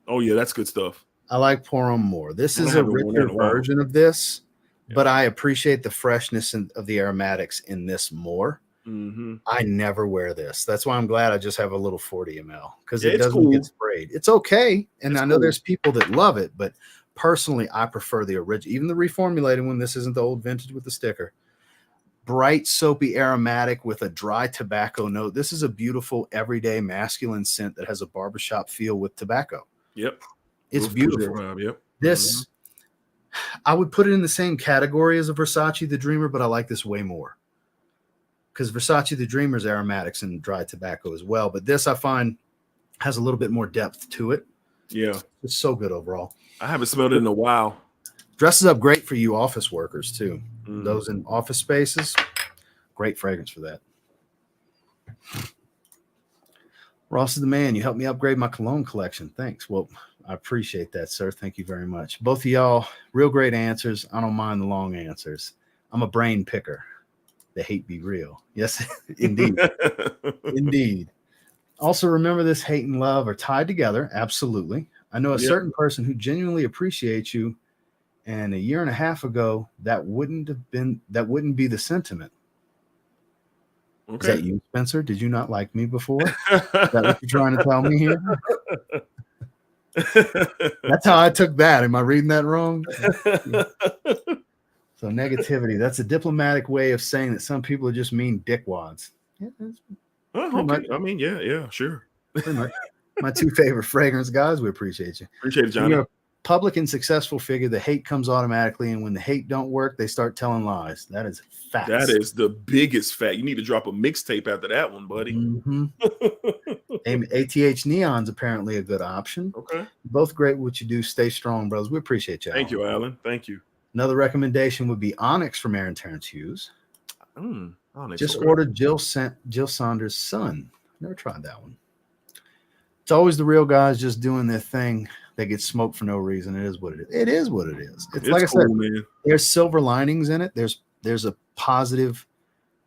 Oh yeah, that's good stuff. I like Pour On More. This is a richer version of this, but I appreciate the freshness of the aromatics in this more. I never wear this. That's why I'm glad I just have a little 40 ml, because it doesn't get sprayed. It's okay. And I know there's people that love it, but personally, I prefer the original, even the reformulated one. This isn't the old vintage with the sticker. Bright, soapy aromatic with a dry tobacco note. This is a beautiful, everyday masculine scent that has a barbershop feel with tobacco. Yep. It's beautiful. This, I would put it in the same category as a Versace the Dreamer, but I like this way more. Because Versace the Dreamer's aromatics and dry tobacco as well. But this, I find, has a little bit more depth to it. Yeah. It's so good overall. I haven't smelled it in a while. Dresses up great for you office workers, too. Those in office spaces, Great fragrance for that. Ross is the man. You helped me upgrade my cologne collection. Thanks. Well, I appreciate that, sir. Thank you very much. Both of y'all, real great answers. I don't mind the long answers. I'm a brain picker. The hate be real. Yes, indeed. Indeed. Also, remember this: hate and love are tied together. Absolutely. I know a certain person who genuinely appreciates you, and a year and a half ago, that wouldn't be the sentiment. Okay. Is that you, Spencer? Did you not like me before? Is that what you're trying to tell me here? That's how I took that. Am I reading that wrong? So negativity, that's a diplomatic way of saying that some people are just mean dickwads. Yeah, okay. I mean, yeah, sure. Pretty much. My two favorite fragrance guys, we appreciate you. Appreciate it, Johnny. When you're a public and successful figure, the hate comes automatically, and when the hate don't work, they start telling lies. That is facts. That is the biggest fact. You need to drop a mixtape after that one, buddy. Mm-hmm. ATH Neon's apparently a good option. Okay. Both great what you do. Stay strong, brothers. We appreciate you. Thank you, Alan. Thank you. Another recommendation would be Onyx from Aaron Terrence Hughes. Onyx, just ordered Jill Saunders' son. Never tried that one. It's always the real guys just doing their thing. They get smoked for no reason. It is what it is. It is what it is. It's like cool, I said, man. There's silver linings in it. There's a positive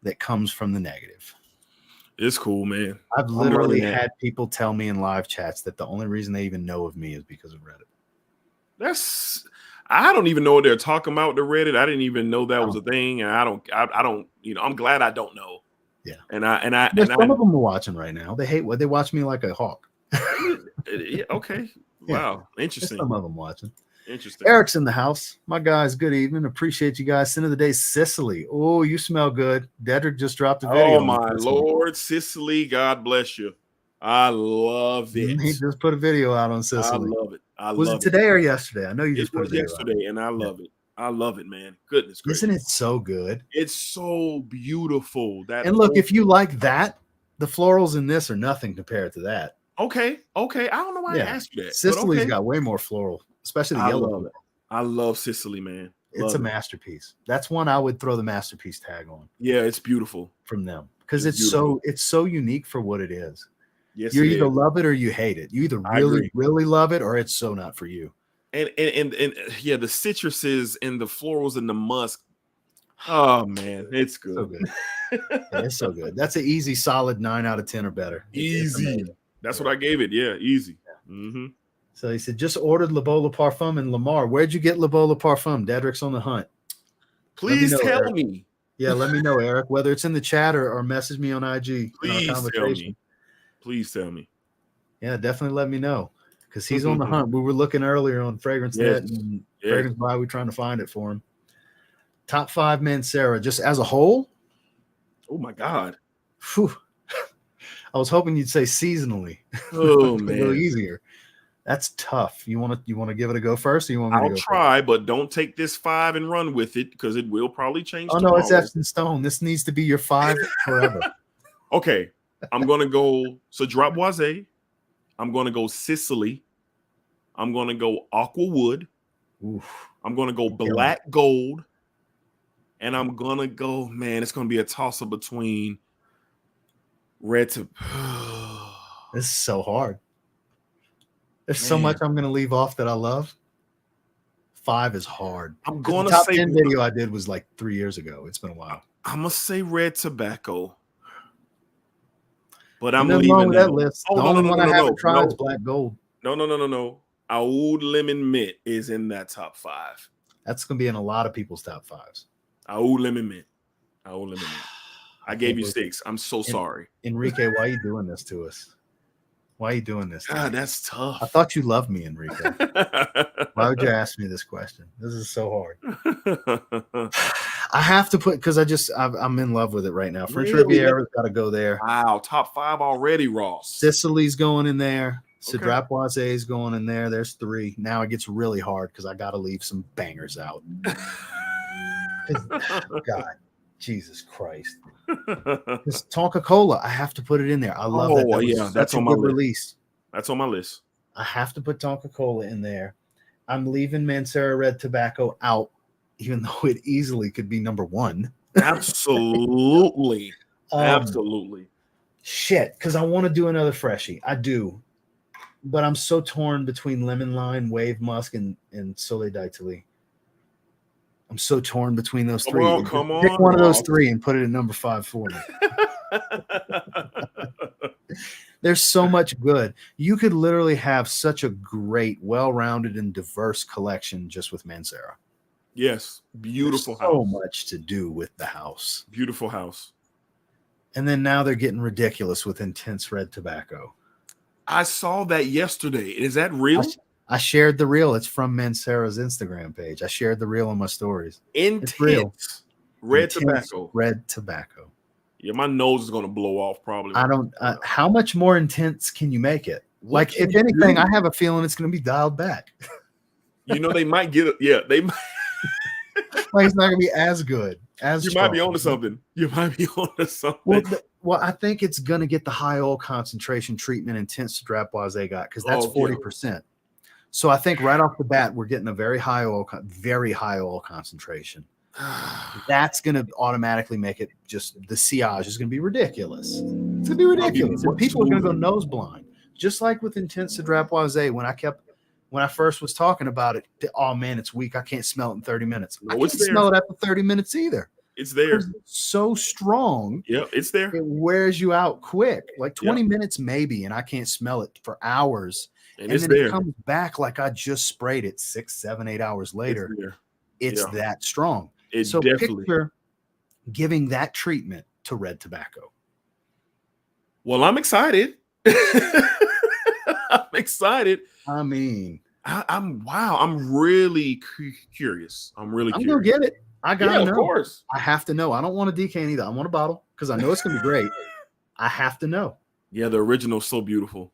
that comes from the negative. It's cool, man. I've literally had people tell me in live chats that the only reason they even know of me is because of Reddit. I don't even know what they're talking about. The Reddit. I didn't even know that was a thing, and I don't. I'm glad I don't know. Yeah. And some of them are watching right now. They watch me like a hawk. Okay. Wow. Interesting. Some of them watching. Interesting. Eric's in the house. My guys, good evening. Appreciate you guys. Sin of the day, Sicily. Oh, you smell good. Dedrick just dropped a video. Oh, my Lord. Sicily, God bless you. I love it. He just put a video out on Sicily. I love it. Was it today or yesterday? I know you just put it yesterday, and I love it. I love it, man. Goodness gracious. Isn't it so good? It's so beautiful. And look, if you like that, the florals in this are nothing compared to that. Okay. I don't know why I asked you that. Sicily's got way more floral, especially the yellow. Love it. I love Sicily, man. It's a masterpiece. That's one I would throw the masterpiece tag on. Yeah, it's beautiful from them because it's so unique for what it is. Yes, you either love it or you hate it. You either really love it or it's so not for you. And yeah, the citruses and the florals and the musk. Oh man, it's good. So good. It's so good. That's an easy, solid 9 out of 10 or better. Easy. That's what I gave it. Yeah, easy. Yeah. Mm-hmm. So he said, just ordered Le Beau Le Parfum in Lamar. Where'd you get Le Beau Le Parfum? Dedrick's on the hunt. Please tell me. Yeah, let me know, Eric, whether it's in the chat or message me on IG. Please tell me. Please tell me. Yeah, definitely let me know because he's on the hunt. We were looking earlier on Fragrance Net and Fragrance Buy. We're trying to find it for him. Top 5 men, Sarah, just as a whole. Oh my God. Whew. I was hoping you'd say seasonally. Oh man, a little easier. That's tough. You want to give it a go first, or you want me to go I'll try, but don't take this 5 and run with it because it will probably change. Oh tomorrow. No, it's etched in stone. This needs to be your 5 forever. Okay, I'm gonna go. So drop Boisé. I'm gonna go Sicily. I'm gonna go Aqua Wood. Oof. I'm gonna go Black Gold, and I'm gonna go. Man, it's gonna be a toss up between Red to. This is so hard. There's so much I'm gonna leave off that I love. 5 is hard. I'm gonna the top say 10 video I did was like 3 years ago. It's been a while. I'm gonna say Red Tobacco. But I'm leaving that list. The only one I haven't tried is Black Gold. No. Oud Lemon Mint is in that top 5. That's gonna be in a lot of people's top 5s. Oud Lemon Mint. I gave you 6. I'm so sorry. Enrique, why are you doing this to us? Why are you doing this? God, that's tough. I thought you loved me, Enrique. Why would you ask me this question? This is so hard. I have to put because I'm in love with it right now. French Riviera's got to go there. Wow, top 5 already, Ross. Sicily's going in there. Cedrat Boisé's going in there. There's 3. Now it gets really hard because I got to leave some bangers out. God, Jesus Christ. This Tonka Cola, I have to put it in there. I love that. Yeah, that's on my list. Release. That's on my list. I have to put Tonka Cola in there. I'm leaving Mancera Red Tobacco out, even though it easily could be number 1. Absolutely. Absolutely. Shit, because I want to do another freshie. I do. But I'm so torn between Lemon Lime, Wave Musk, and Soleil d'Italie. I'm so torn between those three. Come on. Pick one of those three and put it at number 5 for me. There's so much good. You could literally have such a great, well-rounded, and diverse collection just with Mancera. Yes. Beautiful house. So much to do with the house. Beautiful house. And then now they're getting ridiculous with Intense Red Tobacco. I saw that yesterday. Is that real? I shared the reel. It's from Mancera's Instagram page. I shared the reel on my stories. Intense Red Tobacco. Red Tobacco. Yeah, my nose is going to blow off probably. I don't. How much more intense can you make it? Like, if anything, I have a feeling it's going to be dialed back. You know, they might get it. Yeah, they might. Like, it's not going to be as good. You might be onto something. You might be onto something. Well, I think it's going to get the high oil concentration treatment Intense Strapoise got, because that's 40%. So I think right off the bat, we're getting a very high oil concentration. That's going to automatically make it just, the sillage is going to be ridiculous. It's going to be ridiculous. And people are going to go nose blind. Just like with Intense Strapoise, when I first was talking about it, oh man, it's weak. I can't smell it in 30 minutes. I can't smell it after 30 minutes either. It's there. It's so strong. Yeah, it's there. It wears you out quick. Like 20 minutes maybe, and I can't smell it for hours. And then it comes back like I just sprayed it 6, 7, 8 hours later. It's that strong. So picture giving that treatment to red tobacco. Well, I'm excited. I'm excited. I mean, I'm really curious. I'm gonna get it. I gotta know. Of course. I have to know. I don't want a decan either. I want a bottle because I know it's gonna be great. I have to know. Yeah, the original is so beautiful.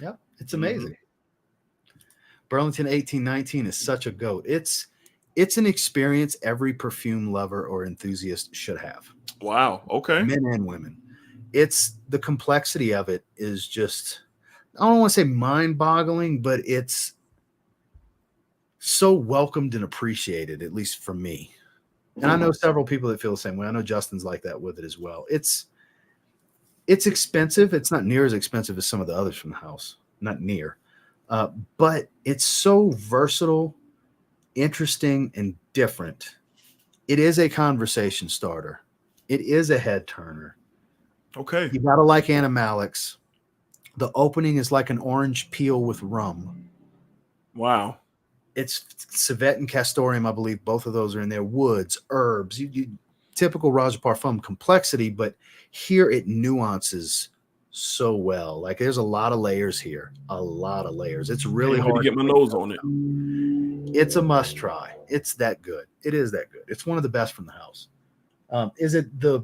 Yeah, it's amazing. Burlington 1819 is such a goat. It's an experience every perfume lover or enthusiast should have. Wow. Okay. Men and women. It's the complexity of it is just, I don't want to say mind-boggling, but it's so welcomed and appreciated, at least for me. And I know several people that feel the same way. I know Justin's like that with it as well. It's expensive. It's not near as expensive as some of the others from the house. Not near. But it's so versatile, interesting, and different. It is a conversation starter. It is a head turner. Okay. You gotta like animalics. The opening is like an orange peel with rum. Wow. It's civet and castoreum, I believe. Both of those are in there. Woods, herbs, you typical Roger Parfum complexity, but here it nuances so well. Like there's a lot of layers here. A lot of layers. It's really hard to get my nose on it. It's a must try. It's that good. It is that good. It's one of the best from the house. Is it the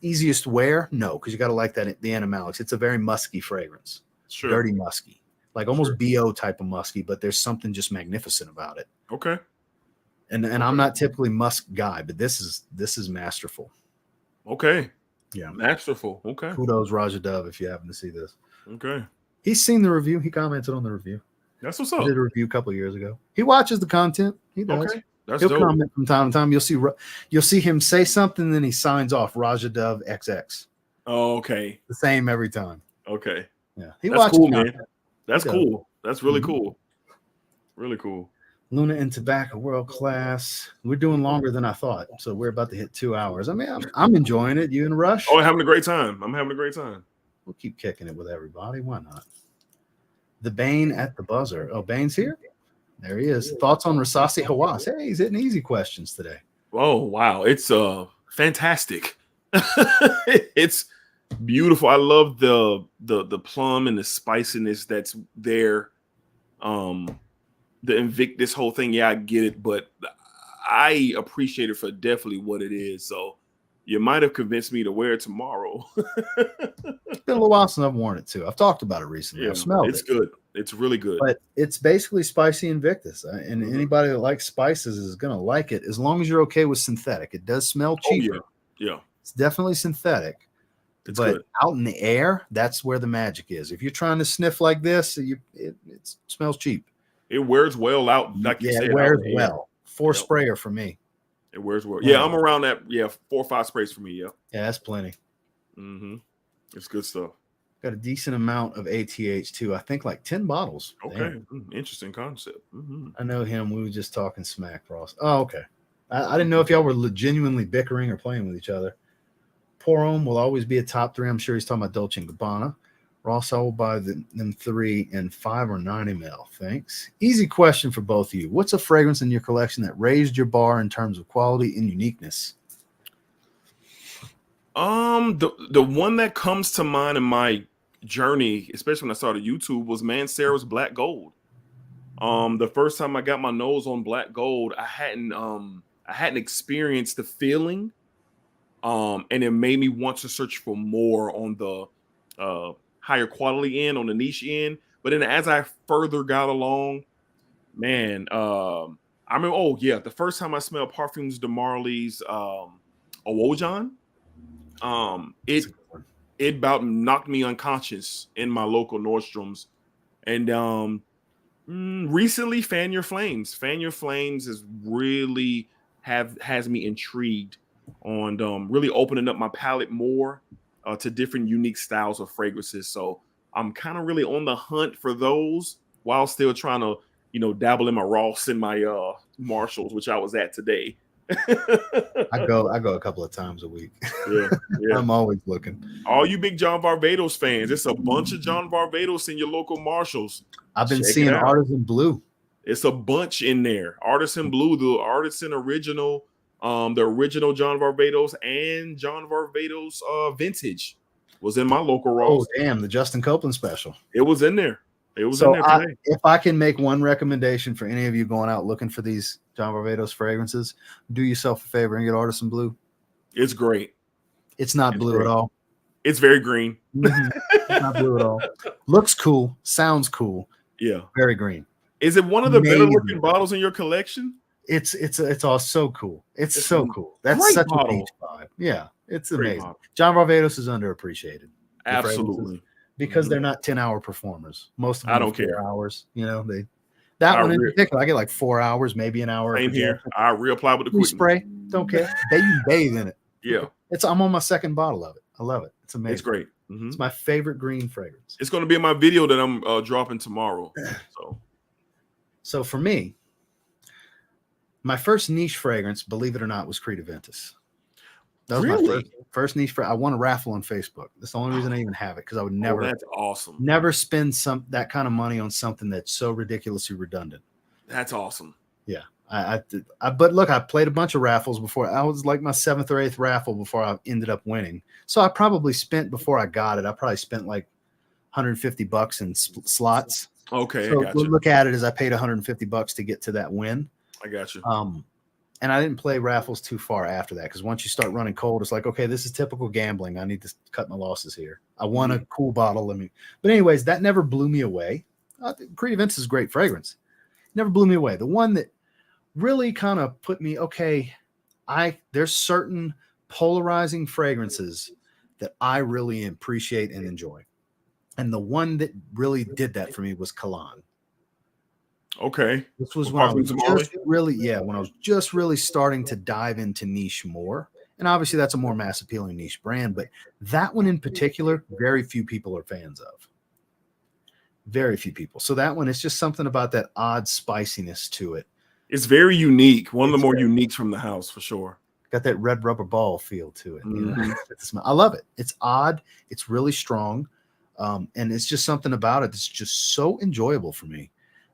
easiest wear? No, because you got to like that, the animalics. It's a very musky fragrance. Sure. Dirty musky. Like almost BO type of musky, but there's something just magnificent about it. Okay. And I'm not typically musk guy, but this is masterful. Okay. Yeah. Masterful. Okay. Kudos Raja Dove if you happen to see this. Okay. He's seen the review. He commented on the review. That's what's up. He did a review a couple of years ago. He watches the content. He does. Okay. That's He'll dope. comment from time to time. You'll see him say something, then he signs off Raja Dove XX. Oh, okay. The same every time. Okay. Yeah. He That's watches cool, content. man. That's cool. That's really cool. Really cool. Luna and Tobacco World Class. We're doing longer than I thought, so we're about to hit 2 hours. I mean, I'm enjoying it. You in a rush? Oh, I'm having a great time. I'm having a great time. We'll keep kicking it with everybody. Why not? The Bane at the buzzer. Oh, Bane's here? There he is. Thoughts on Versace Hawass? Hey, he's hitting easy questions today. Oh, wow. It's fantastic. It's beautiful. I love the plum and the spiciness that's there. The Invictus whole thing, yeah, I get it, but I appreciate it for definitely what it is. So you might have convinced me to wear it tomorrow. It's been a little while since I've worn it too. I've talked about it recently. Yeah, I've smelled it's it. good. It's really good. But it's basically spicy Invictus. And anybody that likes spices is going to like it as long as you're okay with synthetic. It does smell cheaper. Oh, yeah. It's definitely synthetic. It's but good. Out in the air, that's where the magic is. If you're trying to sniff like this, it smells cheap. It wears well out. Like you said, it wears well. Sprayer for me. It wears well. Yeah, I'm around that. Yeah, 4 or 5 sprays for me. Yeah. Yeah, that's plenty. Mm-hmm. It's good stuff. Got a decent amount of ATH too. I think like 10 bottles. Okay. Interesting concept. Mm-hmm. I know him. We were just talking smack, Ross. Oh, okay. I didn't know if y'all were genuinely bickering or playing with each other. Porom will always be a top 3. I'm sure he's talking about Dolce & Gabbana. Ross, I will buy them 3 in 5 or 9 ml. Thanks. Easy question for both of you. What's a fragrance in your collection that raised your bar in terms of quality and uniqueness? The one that comes to mind in my journey, especially when I started YouTube, was Mancera's Black Gold. The first time I got my nose on Black Gold, I hadn't experienced the feeling. And it made me want to search for more on the higher quality end, on the niche end. But then as I further got along, man, I remember, the first time I smelled Parfums de Marley's Awojan, it about knocked me unconscious in my local Nordstrom's. And recently, Fan Your Flames. Fan Your Flames has really has me intrigued on really opening up my palette more to different unique styles of fragrances. So I'm kind of really on the hunt for those while still trying to, dabble in my Ross and my Marshalls, which I was at today. I go a couple of times a week. Yeah. I'm always looking. All you big John Varvatos fans, it's a bunch of John Varvatos in your local Marshalls. I've been seeing Artisan Blue. It's a bunch in there. Artisan Blue, the Artisan Original, the original John Varvatos, and John Varvatos Vintage was in my local Ross. Oh, damn, the Justin Copeland special. It was in there. It was in there today. If I can make one recommendation for any of you going out looking for these John Varvatos fragrances, do yourself a favor and get Artisan Blue. It's great. It's not blue at all. It's very green. It's not blue at all. Looks cool. Sounds cool. Yeah. Very green. Is it one of the better looking bottles in your collection? It's all so cool. It's so cool. That's such a beach vibe. Yeah, it's amazing. John Varvatos is underappreciated. Absolutely. Because they're not 10-hour performers. Most of them I don't care. 4 hours. That one in particular, I get like 4 hours, maybe an hour. Same here. I reapply with the quick spray. Don't care. You bathe in it. Yeah. I'm on my second bottle of it. I love it. It's amazing. It's great. It's my favorite green fragrance. It's going to be in my video that I'm dropping tomorrow. So for me, my first niche fragrance, believe it or not, was Creed Aventus. That was my first niche fragrance. I won a raffle on Facebook. That's the only reason I even have it, because I would never. Oh, that's awesome. Never spend that kind of money on something that's so ridiculously redundant. That's awesome. Yeah. But look, I played a bunch of raffles before. I was like my 7th or 8th raffle before I ended up winning. So I probably spent, before I got it, I probably spent like $150 in slots. Okay, so I got you. Look at it as I paid $150 to get to that win. I got you. And I didn't play raffles too far after that, because once you start running cold, it's like, okay, this is typical gambling. I need to cut my losses here. I won a cool bottle. But anyways, that never blew me away. Creed Aventus is a great fragrance. Never blew me away. The one that really kind of put me, okay, there's certain polarizing fragrances that I really appreciate and enjoy. And the one that really did that for me was Cologne. Okay. This was when I was just really starting to dive into niche more. And obviously that's a more mass appealing niche brand, but that one in particular, very few people are fans of. Very few people. So that one, it's just something about that odd spiciness to it. It's very unique. One of the more uniques from the house, for sure. Got that red rubber ball feel to it. I love it. It's odd. It's really strong. And it's just something about it that's just so enjoyable for me.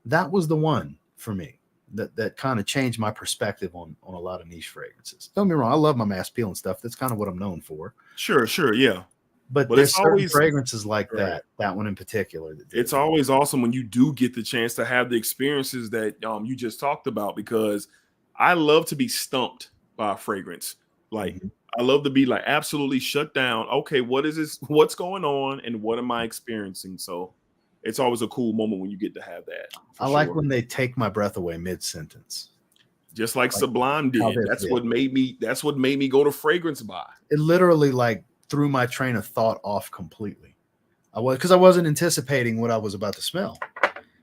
That was the one for me that kind of changed my perspective on a lot of niche fragrances. Don't get me wrong, I love my mass appeal and stuff. That's kind of what I'm known for. Sure, yeah. But there's certain fragrances like that one in particular. It's always awesome when you do get the chance to have the experiences that you just talked about, because I love to be stumped by a fragrance. Like, I love to be like absolutely shut down. Okay, what is this? What's going on? And what am I experiencing? So it's always a cool moment when you get to have that. I like when they take my breath away mid-sentence. Just like Sublime did. That's what made me go to fragrance buy. It literally like threw my train of thought off completely. Because I wasn't anticipating what I was about to smell.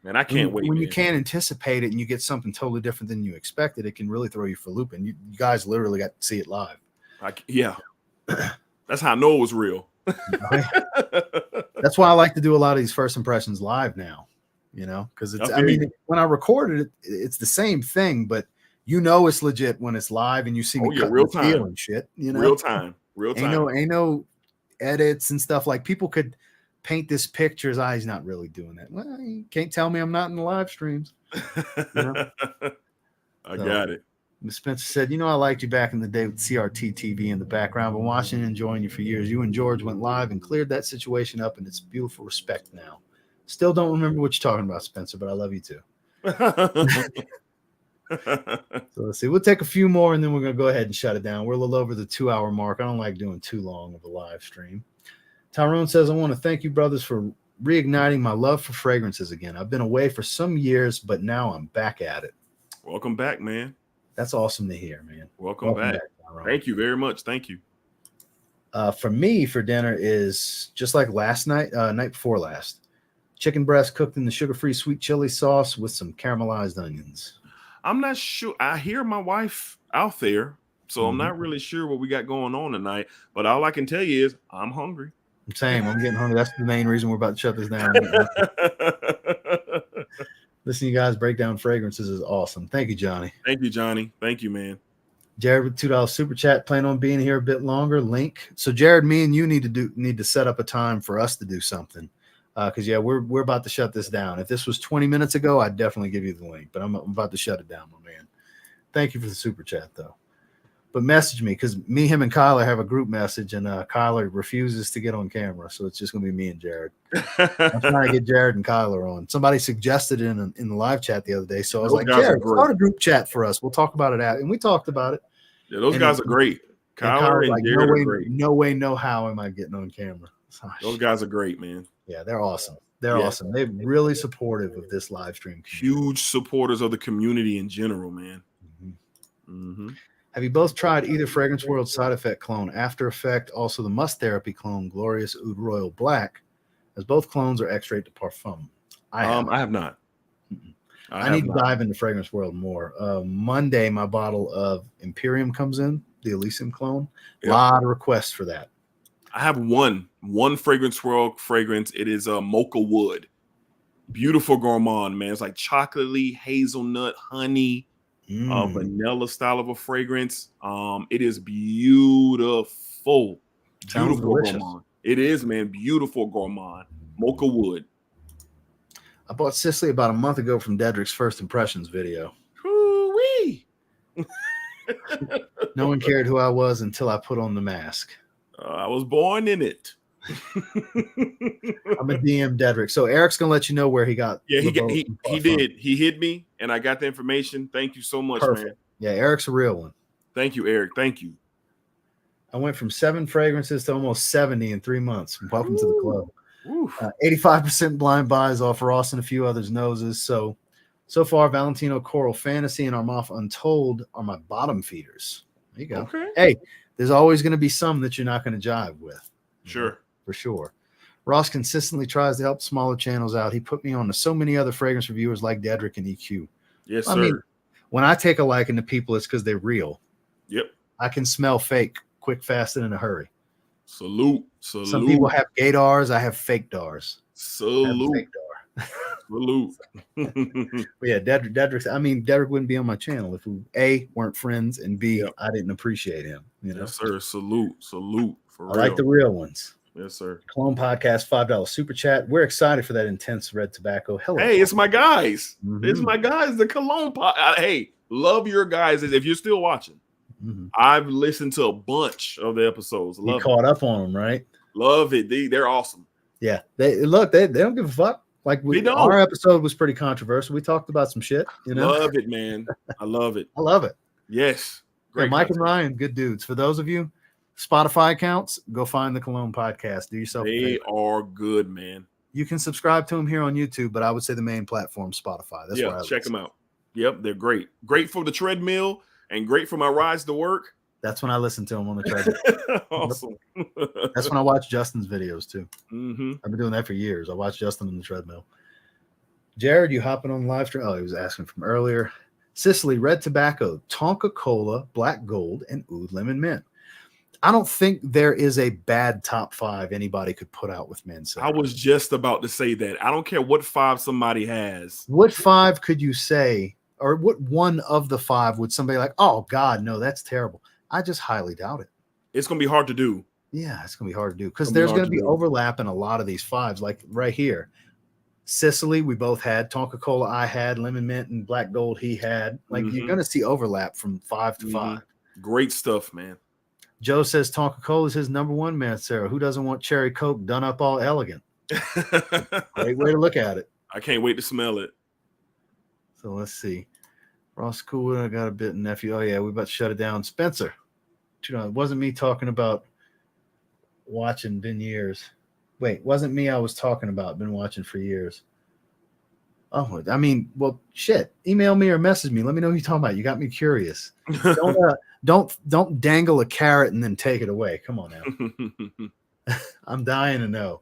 Man, I can't wait. When you can't anticipate it and you get something totally different than you expected, it can really throw you for a loop. And you guys literally got to see it live. Yeah. That's how I know it was real. That's why I like to do a lot of these first impressions live now, because it's, when I recorded it, it's the same thing, but it's legit when it's live and you see me cut real time and shit, real time. Ain't no edits and stuff. Like people could paint this picture as he's not really doing that. Well, you can't tell me I'm not in the live streams. I got it. Ms. Spencer said, I liked you back in the day with CRT TV in the background, but watching and enjoying you for years. You and George went live and cleared that situation up, and it's beautiful respect now. Still don't remember what you're talking about, Spencer, but I love you too. So let's see. We'll take a few more, and then we're going to go ahead and shut it down. We're a little over the 2-hour mark. I don't like doing too long of a live stream. Tyrone says, I want to thank you, brothers, for reigniting my love for fragrances again. I've been away for some years, but now I'm back at it. Welcome back, man. That's awesome to hear, man. Welcome back. Thank you very much. Thank you. For me, for dinner is just like last night, night before last. Chicken breast cooked in the sugar-free sweet chili sauce with some caramelized onions. I'm not sure. I hear my wife out there, so I'm not really sure what we got going on tonight. But all I can tell you is I'm hungry. Same. I'm getting hungry. That's the main reason we're about to shut this down. Listening to you guys break down fragrances is awesome. Thank you, Johnny. Thank you, Johnny. Thank you, man. Jared with $2 super chat. Plan on being here a bit longer. Link. So, Jared, me and you need to set up a time for us to do something. Because we're about to shut this down. If this was 20 minutes ago, I'd definitely give you the link. But I'm about to shut it down, my man. Thank you for the super chat, though. But message me, because me, him, and Kyler have a group message, and Kyler refuses to get on camera, so it's just going to be me and Jared. I'm trying to get Jared and Kyler on. Somebody suggested it in the live chat the other day, so I was like, Jared, start a group chat for us. We'll talk about it out, and we talked about it. Yeah, those guys are great. Kyler and Jared are great. No way, no how am I getting on camera. Those guys are great, man. Yeah, they're awesome. They're awesome. They're really supportive of this live stream. Huge supporters of the community in general, man. Have you both tried either Fragrance World Side Effect clone, After Effect, also the Must Therapy clone, Glorious Oud Royal Black, as both clones are extrait de parfum? I have not. I need to dive into Fragrance World more. Monday, my bottle of Imperium comes in, the Elysium clone. A lot of requests for that. I have one Fragrance World fragrance. It is a Mocha Wood. Beautiful gourmand, man. It's like chocolatey, hazelnut, honey. Vanilla style of a fragrance. It is beautiful. Beautiful gourmand. It is, man. Beautiful gourmand. Mocha Wood. I bought Sicily about a month ago from Dedrick's First Impressions video. Woo-wee. No one cared who I was until I put on the mask. I was born in it. I'm a DM Dedrick. So Eric's gonna let you know where he got. Yeah, he did. He hit me, and I got the information. Thank you so much, man. Yeah, Eric's a real one. Thank you, Eric. Thank you. I went from 7 fragrances to almost 70 in 3 months. Welcome to the club. 85% blind buys off Ross and a few others' noses. So far, Valentino Coral Fantasy and Armaf Untold are my bottom feeders. There you go. Okay. Hey, there's always going to be some that you're not going to jive with. Sure. For sure. Ross consistently tries to help smaller channels out. He put me on to so many other fragrance reviewers like Dedrick and EQ. Yes, sir. I mean, when I take a liking to people, it's because they're real. Yep. I can smell fake quick, fast, and in a hurry. Salute. Some people have gaydars. I have fake dars. Salute. Salute. But yeah, Dedrick wouldn't be on my channel if we A, weren't friends, and B, I didn't appreciate him. Yes, sir. Salute. For real. I like the real ones. Yes, sir. Clone Podcast, $5 super chat. We're excited for that intense red tobacco. Hello. Hey, it's my guys. It's my guys, the Cologne Hey, love your guys. If you're still watching, I've listened to a bunch of the episodes. You caught up on them, right? Love it. They're awesome. Yeah. They don't give a fuck. Like our episode was pretty controversial. We talked about some shit, Love it, man. I love it. I love it. Yes. Great. Mike and Ryan, good dudes. For those of you Spotify accounts, go find the Cologne Podcast. Do yourself a favor. They are good, man. You can subscribe to them here on YouTube, but I would say the main platform, Spotify. That's where I check them out. Yep, they're great. Great for the treadmill and great for my rides to work. That's when I listen to them on the treadmill. Awesome. That's when I watch Justin's videos too. I've been doing that for years. I watch Justin on the treadmill. Jared, you hopping on the live stream? Oh, he was asking from earlier. Sicily, red tobacco, Tonka Cola, black gold, and oud lemon mint. I don't think there is a bad top 5 anybody could put out with Mancera. I was just about to say that. I don't care what 5 somebody has. What 5 could you say, or what one of the 5 would somebody like, oh, God, no, that's terrible? I just highly doubt it. It's going to be hard to do. Yeah, it's going to be hard to do because there's going to be overlap in a lot of these 5s. Like right here, Sicily, we both had. Tonka Cola, I had. Lemon mint and black gold, he had. Like you're going to see overlap from 5 to 5. Great stuff, man. Joe says Tonka Cola is his number 1, Mancera. Who doesn't want cherry Coke done up all elegant? Great way to look at it. I can't wait to smell it. So let's see. Ross Cool, I got a bit nephew. Oh, yeah, we're about to shut it down. Spencer. You know, it wasn't me talking about watching, been years. Wait, wasn't me I was talking about, been watching for years. Oh, I mean, well, shit. Email me or message me. Let me know who you're talking about. You got me curious. Don't dangle a carrot and then take it away. Come on now. I'm dying to know.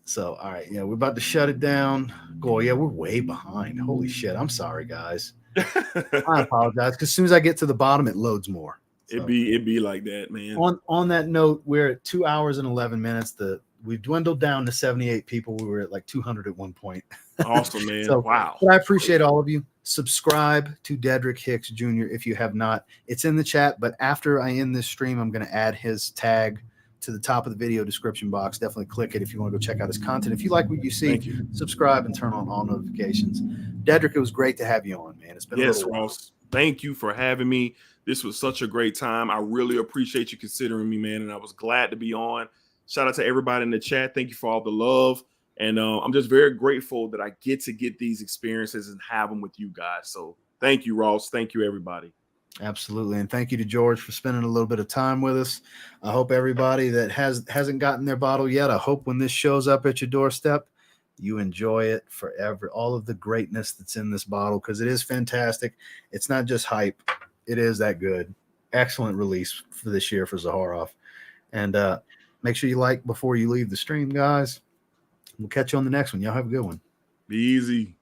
So, all right, yeah, we're about to shut it down. Go, yeah, we're way behind. Holy shit. I'm sorry, guys. I apologize because as soon as I get to the bottom, it loads more. So, it'd be like that, man. On that note, we're at 2 hours and 11 minutes. We've dwindled down to 78 people. We were at like 200 at one point. Awesome, man. So, wow. But I appreciate all of you. Subscribe to Dedrick Hicks Jr. if you have not. It's in the chat, but after I end this stream, I'm going to add his tag to the top of the video description box. Definitely click it if you want to go check out his content. If you like what you see, subscribe and turn on all notifications. Dedrick, it was great to have you on, man. It's been a little while. Ross. Thank you for having me. This was such a great time. I really appreciate you considering me, man, and I was glad to be on. Shout out to everybody in the chat. Thank you for all the love. And I'm just very grateful that I get to get these experiences and have them with you guys. So thank you, Ross. Thank you, everybody. Absolutely. And thank you to George for spending a little bit of time with us. I hope everybody that hasn't gotten their bottle yet, I hope when this shows up at your doorstep, you enjoy it forever. All of the greatness that's in this bottle, because it is fantastic. It's not just hype. It is that good. Excellent release for this year for Zaharoff. And make sure you like before you leave the stream, guys. We'll catch you on the next one. Y'all have a good one. Be easy.